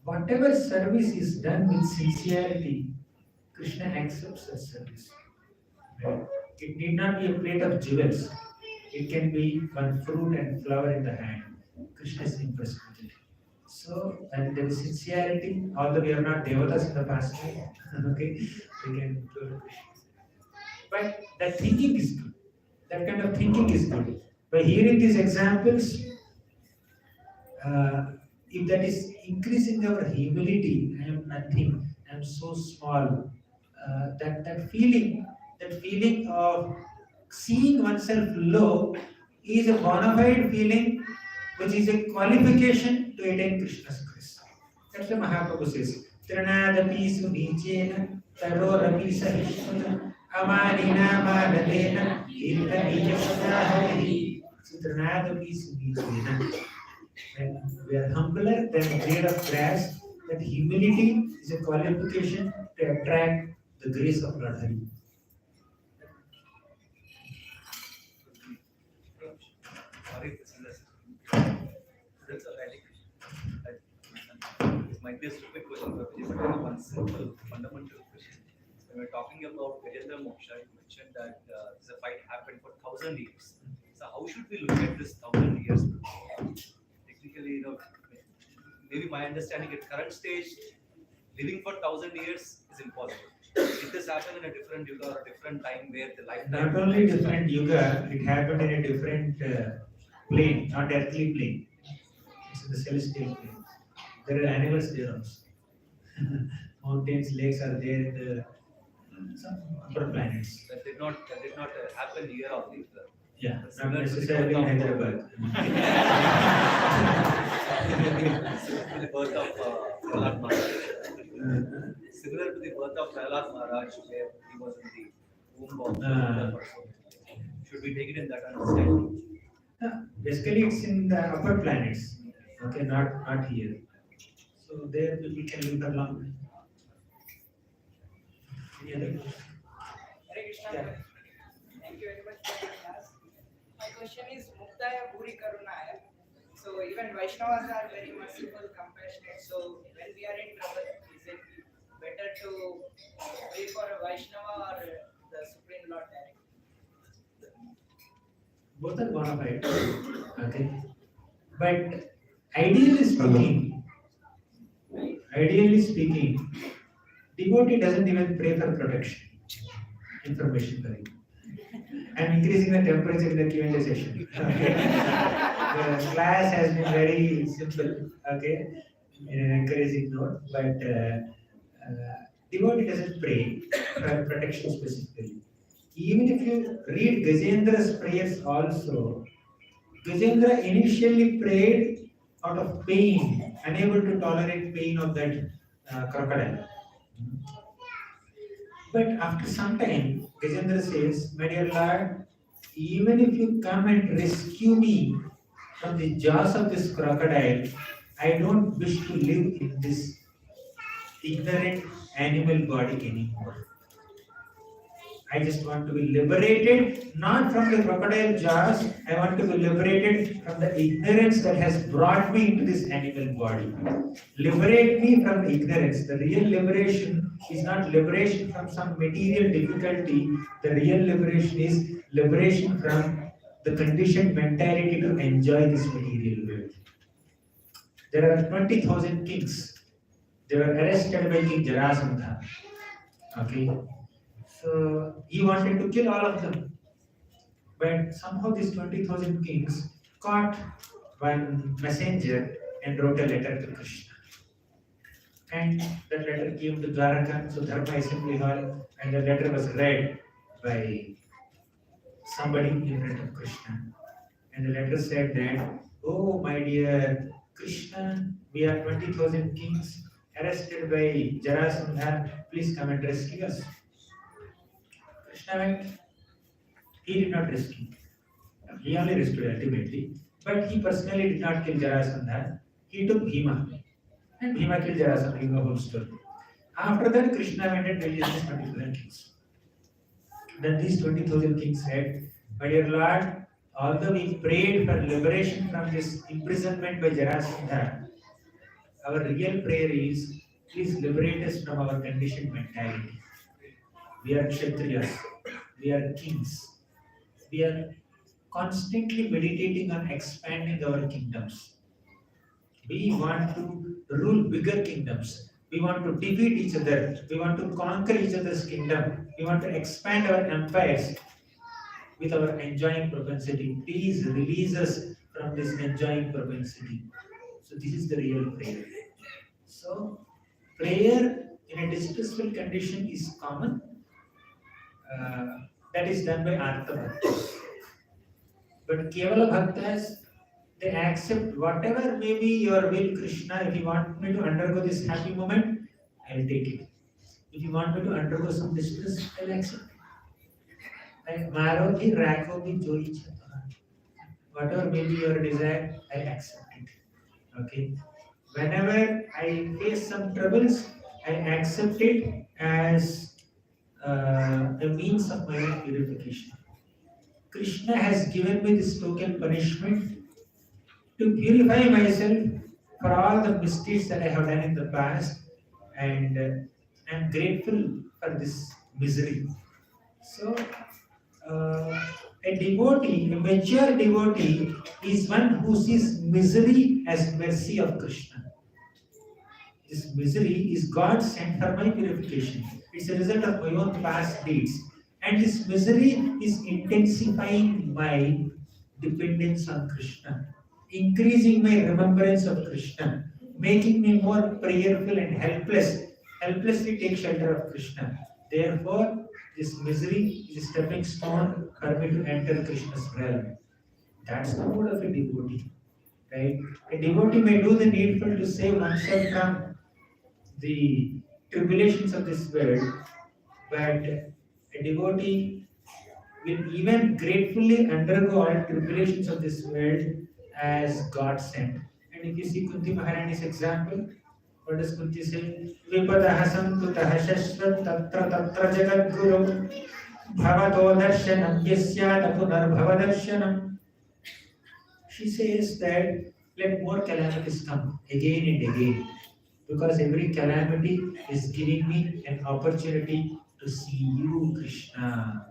whatever service is done with sincerity, Krishna accepts that service. Right? It need not be a plate of jewels. It can be one fruit and flower in the hand. Krishna is impressed with it. So, and there is sincerity, although we are not devatas in the past life, okay, we can do it. But that thinking is good. That kind of thinking is good. By hearing these examples, if that is increasing our humility, I am nothing, I am so small. That feeling of seeing oneself low is a bona fide feeling, which is a qualification to attain Krishna's grace. That's what Mahaprabhu says. Trinadapi sunichena tarorapi sahishmana amanina manadena irtaniya sadahari. So Trinadapi sunichena. When we are humbler than a blade of grass, that humility is a qualification to attract the grace of Lord Hari. This might be a stupid question, but I have one simple, fundamental question. When we're talking about Gajendra Moksha, you mentioned that this fight happened for 1,000 years. So how should we look at this 1,000 years? Technically, maybe my understanding at current stage, living for 1,000 years is impossible. Did this happen in a different yuga or a different time where the lifetime? Not only different yuga, it happened in a different plane, not earthly plane. It's in the celestial plane. There are animals there also. Mountains, lakes are there in the some upper planets. That did not happen here or there. Yeah, not necessarily in Hyderabad. The birth of Prahlad Maharaj. Similar to the birth of Prahlad Maharaj, where he was in the womb of the person. Should we take it in that understanding? Basically, it's in the upper planets. Okay, not here. So there we can live for long. Any other questions? Hare Krishna. Yeah. Thank you very much for your class. My question is Muktaya Bhuri Karunaya. So even Vaishnavas are very merciful, compassionate. So when we are in trouble, is it better to pray for a Vaishnava or the Supreme Lord directly? Both are bona fide. Okay. But ideally speaking, devotee doesn't even pray for protection. Information for you. I'm increasing the temperature in the Q&A session. Okay. The class has been very simple, okay, in an encouraging note, but devotee doesn't pray for protection specifically. Even if you read Gajendra's prayers also, Gajendra initially prayed out of pain, unable to tolerate pain of that crocodile. But after some time, Gajendra says, my dear Lord, even if you come and rescue me from the jaws of this crocodile, I don't wish to live in this ignorant animal body anymore. I just want to be liberated, not from the crocodile jaws. I want to be liberated from the ignorance that has brought me into this animal body. Liberate me from the ignorance. The real liberation is not liberation from some material difficulty. The real liberation is liberation from the conditioned mentality to enjoy this material world. There are 20,000 kings. They were arrested by King Jarasandha. Okay. So he wanted to kill all of them. But somehow these 20,000 kings caught one messenger and wrote a letter to Krishna. And that letter came to Gauranga, so Dharma Assembly Hall, and the letter was read by somebody in front of Krishna. And the letter said that, oh my dear Krishna, we are 20,000 kings arrested by Jarasandha, please come and rescue us. Krishna went, he did not rescue. He only rescued ultimately, but he personally did not kill Jarasandha. He took Bhima, and Bhima killed Jarasandha in the whole story. After that, Krishna went and released these 20,000 kings. Then these 20,000 kings said, my dear Lord, although we prayed for liberation from this imprisonment by Jarasandha, our real prayer is, please liberate us from our conditioned mentality. We are Kshatriyas, we are kings. We are constantly meditating on expanding our kingdoms. We want to rule bigger kingdoms. We want to defeat each other. We want to conquer each other's kingdom. We want to expand our empires with our enjoying propensity. Please release us from this enjoying propensity. So this is the real prayer. So prayer in a distressful condition is common. That is done by Artha Bhaktas. But Kevala Bhaktas, they accept whatever may be your will, Krishna. If you want me to undergo this happy moment, I'll take it. If you want me to undergo some distress, I'll accept it. Like Maro ki rako ki jo ichha tumhari. Whatever may be your desire, I'll accept it. Okay. Whenever I face some troubles, I accept it as a means of my own purification. Krishna has given me this token punishment to purify myself for all the mistakes that I have done in the past, and I'm grateful for this misery. So, a devotee, a mature devotee, is one who sees misery as mercy of Krishna. This misery is God sent for my purification. It's a result of my own past deeds. And this misery is intensifying my dependence on Krishna, increasing my remembrance of Krishna, making me more prayerful and helpless. Helplessly take shelter of Krishna. Therefore, this misery is a stepping stone for me to enter Krishna's realm. That's the mode of a devotee. Right? A devotee may do the needful to save oneself from the tribulations of this world, but a devotee will even gratefully undergo all tribulations of this world as God sent. And if you see Kunti Maharani's example, what does Kunti say? Vipadahasam tutahashashvat tatra tatra jagat guru bhavato darshanam yasyat apunar darshanam. She says that let more calamities come again and again, because every calamity is giving me an opportunity to see you, Krishna,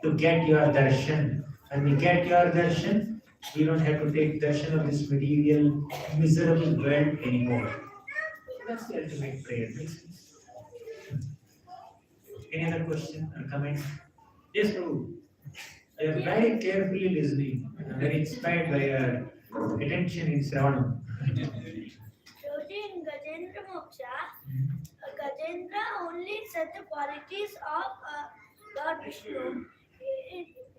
to get your darshan. When we get your darshan, we don't have to take darshan of this material, miserable world anymore. That's the ultimate prayer. Makes sense? Any other question or comment? Yes, Prabhu. I am very carefully listening. I am very inspired by your attention in Shravanam. In Gajendra Moksha, Gajendra only said the qualities of Lord Vishnu.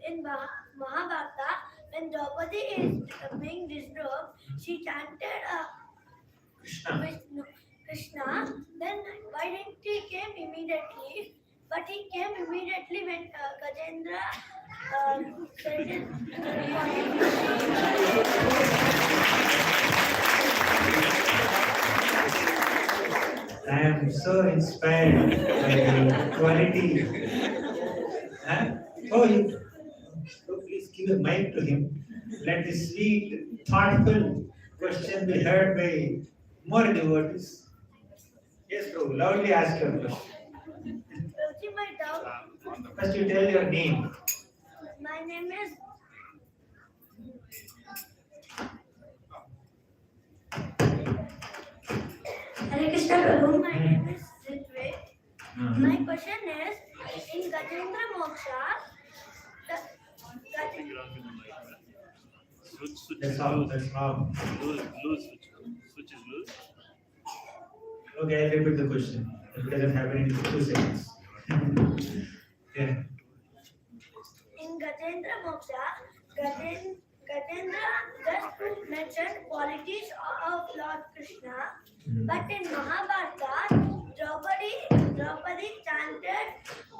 In Mahabharata, when Draupadi is being disrobed, she chanted Krishna. Then why didn't he came immediately? But he came immediately when Gajendra said it. I am so inspired by the quality. I respect to him. Let this sweet, thoughtful question be heard by more devotees. Yes, Prabhu, loudly ask your question. Prabhuji, my doubt. First, you tell your name. My name is Hare Krishna Prabhu. My name is Ritwik. My question is, in Gajendra Moksha, the Switch That's is all. loose. That's all. Loose. Switch is loose. Okay, I'll repeat the question. It doesn't happen in 2 seconds. Yeah. in Gajendra Moksha, Gajendra just mentioned qualities of Lord Krishna, but in Mahabharata, Draupadi chanted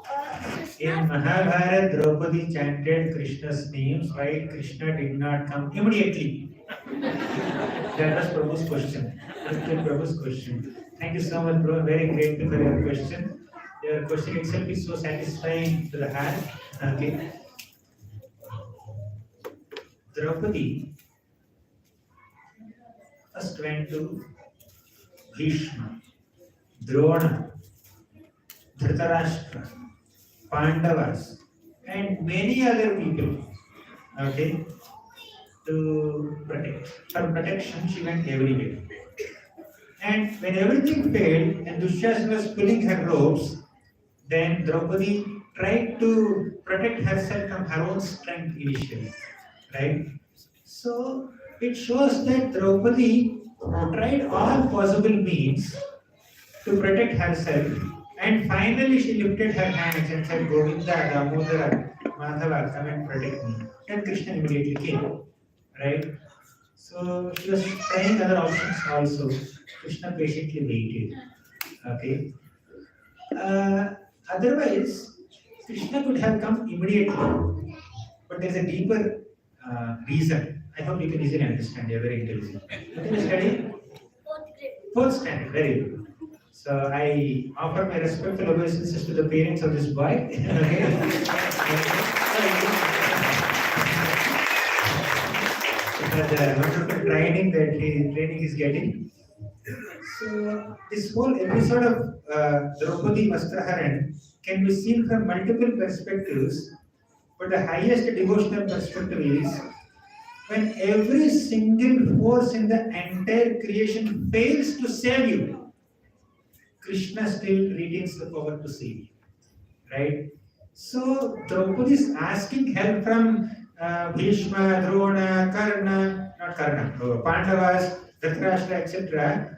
In Krishna. Mahabharata, Draupadi chanted Krishna's names, why Krishna did not come immediately? That was Prabhu's question. That's Prabhu's question. Thank you so much, bro. Very grateful for your question. Your question itself is so satisfying to the heart. Okay. Draupadi first went to Bhishma, Drona, Dhritarashtra, Pandavas, and many other people. Okay, to protect. For protection, she went everywhere. And when everything failed and Dushyasana was pulling her ropes, then Draupadi tried to protect herself from her own strength initially. Right? So it shows that Draupadi tried all possible means to protect herself, and finally she lifted her hands and said, Govinda, Damodara, Madhava, come and protect me. And Krishna immediately came. Right? So she was trying other options also. Krishna patiently waited. Okay. Otherwise, Krishna could have come immediately, but there's a deeper reason. I hope you can easily understand. You're very intelligent. What are you studying? Fourth grade. Fourth standard. Very good. So I offer my respectful obeisances to the parents of this boy. The wonderful training he's getting. So this whole episode of Draupadi Vastraharan can be seen from multiple perspectives, but the highest devotional perspective is when every single force in the entire creation fails to save you, Krishna still retains the power to save you. Right? So Draupadi is asking help from Bhishma, Drona, Pandavas, Dhritarashtra, etc.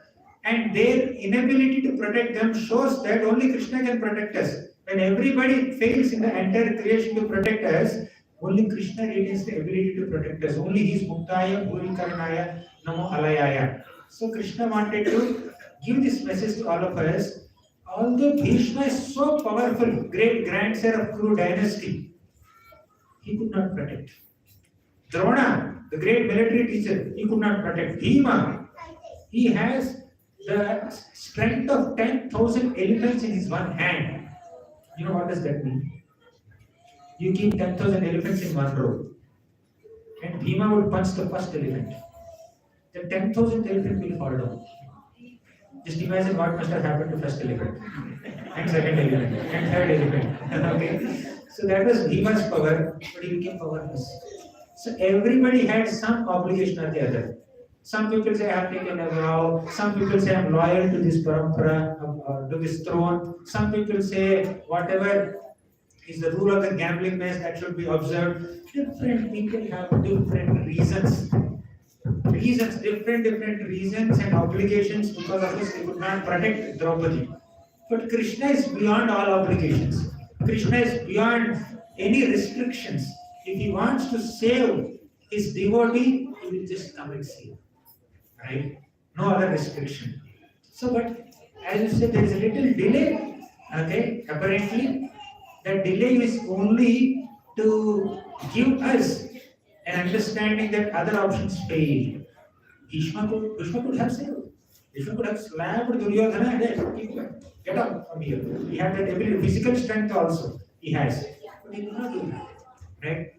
And their inability to protect them shows that only Krishna can protect us. When everybody fails in the entire creation to protect us, only Krishna retains the ability to protect us. Only He is Muktaya, Bhurikaranaya, Namo Alayaya. So Krishna wanted to give this message to all of us. Although Bhishma is so powerful, great grandson of Kuru dynasty, he could not protect. Drona, the great military teacher, he could not protect. Bhima, he has the strength of 10,000 elephants in his one hand. You know what does that mean? You keep 10,000 elephants in one row, and Bhima would punch the first elephant. The 10,000 elephant will fall down. Just imagine what must have happened to first elephant, and second elephant, and third elephant. Okay, so that was Bhima's power, but he became powerless. So everybody had some obligation or the other. Some people say I have taken a vow. Some people say I am loyal to this parampara, to this throne. Some people say whatever is the rule of the gambling match that should be observed. Different people have different reasons. Different reasons and obligations, because of this they could not protect Draupadi. But Krishna is beyond all obligations. Krishna is beyond any restrictions. If he wants to save his devotee, he will just come and save. Right? No other restriction. So, but as you said, there is a little delay. Okay, apparently, that delay is only to give us an understanding that other options fail. Bhishma could have saved. Bhishma could have slapped Duryodhana and said, get up from here. He had that ability, physical strength also he has. But he could not do that. Right?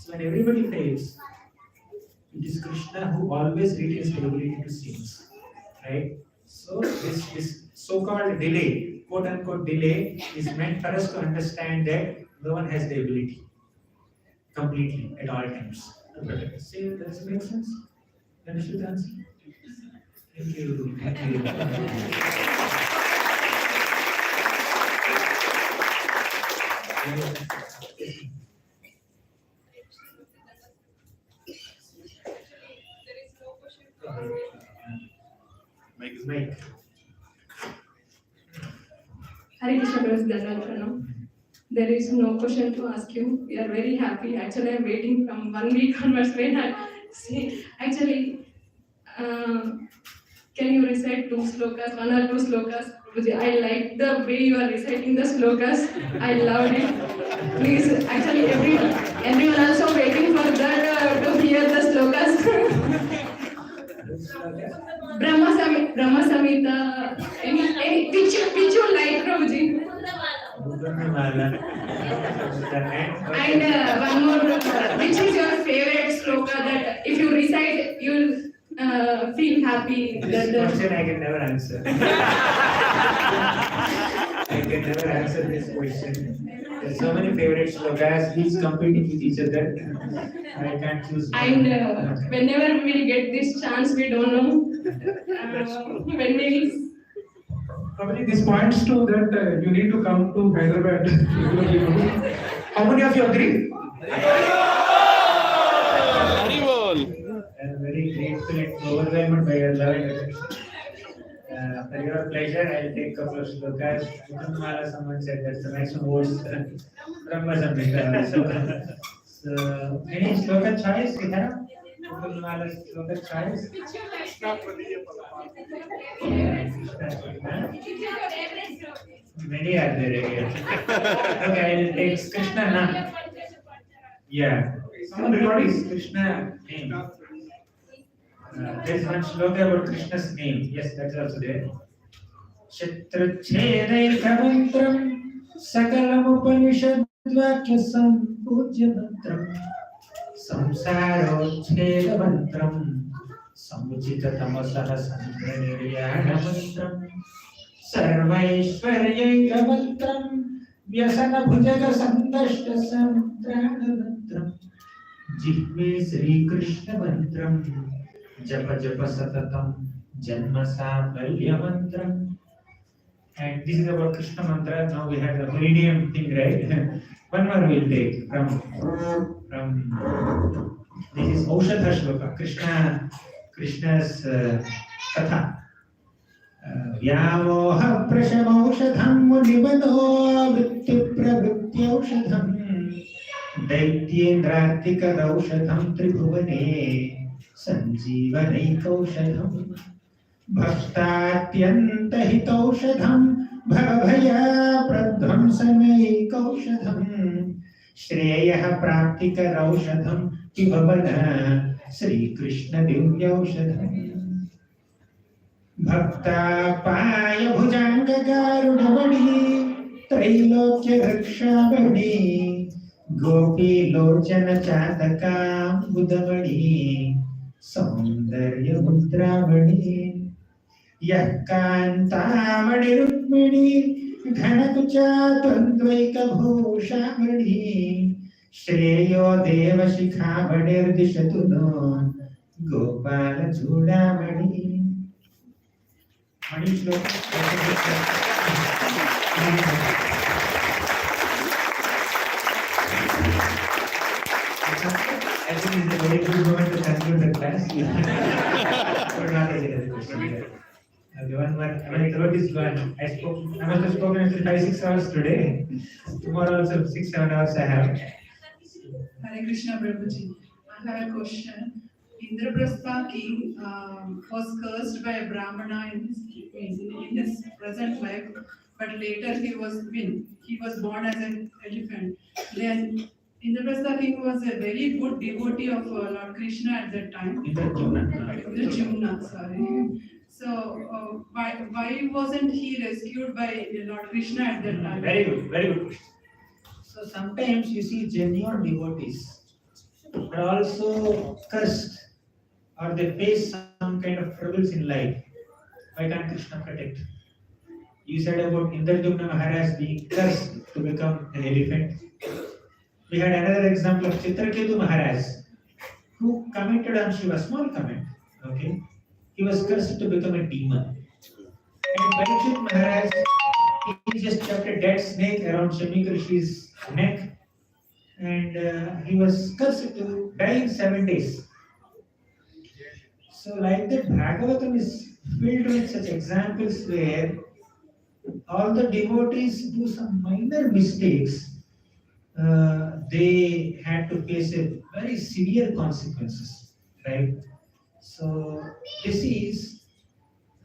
So when everybody fails, it is Krishna who always retains the ability to sing, right? So this so-called delay, quote unquote delay, is meant for us to understand that no one has the ability completely at all times to protect us. See, does it make sense? Understood the answer? Thank you. Thank you. Mike is Mike. Hare Krishna, Prabhuji. There is no question to ask you. We are very happy. Actually, I'm waiting from 1 week onwards when I see. Actually, can you recite 2 slokas, 1 or 2 slokas? Prabhuji, I like the way you are reciting the slokas. I loved it. Please, actually, everyone also waiting for that to hear the slokas. Brahma Samhita, which you like, Prabhuji? And one more, which is your favorite sloka that if you recite, you'll feel happy? This question I can never answer. I can never answer this question. There's so many favorite slokas, each competing with each other. I can't choose one. And whenever we get this chance, we don't know when we. Probably this points to that you need to come to Hyderabad. How many of you agree? I'm very grateful and overwhelmed by your love and affection. For your pleasure, I'll take a couple of slokas. Upanmala, someone said that's the maximum words. Brahma Samhita. So, any sloka choice you have? Upanmala sloka choice? Many are there again. Okay, I'll take Krishna now. Yeah. Someone recording Krishna name. There's one sloka about Krishna's name. Yes, that's also there. Kshetrachedaikavantram sakalam upanishadvakya sampujya mantram samsarocheda mantram samuchita tamasaha sanpraniriyana mantram sarvaishwaryaika mantram vyasana bhujaga sandashta samtrana mantram jihve Sri Krishna mantram Japa Japa Satatam Janma Safalya Mantram. And this is about Krishna mantra. Now we have the Meridian thing, right? One more we'll take from this is Aushadha Shloka, Krishna's Katha. Vyamoha Prashamaushadham Munivano Vritti Pravritti Aushadham Daityendratika Aushadham Tribhuvane Sanjeevanaikaushadham Bhaktatyantahitaushadham Bhavabhaya Pradhamsanaikaushadham Shreyah Praktikaraushadham Kivabana Sri Krishna Divyaushadham Bhakta Paya Bhujanga Garudavadi Trailokya Rakshavadi Gopi Lochana Chataka Budavadi Saundarya Mudravadi Yakantamadi Rukmini Dhanatucha Twandvaika Bhushamadi Shreyo Deva Shikhamadi Rdishatuno Gopala Chudamadi Manish I think it's a very good moment to conclude the class. But not as a question. The one my throat is gone. I must have spoken until 5-6 hours today. Tomorrow also 6-7 hours I have. Hare Krishna Prabhuji. I have a question. Indraprastha king was cursed by a Brahmana in his present life, but later he was born as an elephant. Then Indraprastha king was a very good devotee of Lord Krishna at that time. Indrajumna, sorry. So why wasn't he rescued by Lord Krishna at that time? Very good question. So sometimes you see genuine devotees are also cursed or they face some kind of troubles in life, why can't Krishna protect? You said about Indradyumna Maharaj being cursed to become an elephant. We had another example of Chitraketu Maharaj who commented on Shiva, small comment, okay? He was cursed to become a demon. And Parikshit Maharaj, he just kept a dead snake around Shamika Rishi's neck and he was cursed to die in 7 days. So like that, Bhagavatam is filled with such examples where all the devotees do some minor mistakes, they had to face a very severe consequences, right? So this is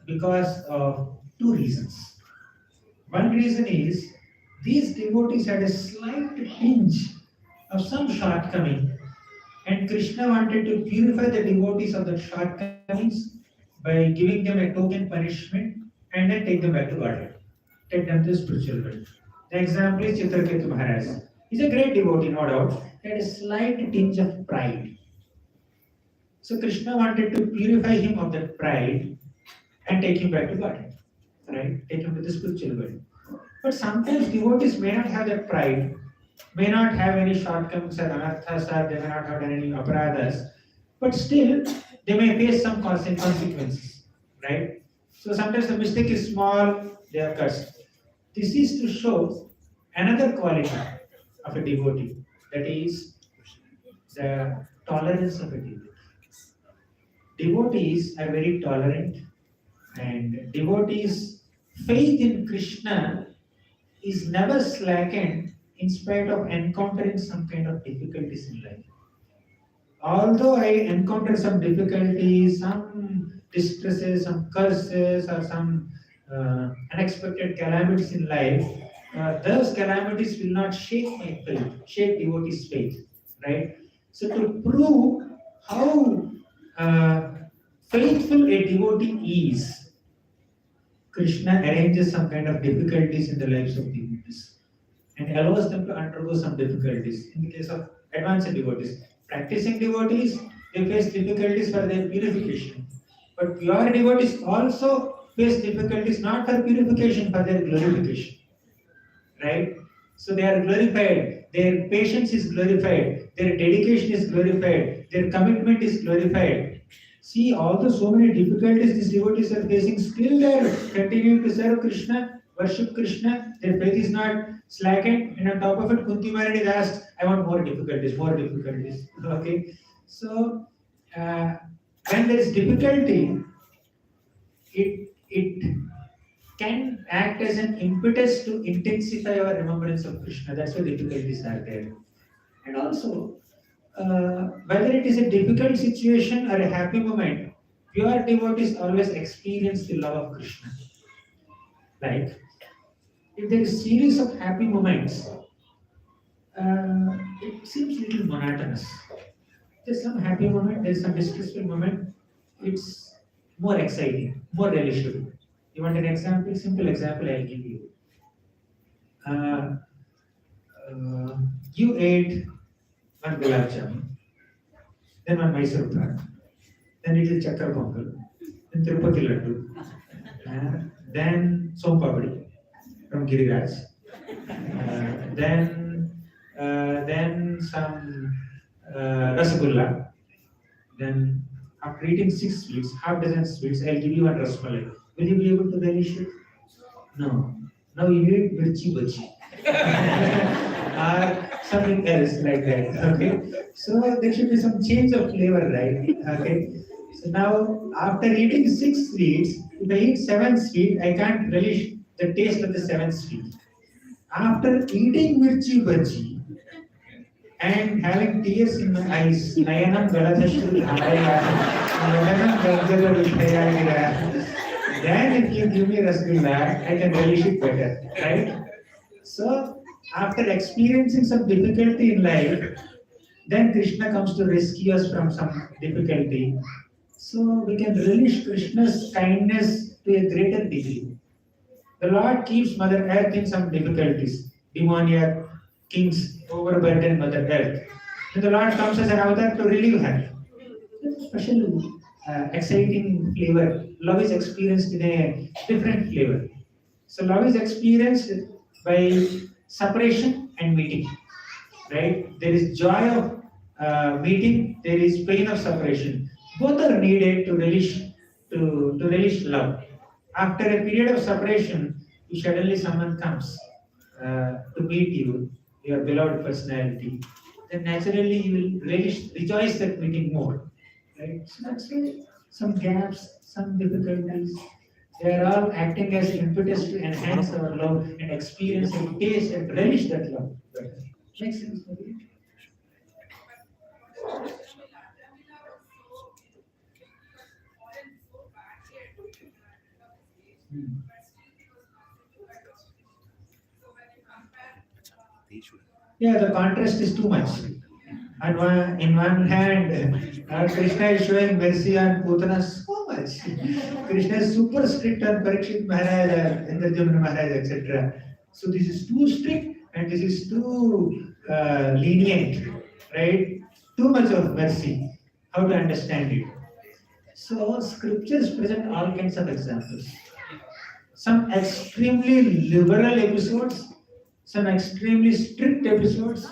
because of two reasons. One reason is these devotees had a slight tinge of some shortcoming, and Krishna wanted to purify the devotees of the shortcomings by giving them a token punishment and then take them back to Godhead, take them to the spiritual world. The example is Chitraketu Maharaj. He's a great devotee, no doubt. He had a slight tinge of pride. So Krishna wanted to purify him of that pride and take him back to Godhead, right? Take him to the spiritual world. But sometimes devotees may not have that pride, may not have any shortcomings or anarthas, or they may not have done any aparadhas, but still they may face some consequences, right? So sometimes the mistake is small, they are cursed. This is to show another quality of a devotee, that is the tolerance of a devotee. Devotees are very tolerant, and devotees' faith in Krishna is never slackened in spite of encountering some kind of difficulties in life. Although I encounter some difficulties, some distresses, some curses, or some unexpected calamities in life, those calamities will not shake my faith, shake devotees' faith, right? So to prove how faithful a devotee is, Krishna arranges some kind of difficulties in the lives of devotees and allows them to undergo some difficulties. In the case of advanced devotees, practicing devotees, they face difficulties for their purification. But pure devotees also face difficulties not for purification, for their glorification. Right? So they are glorified, their patience is glorified, their dedication is glorified, their commitment is glorified. See, although so many difficulties these devotees are facing, still they are continuing to serve Krishna, worship Krishna, their faith is not slackened, and on top of it, Kunti Maharani is asked, I want more difficulties, more difficulties. Okay? So, when there is difficulty, it can act as an impetus to intensify our remembrance of Krishna. That's why difficulties are there. And also, whether it is a difficult situation or a happy moment, pure devotees always experience the love of Krishna. Like, if there is a series of happy moments, it seems a little monotonous. There's some happy moment, there's some distressful moment, it's more exciting, more relishable. You want an example? Simple example I'll give you. You ate one gulab jamun, then one Mysore pak, then little chakkar pongal, then Tirupati laddu, then som papdi from Giriraj, then some rasgulla, then after eating 6 sweets, half dozen sweets, I'll give you one rasmalai. Will you be able to relish it? No. Now you eat mirchi bhaji. Or something else like that. Okay. So there should be some change of flavor, right? Okay. So now after eating 6 sweets, if I eat 7 sweets, I can't relish the taste of the 7th sweet. After eating mirchi bhaji and having tears in my eyes, Nayanam Galadashru Dharaya, Nayanam Galadashru Dharaya, then if you give me rasgulla, I can relish it better, right? So, after experiencing some difficulty in life, then Krishna comes to rescue us from some difficulty. So, we can relish Krishna's kindness to a greater degree. The Lord keeps Mother Earth in some difficulties. Demoniac kings overburden Mother Earth. Then the Lord comes as an avatar to relieve her. Special, exciting flavor. Love is experienced in a different flavor. So love is experienced by separation and meeting. Right? There is joy of meeting. There is pain of separation. Both are needed to relish love. After a period of separation, suddenly someone comes to meet you, your beloved personality. Then naturally you will rejoice that meeting more. Right? So that's why some gaps, some difficulties, they are all acting as impetus to enhance our love and experience and taste and relish that love better. Makes sense? Maybe? Yeah, the contrast is too much. In one hand, Krishna is showing mercy on Putana so much. Krishna is super strict on Parikshit Maharaj, Indradyumna Maharaj, etc. So this is too strict and this is too lenient, right? Too much of mercy. How to understand it? So scriptures present all kinds of examples. Some extremely liberal episodes, some extremely strict episodes,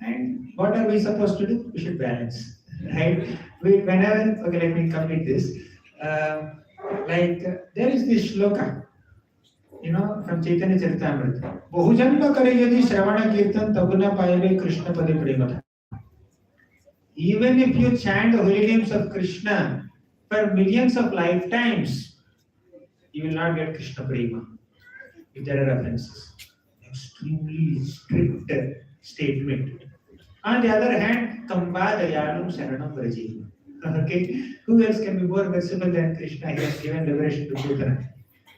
and what are we supposed to do? We should balance, right? Okay, let me complete this. There is this shloka, from Chaitanya Charitamrita. Bahujanma kare yadi Shravana Kirtan tabuna payave Krishna pade premata. Even if you chant the holy names of Krishna for millions of lifetimes, you will not get Krishna prema if there are offenses. Extremely strict statement. On the other hand, Kamba Dayalum Sharanam Vraji. Okay, who else can be more merciful than Krishna? He has given liberation to Putana.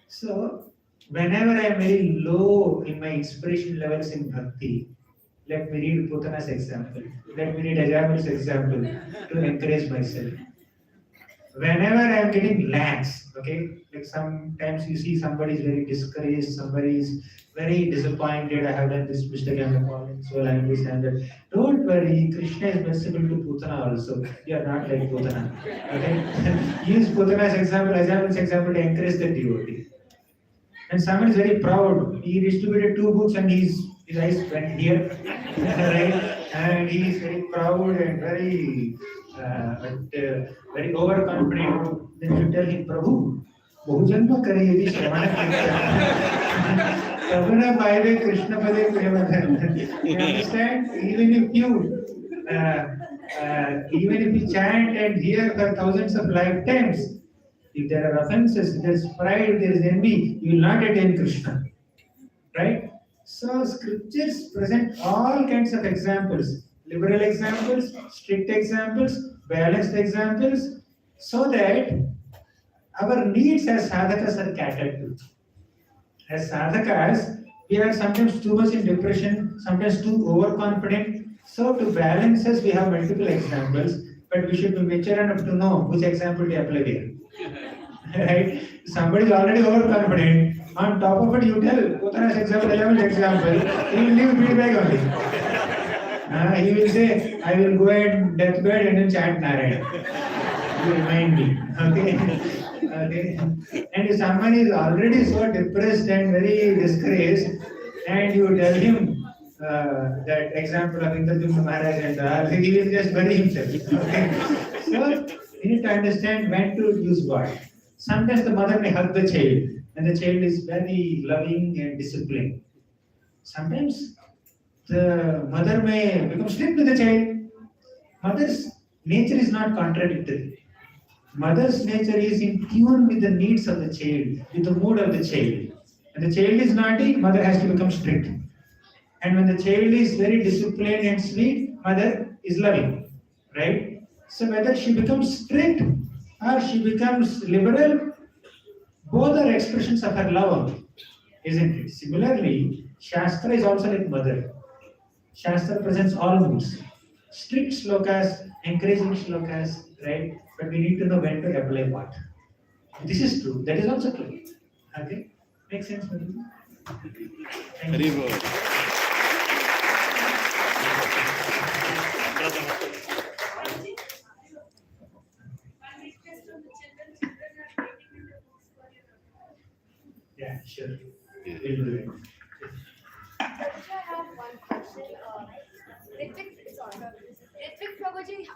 So, whenever I am very low in my inspiration levels in bhakti, let me read Putana's example. Let me read Ajamil's example to encourage myself. Whenever I am getting lax, okay, like sometimes you see somebody is very discouraged, somebody is very disappointed, I have done this mistake, I am falling, so like this and that. Don't worry, Krishna is merciful to Putana also. You are not like Putana. Okay? Use Putana's example, Ajamil's example to encourage the devotee. And someone is very proud. He distributed 2 books and his eyes went here, right? And he is very proud and very overconfident. Then you tell him, Prabhu, Bahujanma kare yadi Shravana Kirtan. Tabuna payave Krishna pade premata. You understand? Even if you chant and hear for thousands of lifetimes, if there are offenses, there is pride, there is envy, you will not attain Krishna. Right? So scriptures present all kinds of examples. Liberal examples, strict examples, balanced examples, so that our needs as sadhakas are catered to. As sadhakas, we are sometimes too much in depression, sometimes too overconfident. So to balance us, we have multiple examples, but we should be mature enough to know which example to apply there. Right? Somebody is already overconfident. On top of it, you tell Putana's example, 11th example, he will leave feedback only. He will say, I will go at deathbed and then chant Narayana. You remind me. Okay? And if someone is already so depressed and very discouraged, and you tell him that example of Indradyumna Maharaj and all, he will just bury himself. Okay? So, you need to understand when to use what. Sometimes the mother may hug the child, and the child is very loving and disciplined. Sometimes the mother may become strict with the child. Mother's nature is not contradictory. Mother's nature is in tune with the needs of the child, with the mood of the child. When the child is naughty, mother has to become strict. And when the child is very disciplined and sweet, mother is loving. Right? So whether she becomes strict or she becomes liberal, both are expressions of her love, isn't it? Similarly, Shastra is also like mother. Shastra presents all moods. Strict shlokas, encouraging shlokas, right? But we need to know when to apply what. This is true. That is also true. Okay? Makes sense? Very good. Yeah, sure. Yeah. We'll do it. I have one question. Ritvik Prabhuji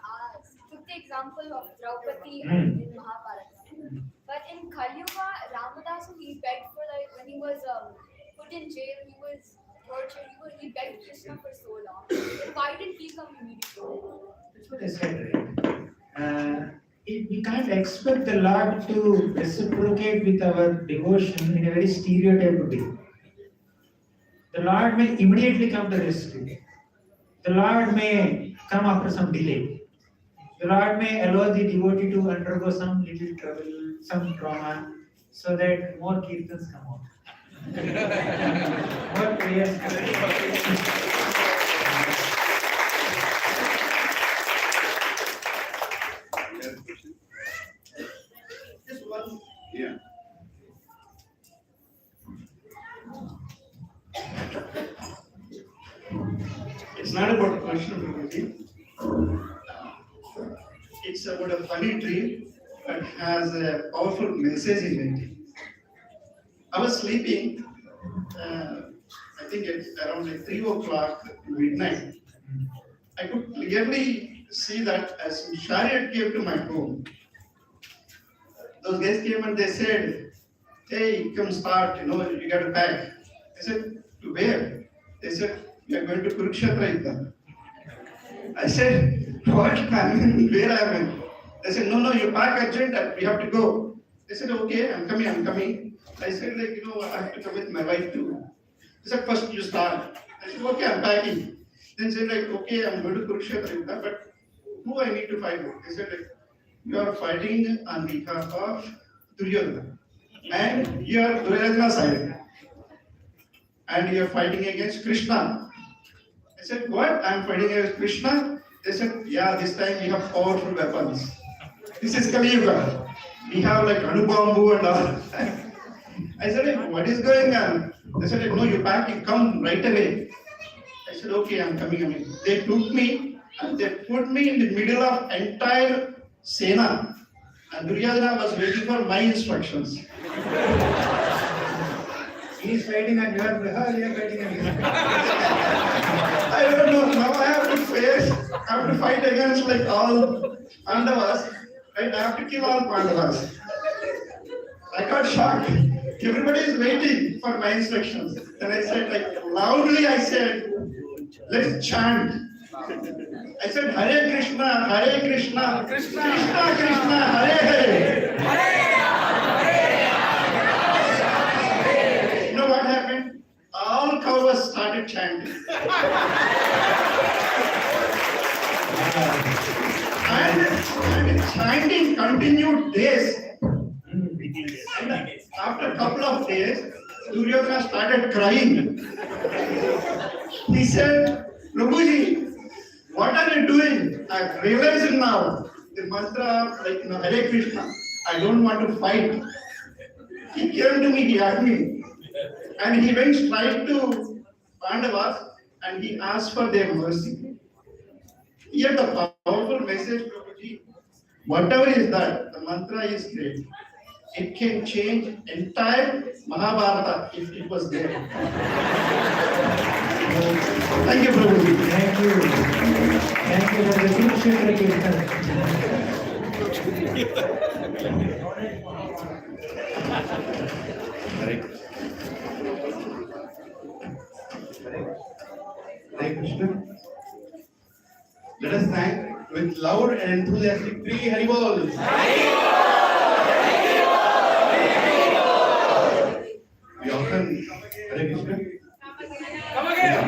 took the example of Draupadi in Mahabharata. But in Kali Yuga, Ramadasu, he begged for, like, when he was put in jail, he was tortured, he begged Krishna for so long. Then why didn't he come immediately? That's what I said, right? We can't expect the Lord to reciprocate with our devotion in a very stereotyped way. The Lord may immediately come to rescue. The Lord may come after some delay. The Lord may allow the devotee to undergo some little trouble, some trauma, so that more kirtans come out. More prayers come out. Just one. Yeah. It's not about a question, Prabhuji. It's about a funny tree that has a powerful message in it. I was sleeping, I think it's around like 3 o'clock midnight. I could clearly see that as some chariot came to my home. Those guys came and they said, "Hey, come start, you got to pack." I said, "To where?" They said, "We are going to Kurukshetra Yuddha." I said, "What? Where am I?" They said, "No, you pack urgent, we have to go." They said, "Okay, I'm coming. I said, I have to come with my wife too." They said, "First you start." I said, "Okay, I'm packing." Then said, "Okay, I'm going to Kurukshetra Yuddha, but who I need to fight with?" They said, "You are fighting on behalf of Duryodhana, and you are Duryodhana side, and you are fighting against Krishna." I said, "What? I'm fighting against Krishna?" They said, "Yeah, this time we have powerful weapons. This is Kali Yuga. We have like Anubambu and all." I said, "What is going on?" They said, "No, you pack, you come right away." I said, "Okay, I'm coming. They took me and they put me in the middle of entire Sena. And Duryodhana was waiting for my instructions. He is fighting on your behalf, you are fighting on his behalf. I don't know. Now I have to fight against like all Pandavas. Right? I have to kill all Pandavas. I got shocked. Everybody is waiting for my instructions. Then I said, loudly, I said, "Let's chant." I said, "Hare Krishna, Krishna Krishna, Hare Hare." You know what happened? All cows started chanting. And chanting continued days. And after a couple of days, Duryodhana started crying. He said, "Prabhuji, what are you doing? I realized now the mantra of Hare Krishna. I don't want to fight." He came to me, he asked me, and he went straight to Pandavas and he asked for their mercy. Here the powerful message, Prabhuji, whatever is that, the mantra is great. It can change entire Mahabharata if it was there. Thank you, Prabhuji. Thank you for the Kurukshetra Kirtan. Hare Krishna. Let us thank with loud and enthusiastic three Haribol. We often Hare Krishna. Come again.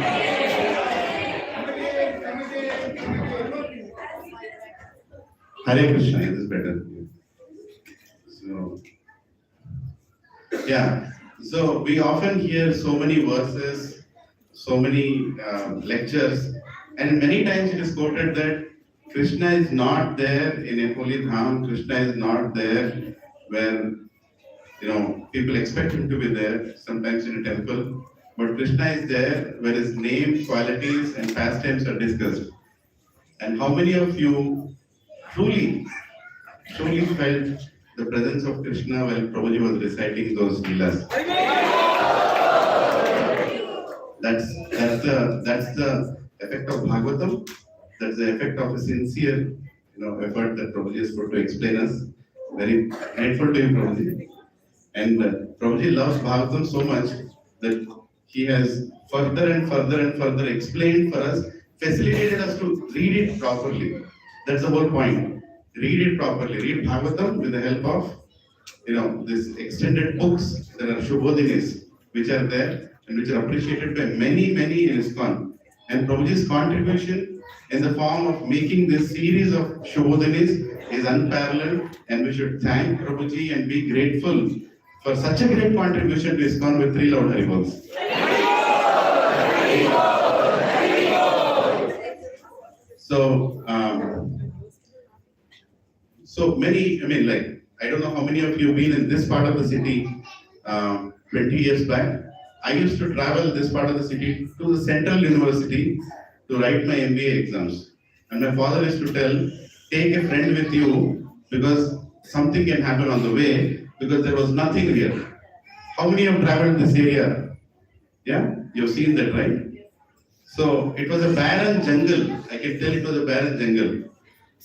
Hare Krishna, it is better. So we often hear so many verses, so many lectures, and many times it is quoted that Krishna is not there in a holy dham, Krishna is not there where people expect him to be there, sometimes in a temple, but Krishna is there where his name, qualities and pastimes are discussed. And how many of you truly felt the presence of Krishna while Prabhuji was reciting those leelas? That's the effect of Bhagavatam. That's the effect of a sincere, effort that Prabhuji has put to explain us. Very grateful to you, Prabhuji. And Prabhuji loves Bhagavatam so much that he has further and further explained for us, facilitated us to read it properly. That's the whole point. Read it properly. Read Bhagavatam with the help of, these extended books that are Shubhodinis, which are there and which are appreciated by many in ISKCON. And Prabhuji's contribution in the form of making this series of Shubhodinis is unparalleled, and we should thank Prabhuji and be grateful for such a great contribution to ISKCON with 3 loud Haribols. So many, I don't know how many of you have been in this part of the city 20 years back. I used to travel this part of the city to the Central University to write my MBA exams. And my father used to tell, take a friend with you because something can happen on the way, because there was nothing here. How many have traveled this area? Yeah, you've seen that, right? So it was a barren jungle. I can tell it was a barren jungle.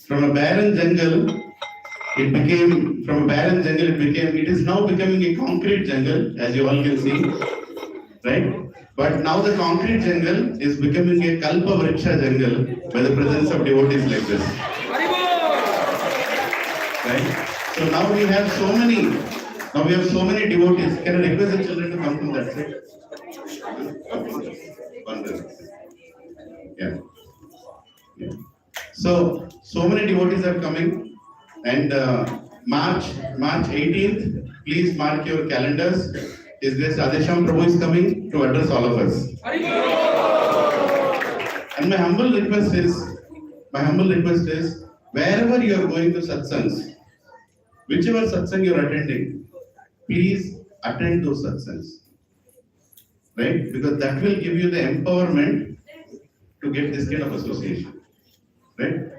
From a barren jungle, it is now becoming a concrete jungle, as you all can see, right? But now the concrete jungle is becoming a Kalpa Vriksha jungle by the presence of devotees like this. Right? So now we have so many devotees. Can I request the children to come from that side? Yeah. So many devotees are coming, and March 18th, please mark your calendars. His Grace Adesham Prabhu is coming to address all of us. And my humble request is, wherever you are going to satsangs, whichever satsang you are attending, please attend those satsangs. Right? Because that will give you the empowerment to get this kind of association. Right?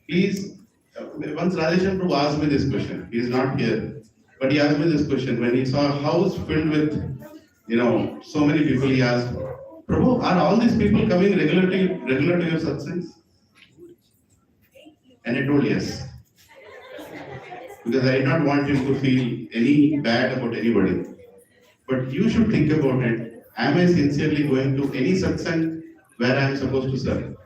Please, once Radhesham Prabhu asked me this question, he is not here. But he asked me this question when he saw a house filled with, so many people. He asked, Prabhu, are all these people coming regular to your satsangs? And I told yes, because I did not want him to feel any bad about anybody. But you should think about it. Am I sincerely going to any satsang where I am supposed to serve?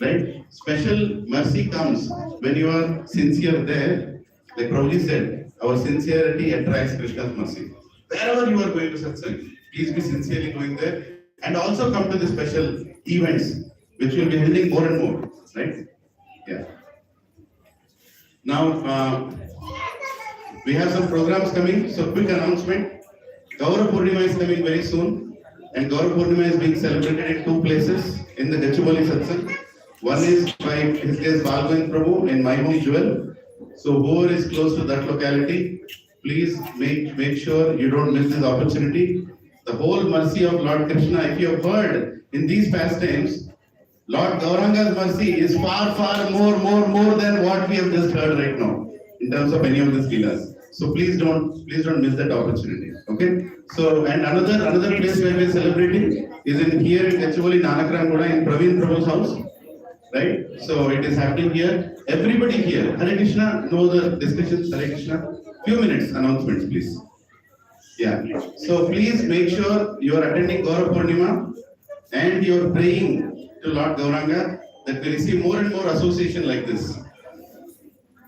Right? Special mercy comes when you are sincere there. Like Prabhuji said, our sincerity attracts Krishna's mercy. Wherever you are going to satsang, please be sincerely going there, and also come to the special events which will be happening more and more. Right? Yeah. Now we have some programs coming. So quick announcement: Gaura Purnima is coming very soon, and Gaura Purnima is being celebrated in 2 places in the Gachibowli satsang. One is by His Grace Balgovind Prabhu in My Home Jewel. So whoever is close to that locality, please make sure you don't miss this opportunity. The whole mercy of Lord Krishna, if you have heard in these pastimes, Lord Gauranga's mercy is far more than what we have just heard right now in terms of any of these leelas. So please don't miss that opportunity. Okay? So, and another place where we are celebrating is here in Gachibowli, Nanakrangoda, in Praveen Prabhu's house. Right? So it is happening here. Everybody here, Hare Krishna, no other discussions, Hare Krishna. Few minutes, announcements, please. Yeah. So please make sure you are attending Gaura Purnima and you are praying to Lord Gauranga that we receive more and more association like this.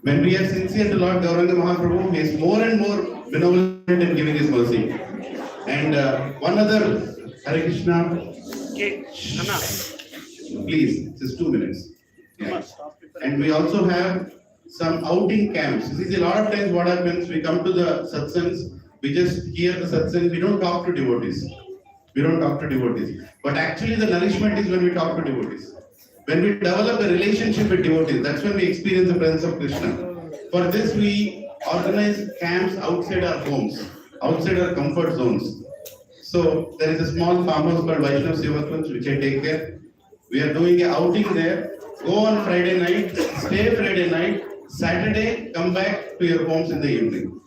When we are sincere to Lord Gauranga Mahaprabhu, he is more and more benevolent in giving his mercy. And one other, Hare Krishna. Please, just 2 minutes. Yeah. And we also have some outing camps. You see, a lot of times what happens, we come to the satsangs, we just hear the satsangs, we don't talk to devotees. But actually the nourishment is when we talk to devotees. When we develop a relationship with devotees, that's when we experience the presence of Krishna. For this, we organize camps outside our homes, outside our comfort zones. So there is a small farmhouse called Vaishnav Sevakunj, which I take care. We are doing an outing there Go on Friday night, stay Friday night, Saturday, come back to your homes in the evening.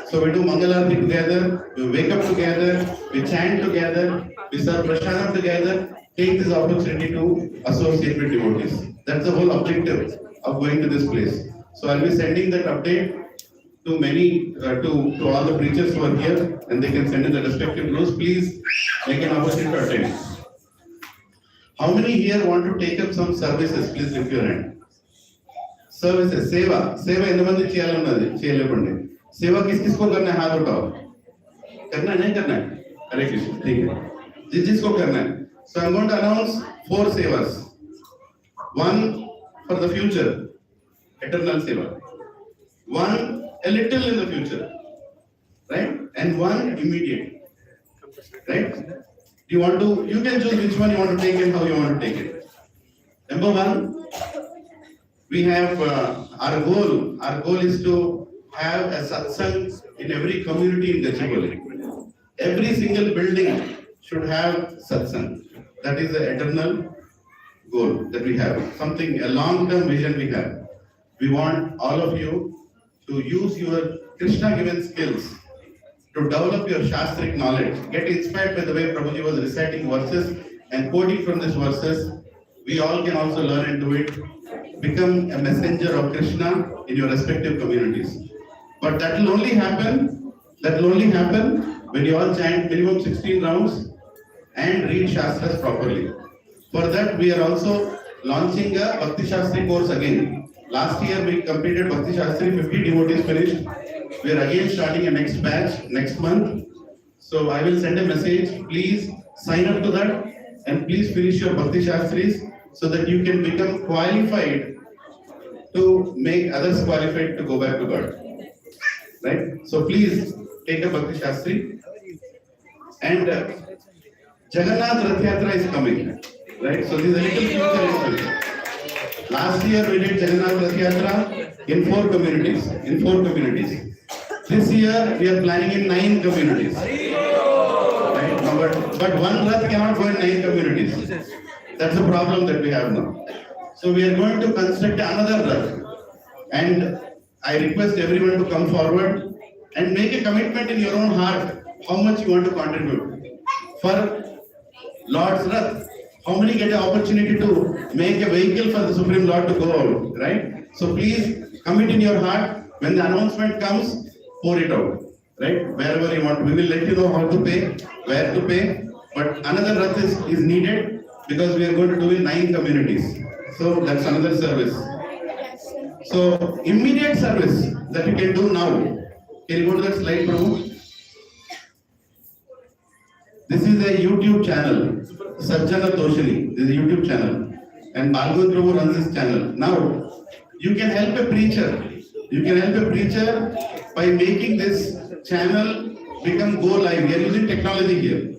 So we do Mangalarti together, we wake up together, we chant together, we serve Prashadam together, take this opportunity to associate with devotees. That's the whole objective of going to this place. So I'll be sending that update to many, to all the preachers who are here, and they can send in the respective groups. Please make an opportunity to attend. How many here want to take up some services? Please lift your hand. Services, seva. Seva endamanti cheyalannadi, cheyalepunde. सेवा किस किस को करना है? हाथ उठाओ. करना है नहीं करना है? हरे कृष्ण. ठीक है. जिस जिस को करना है. So I'm going to announce 4 sevas. One for the future, eternal seva. One a little in the future, right? And one immediate, right? You want to? You can choose which one you want to take and how you want to take it. Number 1, we have our goal. Our goal is to have a satsang in every community in Gachibowli. Every single building should have satsang. That is the eternal goal that we have. Something, a long-term vision we have. We want all of you to use your Krishna-given skills to develop your Shastric knowledge. Get inspired by the way Prabhuji was reciting verses and quoting from these verses. We all can also learn and do it. Become a messenger of Krishna in your respective communities. But that will only happen when you all chant minimum 16 rounds and read Shastras properly. For that, we are also launching a Bhakti Shastri course again. Last year, we completed Bhakti Shastri, 50 devotees finished. We are again starting a next batch next month. So I will send a message. Please sign up to that and please finish your Bhakti Shastris so that you can become qualified to make others qualified to go back to God. Right? So please take a Bhakti Shastri. And Jagannath Rath Yatra is coming. Right? So this is a little future. Last year we did Jagannath Rath Yatra in 4 communities. This year we are planning in 9 communities. Right? But one Rath cannot go in 9 communities. That's the problem that we have now. So we are going to construct another Rath. And I request everyone to come forward and make a commitment in your own heart how much you want to contribute. For Lord's Rath, how many get an opportunity to make a vehicle for the Supreme Lord to go out, right? So please commit in your heart. When the announcement comes, pour it out, right? Wherever you want. We will let you know how to pay, where to pay. But another Rath is needed because we are going to do in 9 communities. So that's another service. So immediate service that you can do now. Can you go to that slide, Prabhu? This is a YouTube channel, Sajjana Toshini. This is a YouTube channel. And Bhagavad Prabhu runs this channel. Now, you can help a preacher. You can help a preacher by making this channel become go live. We are using technology here.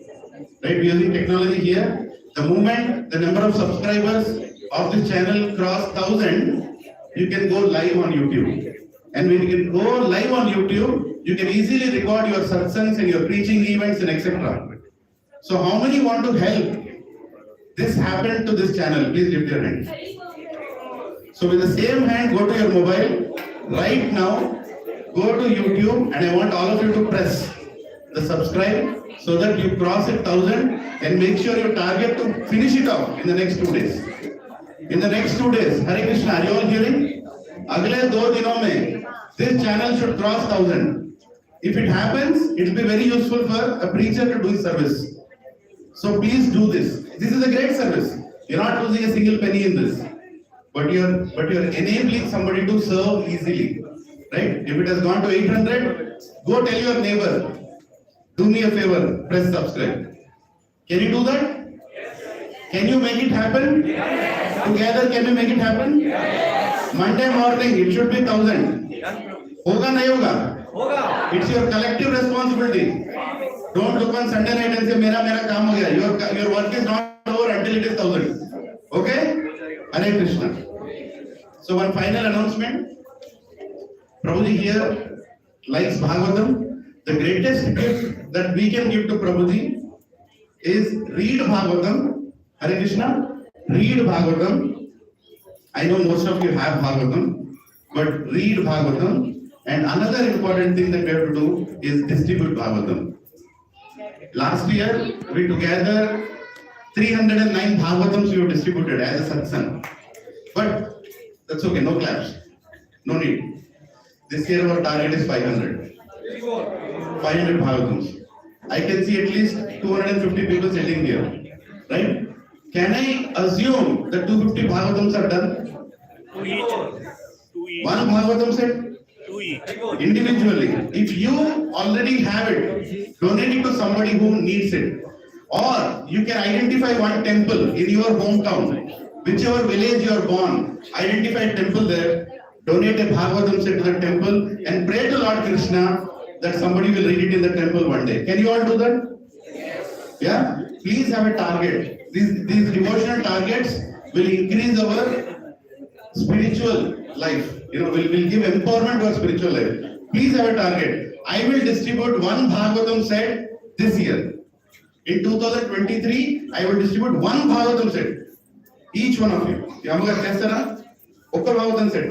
Right? We are using technology here. The moment the number of subscribers of this channel cross 1,000, you can go live on YouTube. And when you can go live on YouTube, you can easily record your satsangs and your preaching events and etc. So how many want to help this happen to this channel? Please lift your hand. So with the same hand, go to your mobile. Right now, go to YouTube and I want all of you to press the subscribe so that you cross 1,000 and make sure you target to finish it off in the next 2 days. In the next 2 days, Hare Krishna, are you all hearing? Agle 2 dinon mein, this channel should cross 1,000. If it happens, it will be very useful for a preacher to do his service. So please do this. This is a great service. You're not losing a single penny in this. But you're enabling somebody to serve easily. Right? If it has gone to 800, go tell your neighbor, do me a favor, press subscribe. Can you do that? Yes. Can you make it happen? Yes. Together, can you make it happen? Yes. Monday morning, it should be 1,000. Hoga nahi hoga? Hoga. It's your collective responsibility. Don't look on Sunday night and say, Mera kaam ho gaya. Your work is not over until it is 1,000. Okay? Hare Krishna. So one final announcement. Prabhuji here likes Bhagavatam. The greatest gift that we can give to Prabhuji is read Bhagavatam. Hare Krishna. Read Bhagavatam. I know most of you have Bhagavatam, but read Bhagavatam. And another important thing that we have to do is distribute Bhagavatam. Last year, we together 309 Bhagavatams we have distributed as a satsang. But that's okay, no claps. No need. This year our target is 500. 500 Bhagavatams. I can see at least 250 people sitting here. Right? Can I assume that 250 Bhagavatams are done? 2 each. One Bhagavatam set? 2 each. Individually. If you already have it, donate it to somebody who needs it. Or you can identify one temple in your hometown, whichever village you are born, identify a temple there, donate a Bhagavatam set to the temple and pray to Lord Krishna that somebody will read it in the temple one day. Can you all do that? Yes. Yeah? Please have a target. These devotional targets will increase our spiritual life. Will give empowerment to our spiritual life. Please have a target. I will distribute one Bhagavatam set this year. In 2023, I will distribute one Bhagavatam set. Each one of you. Yamaga chestara, okka Bhagavatam set.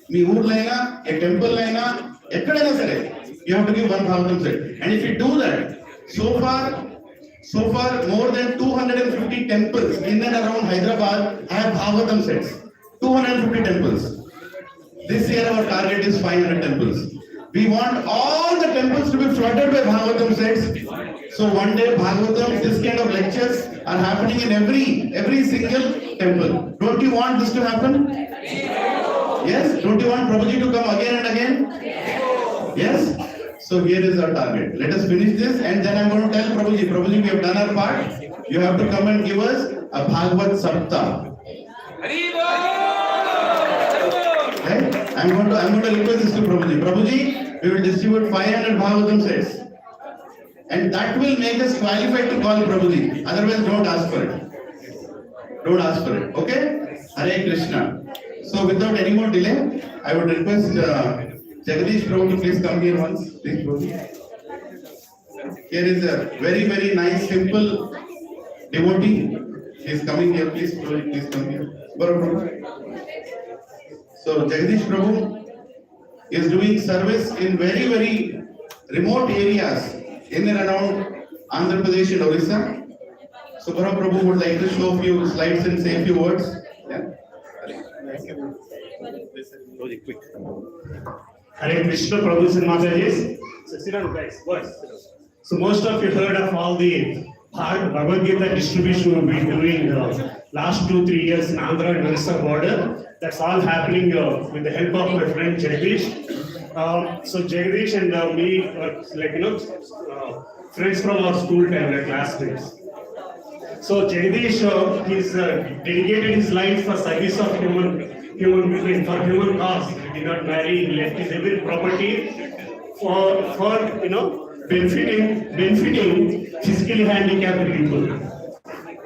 Me urlaina, a temple laina, ekkadaina sare. You have to give one Bhagavatam set. And if you do that, so far more than 250 temples in and around Hyderabad have Bhagavatam sets. 250 temples. This year our target is 500 temples. We want all the temples to be flooded by Bhagavatam sets. So one day Bhagavatam, this kind of lectures are happening in every single temple. Don't you want this to happen? Yes? Don't you want Prabhuji to come again and again? Yes? So here is our target. Let us finish this and then I'm going to tell Prabhuji, we have done our part. You have to come and give us a Bhagavad Sapta. Right? I'm going to request this to Prabhuji. Prabhuji, we will distribute 500 Bhagavatam sets. And that will make us qualified to call Prabhuji. Otherwise, don't ask for it. Don't ask for it. Okay? Hare Krishna. So without any more delay, I would request Jagadish Prabhu to please come here once. Please, Prabhu. Here is a very, very nice, simple devotee. He is coming here. Please, Prabhu, please come here. So Jagadish Prabhu is doing service in very, very remote areas in and around Andhra Pradesh and Orissa. So Prabhu would like to show a few slides and say a few words. Yeah. Quick. Hare Krishna, Prabhuji and Matajis. So sit down, guys. So most of you heard of all the Bhagavad Gita distribution we've been doing last 2-3 years in Andhra and Orissa border. That's all happening with the help of my friend Jagadish. So Jagadish and me, friends from our school time, classmates. So Jagadish, he's dedicated his life for service of human cause. He did not marry, he left his every property for benefiting physically handicapped people.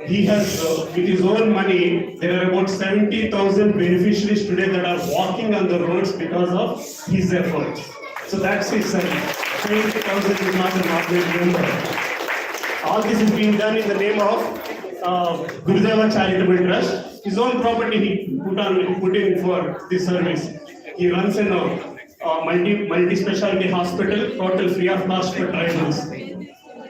He has, with his own money, there are about 70,000 beneficiaries today that are walking on the roads because of his efforts. So that's his service. 70,000 is not an ordinary number. All this is being done in the name of Gurudeva Charitable Trust. His own property he put in for this service. He runs a multi-specialty hospital, total free of cost for tribals.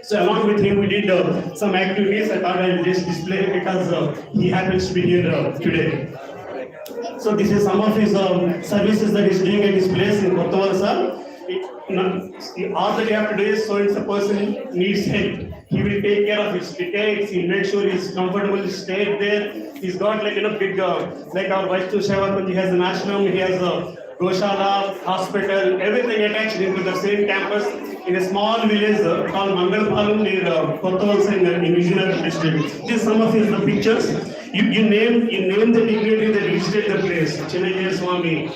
So along with him, we did some activities. I thought I'll just display because he happens to be here today. So this is some of his services that he's doing at his place in Kottavalsa. All that you have to do is, so if a person needs help, he will take care of his tickets, he'll make sure he's comfortable, stay there. He's got big, like our Vaishnu Seva, he has an ashram, he has a Goshala, hospital, everything attached into the same campus in a small village called Mangalpalam near Kottavalsa in Vizianagaram district. These some of his pictures. You name the dignitary that visited the place. Chennai Swami,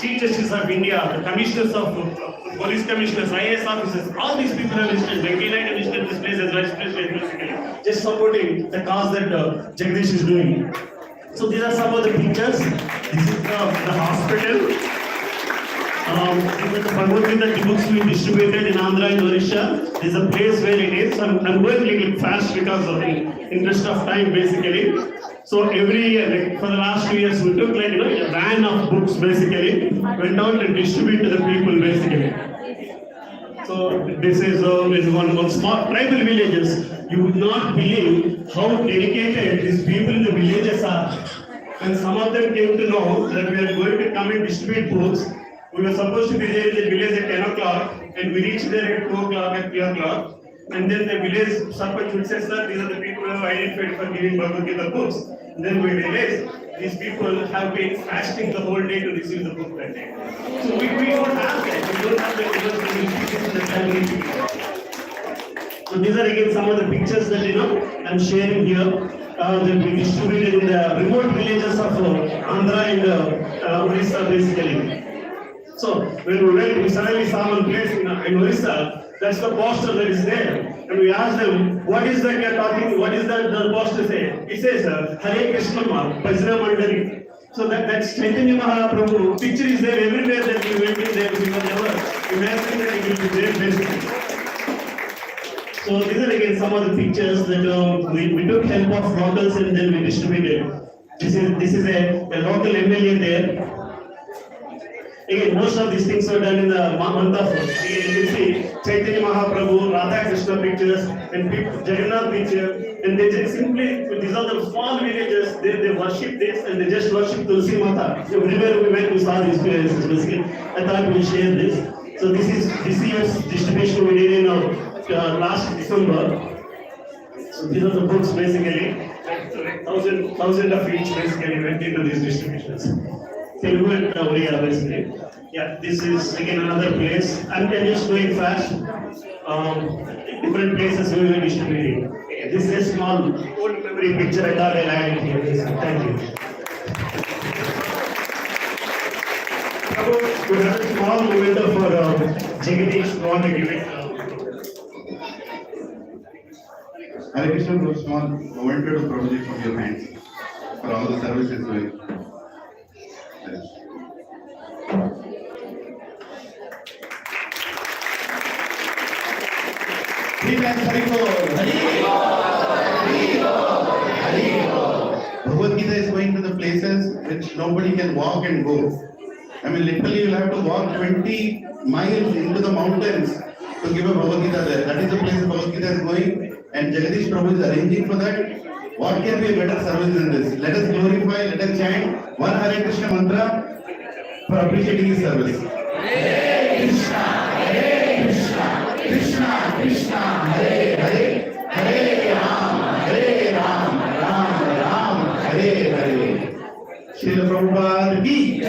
Chief Justice of India, the commissioners of police commissioners, IAS officers, all these people have visited. Venkaiah visited this place as vice president, basically, just supporting the cause that Jagadish is doing. So these are some of the pictures. This is the hospital. The Bhagavad Gita books we distributed in Andhra and Odisha. This is a place where it is. I'm going a little fast because of the interest of time, basically. So every year, like for the last 2 years, we took like a van of books basically, went out and distribute to the people basically. So this is in one small tribal villages. You would not believe how dedicated these people in the villages are. And some of them came to know that we are going to come and distribute books. We were supposed to be there in the village at 10 o'clock, and we reached there at 2 o'clock and 3 o'clock. And then the village Sarpanch would say, sir, these are the people who have identified for giving Bhagavad Gita books. And then we realized these people have been fasting the whole day to receive the book that day. So we don't have that. We don't have that. So these are again some of the pictures that I'm sharing here. That we distributed in the remote villages of Andhra and Orissa basically. So when we went, we suddenly saw one place in Orissa. That's the poster that is there. And we asked them, what is that you are talking, what is that the poster say? It says, Hare Krishna Bhajana Mandali. So that's Chaitanya Mahaprabhu picture is there everywhere that we went in there. We were never imagining that it will be there basically. So these are again some of the pictures that we took help of locals and then we distributed. This is a local MLA there. Again, most of these things were done in the month of, you see Chaitanya Mahaprabhu, Radha Krishna pictures, and Jagannath picture, and they just simply, these are the small villages, they worship this and they just worship Tulsi Mata. Everywhere we went, we saw these places basically. I thought we'll share this. So this is this year's distribution we did in last December. So these are the books basically, like thousand of each basically went into these distributions. Telugu and Oriya basically. Yeah, this is again another place. I'm just going fast. Different places we will be distributing. Okay, this is a small old memory picture I thought I'll add it here. Thank you. We have a small moment for Jagadish. Want to give it? Hare Krishna, for a small moment to Prabhuji from your hands for all the services doing. Bhagavad Gita is going to the places which nobody can walk and go. I mean, literally, you'll have to walk 20 miles into the mountains to give a Bhagavad Gita there. That is the place Bhagavad Gita is going, and Jagadish Prabhu is arranging for that. What can be a better service than this? Let us glorify, let us chant one Hare Krishna mantra for appreciating his service. Hare Krishna, Krishna Krishna, Hare Hare, Hare Ram, Ram Ram, Hare Hare. Srila Prabhupada ki jai.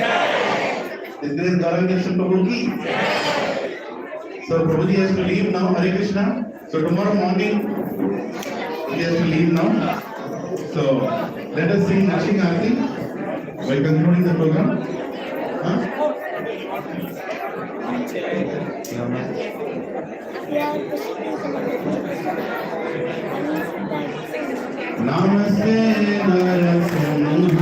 His grace Gauranga Prabhu ki jai. So Prabhuji has to leave now, Hare Krishna. So tomorrow morning he has to leave now. So let us sing Nashing Aarti by concluding the program. Namaste Narasimhaya.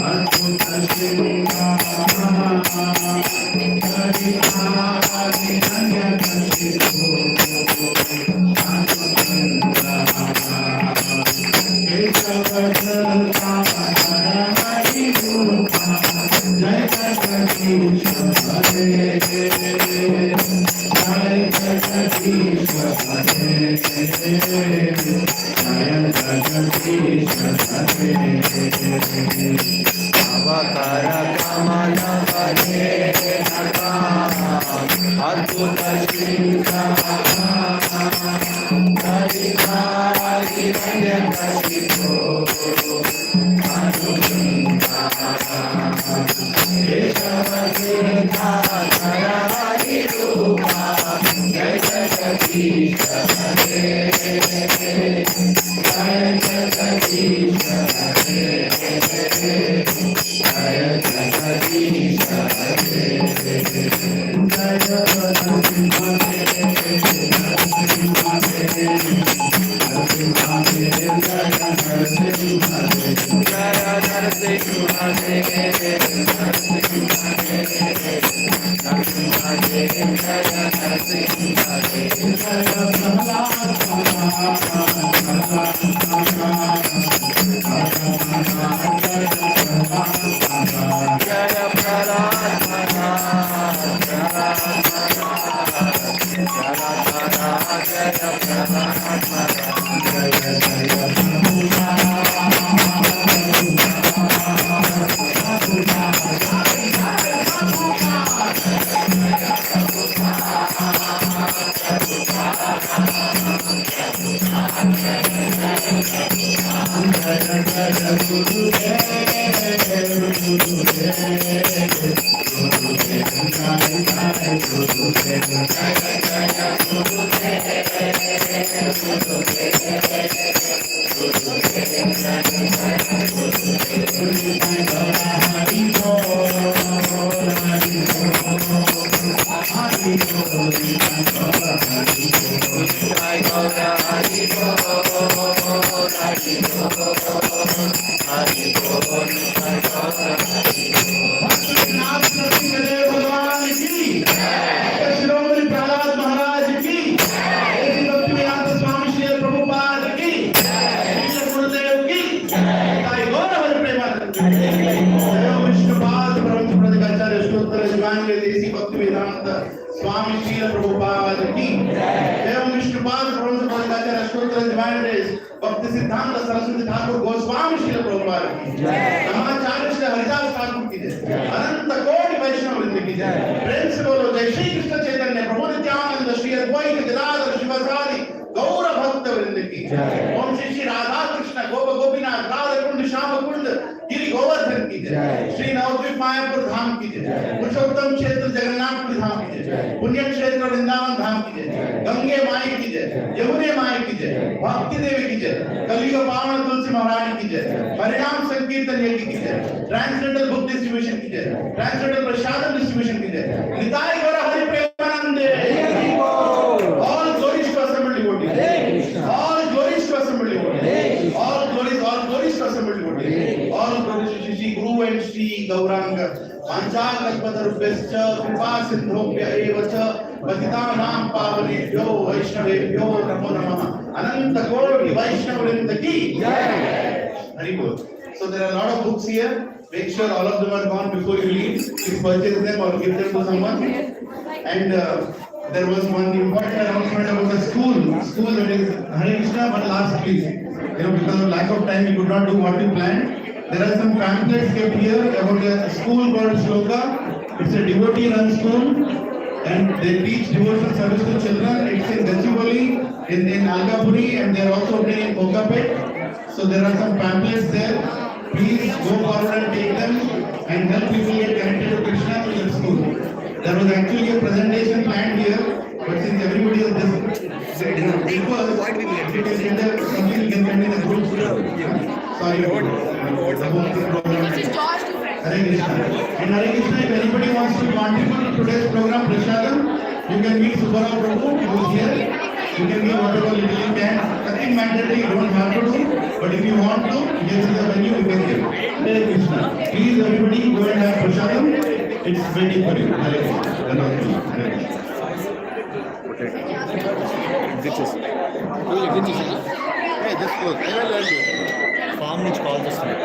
Adbhuta Singha Gauranga, Panchakalpatarubhyascha, Kripasindhobhya eva cha, Patitanam Pavanebhyo, Vaishnavebhyo, Namo Namaha. Ananta Koti Vaishnavavrinda ki. Very good. So there are a lot of books here. Make sure all of them are gone before you leave. Please purchase them or give them to someone. And there was one important announcement about the school. School that is Hare Krishna, but last please. Because of lack of time, we could not do what we planned. There are some pamphlets kept here about a school called Shloka. It's a devotee-run school, and they teach devotional service to children. It's in Gachibowli, in Algapuri, and they are also in Okapet. So there are some pamphlets there. Please go forward and take them and help people get connected to Krishna through the school. There was actually a presentation planned here, but since everybody is just something can send in the group. Sorry. Hare Krishna. And Hare Krishna, if anybody wants to contribute to today's program, Prashadam, you can meet Subhara Prabhu, who is here. You can give whatever little you can. Nothing mandatory, you don't have to do. But if you want to, here is the venue, you can give. Hare Krishna. Please everybody go and have Prashadam. It's waiting for you. Hare Krishna. Hare Krishna. Hey, this close. I will learn you. ఫామ్ నుంచి calls వస్తున్నాయి.